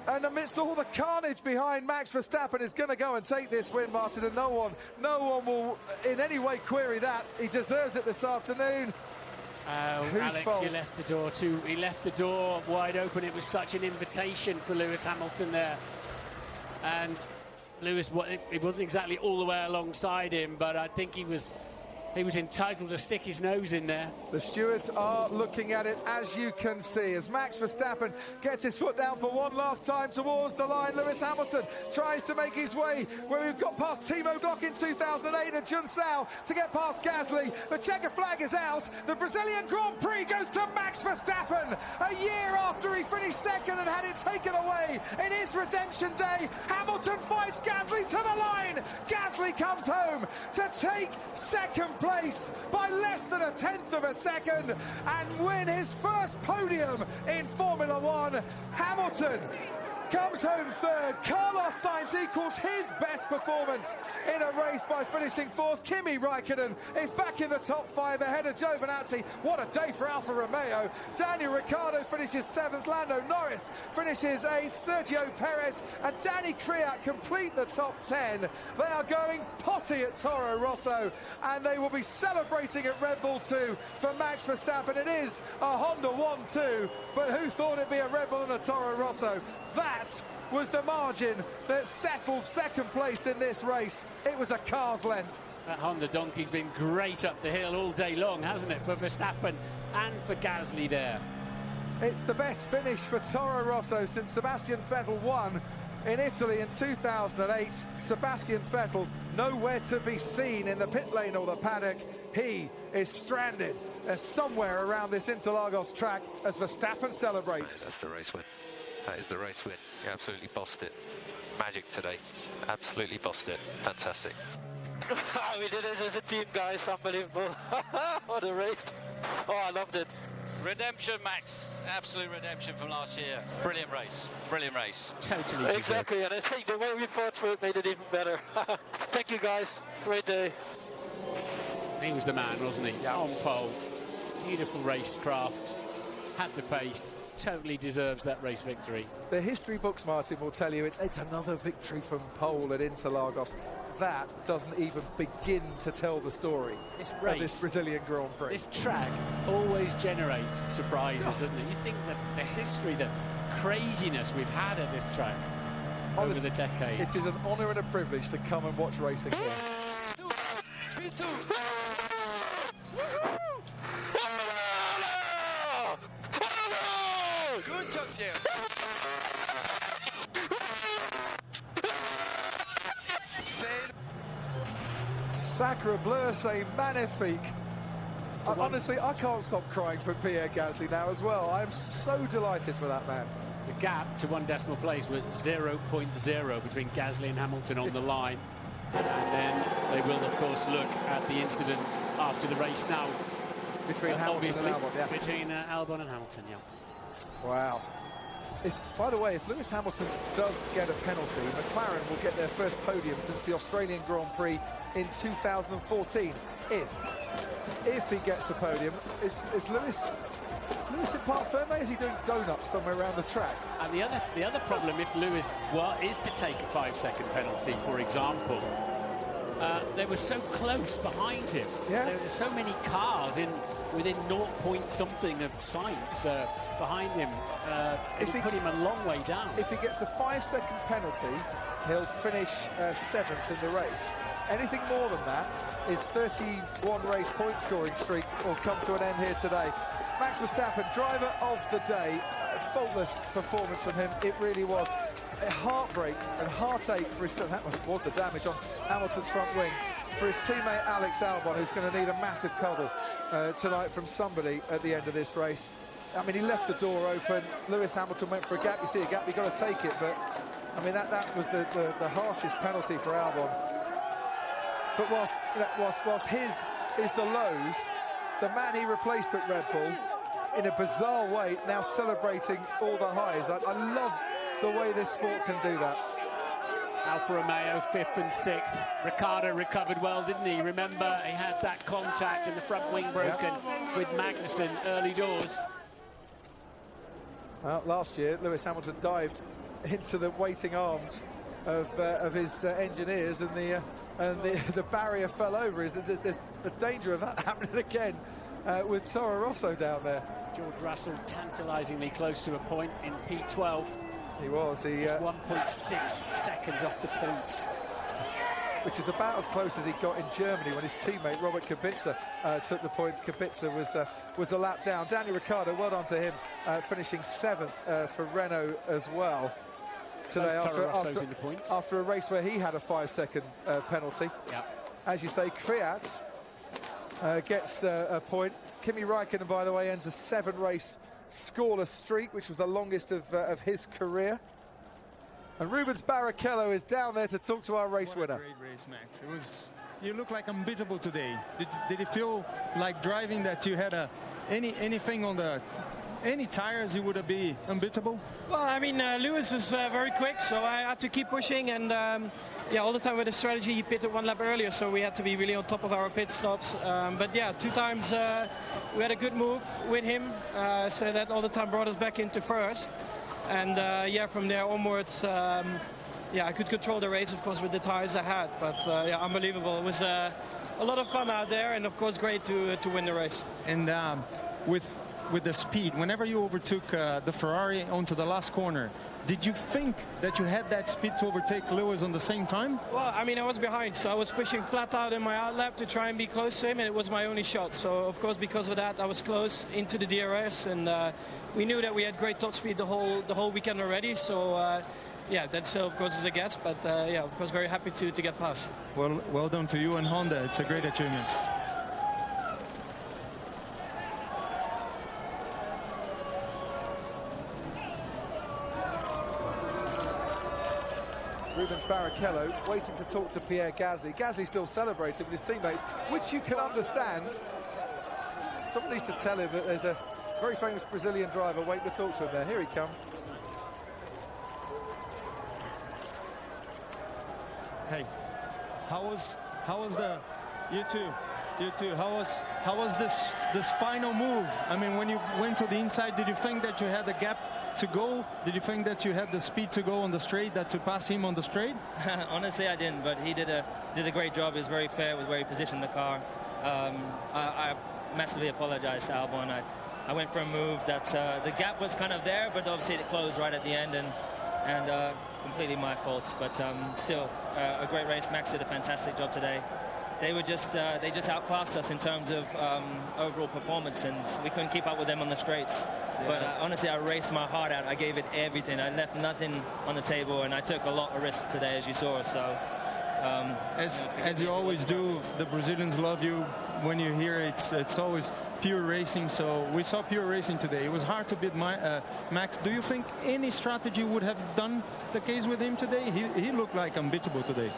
And amidst all the carnage behind, Max Verstappen is going to go and take this win, Martin, and no one will in any way query that. He deserves it this afternoon. Alex, he left the door wide open. It was such an invitation for Lewis Hamilton there. And Lewis, it wasn't exactly all the way alongside him, but I think he was entitled to stick his nose in there. The stewards are looking at it, as you can see, as Max Verstappen gets his foot down for one last time towards the line. Lewis Hamilton tries to make his way where we've got past Timo Glock in 2008 and Jun Sao to get past Gasly. The checker flag is out. The Brazilian Grand Prix goes to Max Verstappen. A year after he finished second and had it taken away in his redemption day, Hamilton fights Gasly to the line. Gasly comes home to take second place by less than 1/10 of a second and win his first podium in Formula One. Hamilton comes home third. Carlos Sainz equals his best performance in a race by finishing fourth. Kimi Raikkonen is back in the top 5 ahead of Giovinazzi. What a day for Alfa Romeo. Daniel Ricciardo finishes 7th. Lando Norris finishes 8th. Sergio Perez and Danny Kvyat complete the top 10. They are going potty at Toro Rosso, and they will be celebrating at Red Bull 2 for Max Verstappen. It is a Honda 1-2, but who thought it'd be a Red Bull and a Toro Rosso? That was the margin that settled second place in this race. It was a car's length. That Honda donkey's been great up the hill all day long, hasn't it, for Verstappen and for Gasly there. It's the best finish for Toro Rosso since Sebastian Vettel won in Italy in 2008. Sebastian Vettel nowhere to be seen in the pit lane or the paddock. He is stranded somewhere around this Interlagos track as Verstappen celebrates. That's the race win. That is the race win. You absolutely bossed it. Magic today. Absolutely bossed it. Fantastic. We did it as a team, guys. Unbelievable. What a race. Oh, I loved it. Redemption, Max. Absolute redemption from last year. Brilliant race. Brilliant race. Totally. Exactly, and I think the way we fought through it made it even better. Thank you, guys. Great day. He was the man, wasn't he? Yeah. On pole. Beautiful racecraft. Had the pace. Totally deserves that race victory. The history books, Martin, will tell you it's another victory from pole at Interlagos. That doesn't even begin to tell the story of this Brazilian Grand Prix. This track always generates surprises, doesn't it? You think that the history, the craziness we've had at this track over the decades. It is an honour and a privilege to come and watch racing here. Good job, Jim. Sacre bleu, c'est magnifique. Honestly, I can't stop crying for Pierre Gasly now as well. I am so delighted for that man. The gap to 1 decimal place was 0.0 between Gasly and Hamilton on the line. And then they will, of course, look at the incident after the race now. Between Hamilton and Albon, yeah. Between Albon and Hamilton, yeah. Wow. By the way, if Lewis Hamilton does get a penalty, McLaren will get their first podium since the Australian Grand Prix in 2014. If he gets a podium, is Lewis Lewis in Parc Ferme, is he doing donuts somewhere around the track? And the other problem, if Lewis is to take a 5-second penalty, for example, they were so close behind him. Yeah. There were so many cars within 0 point something of sight behind him. It'll put him a long way down. If he gets a 5-second penalty, he'll finish 7th in the race. Anything more than that, his 31 race point scoring streak will come to an end here today. Max Verstappen, driver of the day, faultless performance from him. It really was a heartbreak and heartache for his son. That was the damage on Hamilton's front wing for his teammate Alex Albon, who's going to need a massive cuddle tonight from somebody at the end of this race. I mean, he left the door open. Lewis Hamilton went for a gap. You see a gap, you've got to take it. But I mean, that was the harshest penalty for Albon. But whilst his is the lows, the man he replaced at Red Bull, in a bizarre way, now celebrating all the highs. I love the way this sport can do that. Alfa Romeo 5th and 6th. Ricciardo recovered well, didn't he? Remember, he had that contact and the front wing broken with Magnussen early doors. Well, last year, Lewis Hamilton dived into the waiting arms of his engineers, and the barrier fell over. There's a danger of that happening again with Toro Rosso down there. George Russell tantalisingly close to a point in P12. He was. He 1.6 seconds off the points, which is about as close as he got in Germany when his teammate Robert Kubica took the points. Kubica was a lap down. Daniel Ricciardo, well done to him, finishing 7th for Renault as well today after a race where he had a 5-second penalty. Yep. As you say, Kvyat gets a point. Kimi Räikkönen, by the way, ends a 7-race scoreless streak, which was the longest of his career. And Rubens Barrichello is down there to talk to our race winner. Great race, Max. You look like unbeatable today. Did it feel like driving that you had anything on any tires you would have been unbeatable? Well, I mean, Lewis was very quick, so I had to keep pushing, and yeah, all the time with the strategy, he pitted 1 lap earlier, so we had to be really on top of our pit stops. But yeah, 2 times we had a good move with him, so that all the time brought us back into first. And yeah, from there onwards, yeah, I could control the race, of course, with the tires I had. But yeah, unbelievable. It was a lot of fun out there, and of course, great to win the race. And with the speed, whenever you overtook the Ferrari onto the last corner, did you think that you had that speed to overtake Lewis on the same time? Well, I mean, I was behind, so I was pushing flat out in my outlap to try and be close to him, and it was my only shot. So, of course, because of that, I was close into the DRS, and we knew that we had great top speed the whole weekend already. So, yeah, that of course is a guess, but yeah, of course, very happy to get past. Well done to you and Honda. It's a great achievement. Rubens Barrichello waiting to talk to Pierre Gasly. Gasly still celebrating with his teammates, which you can understand. Someone needs to tell him that there's a very famous Brazilian driver waiting to talk to him there. Here he comes. Hey, how was the you too? How was this final move? I mean, when you went to the inside, did you think that you had the gap to go? Did you think that you had the speed to go on the straight, that to pass him on the straight? Honestly, I didn't, but he did a great job. He was very fair with where he positioned the car. I massively apologize to Albon. I went for a move that the gap was kind of there, but obviously it closed right at the end, and completely my fault. But still, a great race. Max did a fantastic job today. They just outclassed us in terms of overall performance, and we couldn't keep up with them on the straights. Yeah. But honestly, I raced my heart out. I gave it everything. I left nothing on the table, and I took a lot of risks today, as you saw. So, as you always do, the Brazilians love you. When you hear it's always pure racing. So we saw pure racing today. It was hard to beat Max. Do you think any strategy would have done the case with him today? He looked like unbeatable today.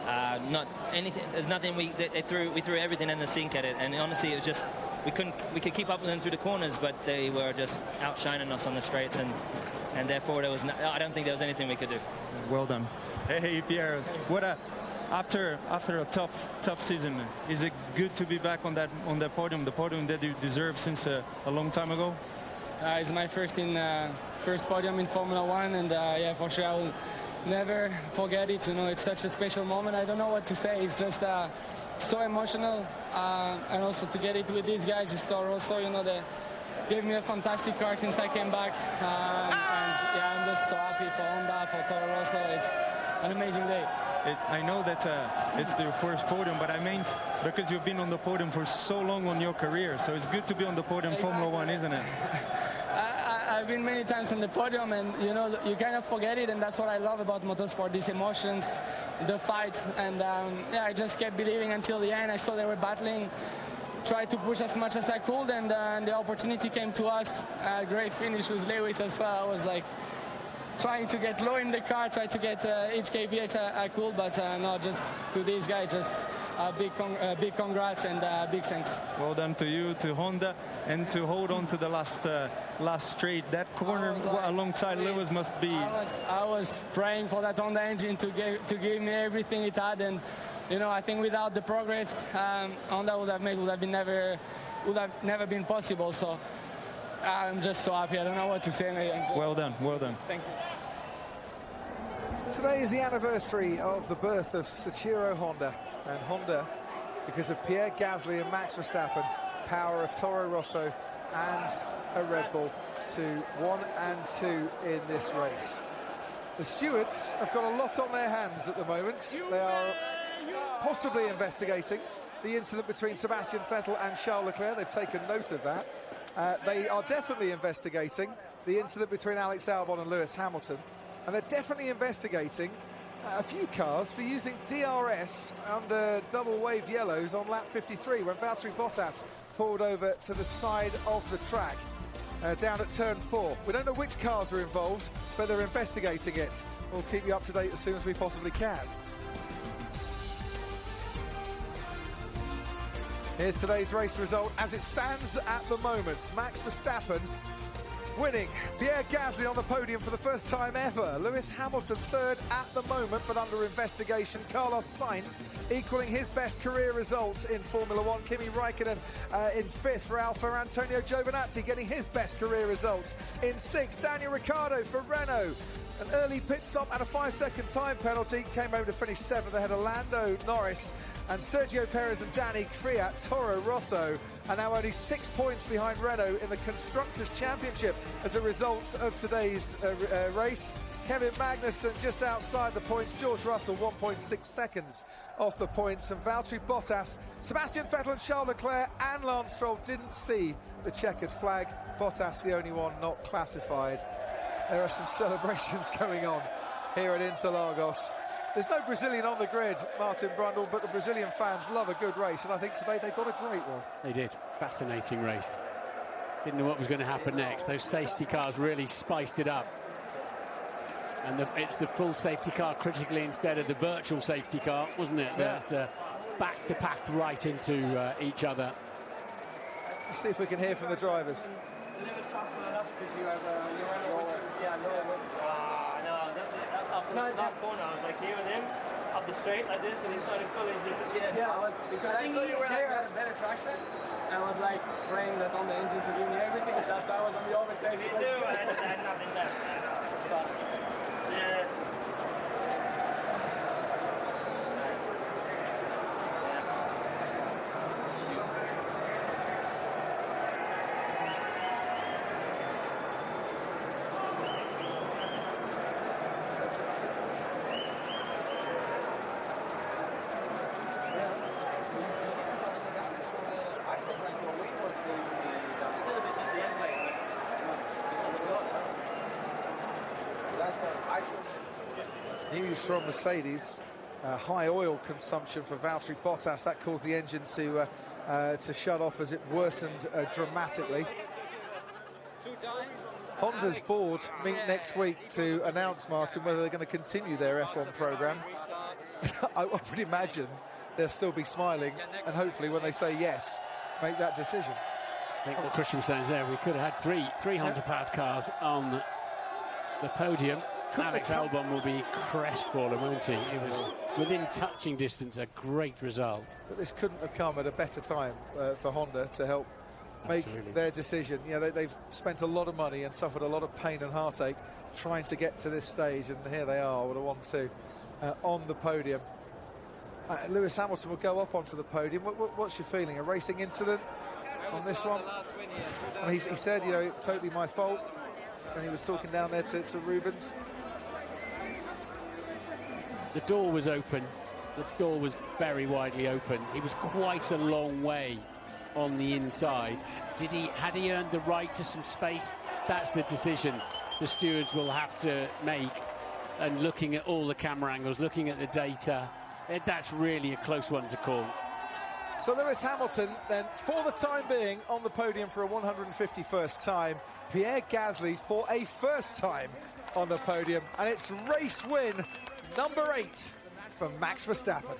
Not anything. There's nothing. We threw everything in the sink at it, and honestly, it was just we could keep up with them through the corners, but they were just outshining us on the straights, and therefore I don't think there was anything we could do. Well done. Hey Pierre, after a tough season, is it good to be back on that podium, the podium that you deserved since a long time ago? It's my first podium in Formula One, and yeah, for sure I will never forget it. You know, it's such a special moment. I don't know what to say. It's just so emotional, and also to get it with these guys, just Toro Rosso. You know, they gave me a fantastic car since I came back, and yeah, I'm just so happy for Honda, for Toro Rosso. It's an amazing day. I know that it's your first podium, but I meant because you've been on the podium for so long on your career, so it's good to be on the podium, Formula One, isn't it? I've been many times on the podium, and you know, you kind of forget it, and that's what I love about motorsport, these emotions, the fight, and yeah, I just kept believing until the end. I saw they were battling, tried to push as much as I could, and the opportunity came to us. Great finish with Lewis as well. I was like trying to get low in the car, try to get each kph I could, but no, just to these guys, just big congrats and big thanks. Well done to you, to Honda, and to hold on to the last straight. That corner alongside Lewis must be. I was praying for that Honda engine to give me everything it had, and you know, I think without the progress Honda would have never been possible. So I'm just so happy. I don't know what to say. Well done, well done. Thank you. Today is the anniversary of the birth of Soichiro Honda, and Honda, because of Pierre Gasly and Max Verstappen, power a Toro Rosso and a Red Bull to 1 and 2 in this race. The stewards have got a lot on their hands at the moment. They are possibly investigating the incident between Sebastian Vettel and Charles Leclerc. They've taken note of that. They are definitely investigating the incident between Alex Albon and Lewis Hamilton. And they're definitely investigating a few cars for using DRS under double wave yellows on lap 53 when Valtteri Bottas pulled over to the side of the track down at turn 4. We don't know which cars are involved, but they're investigating it. We'll keep you up to date as soon as we possibly can. Here's today's race result as it stands at the moment. Max Verstappen winning, Pierre Gasly on the podium for the first time ever. Lewis Hamilton third at the moment, but under investigation. Carlos Sainz equaling his best career results in Formula One. Kimi Raikkonen in 5th for Alfa. Antonio Giovinazzi getting his best career results in 6th. Daniel Ricciardo for Renault. An early pit stop and a 5-second time penalty. Came home to finish 7th ahead of Lando Norris and Sergio Perez and Danny Kvyat. Toro Rosso are now only 6 points behind Renault in the Constructors' Championship as a result of today's race. Kevin Magnussen just outside the points. George Russell 1.6 seconds off the points. And Valtteri Bottas, Sebastian Vettel and Charles Leclerc and Lance Stroll didn't see the checkered flag. Bottas the only one not classified. There are some celebrations going on here at Interlagos. There's no Brazilian on the grid, Martin Brundle, but the Brazilian fans love a good race, and I think today they got a great one. They did. Fascinating race. Didn't know what was going to happen next. Those safety cars really spiced it up. And it's the full safety car critically instead of the virtual safety car, wasn't it? Yeah. That back-to-pack right into each other. Let's see if we can hear from the drivers. No, last corner, I was like here with him, up the straight like this, and he started pulling different. Because I saw you were here, had a better traction, and I was like praying that on the engine to give me everything. That's why I was on the overtake. Me too, I had nothing left. But, yeah. News from Mercedes, high oil consumption for Valtteri Bottas. That caused the engine to shut off as it worsened dramatically. Honda's board meet next week to announce, Martin, whether they're going to continue their F1 programme. I would imagine they'll still be smiling, and hopefully when they say yes, make that decision. I think what Christian was saying there, we could have had three Honda-powered cars on the podium. Alex Albon will be crestfallen, won't he? It was within touching distance, a great result. But this couldn't have come at a better time for Honda to help make their decision. You know, they've spent a lot of money and suffered a lot of pain and heartache trying to get to this stage, and here they are with a 1-2 on the podium. Lewis Hamilton will go up onto the podium. What's your feeling? A racing incident on this one? He said, you know, totally my fault, and he was talking down there to Rubens. The door was open. The door was very widely open. He was quite a long way on the inside. Had he earned the right to some space? That's the decision the stewards will have to make. And looking at all the camera angles, looking at the data, that's really a close one to call. So Lewis Hamilton then, for the time being, on the podium for a 151st time. Pierre Gasly for a first time on the podium. And it's race win number 8 for Max Verstappen.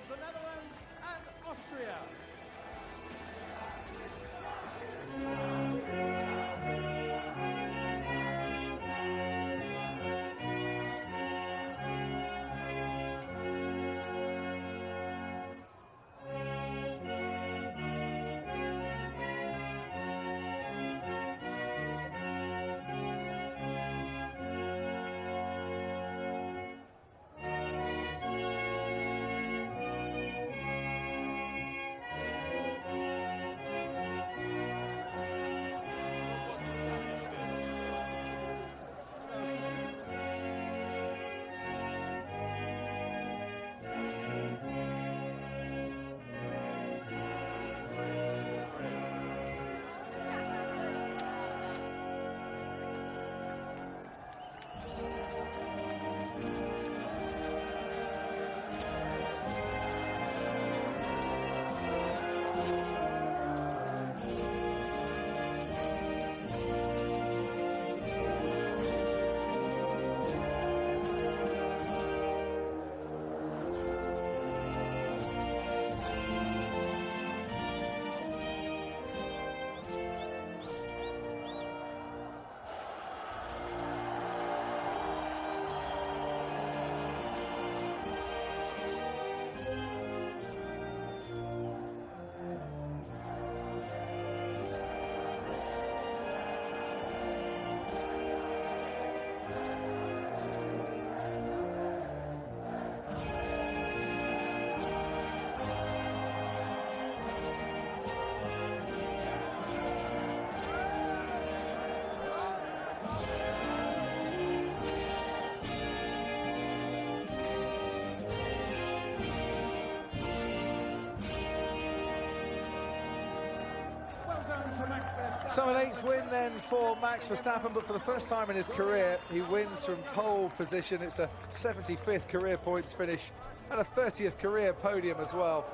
So an 8th win then for Max Verstappen, but for the first time in his career, he wins from pole position. It's a 75th career points finish and a 30th career podium as well.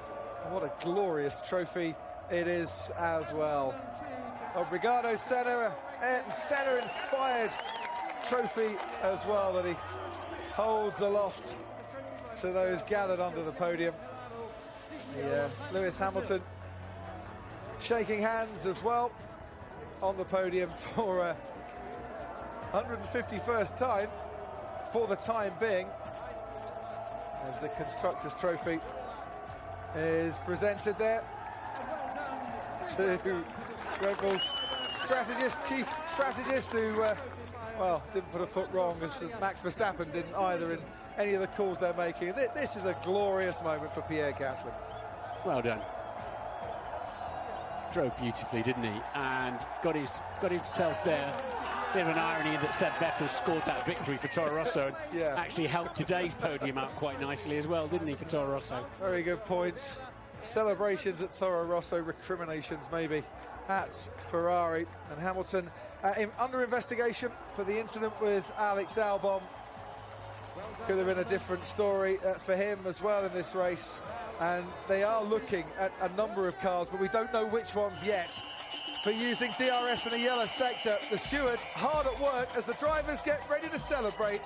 And what a glorious trophy it is as well. Obrigado, Senna. Senna-inspired trophy as well that he holds aloft to those gathered under the podium. Lewis Hamilton shaking hands as well on the podium for a 151st time for the time being, as the Constructors' Trophy is presented there to Red Bull's chief strategist, who, well, didn't put a foot wrong, as Max Verstappen didn't either in any of the calls they're making. This is a glorious moment for Pierre Gasly. Well done. Drove beautifully, didn't he? And got himself there. Bit of an irony that Seb Vettel scored that victory for Toro Rosso, and actually helped today's podium out quite nicely as well, didn't he, for Toro Rosso? Very good points. Celebrations at Toro Rosso, recriminations maybe at Ferrari. And Hamilton under investigation for the incident with Alex Albon. Could have been a different story for him as well in this race. And they are looking at a number of cars, but we don't know which ones yet, for using DRS in a yellow sector. The stewards hard at work as the drivers get ready to celebrate.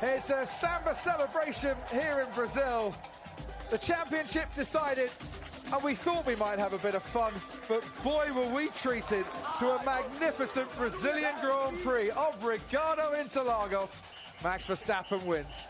It's a samba celebration here in Brazil. The championship decided, and we thought we might have a bit of fun, but boy were we treated to a magnificent Brazilian Grand Prix. Obrigado, Interlagos. Max Verstappen wins.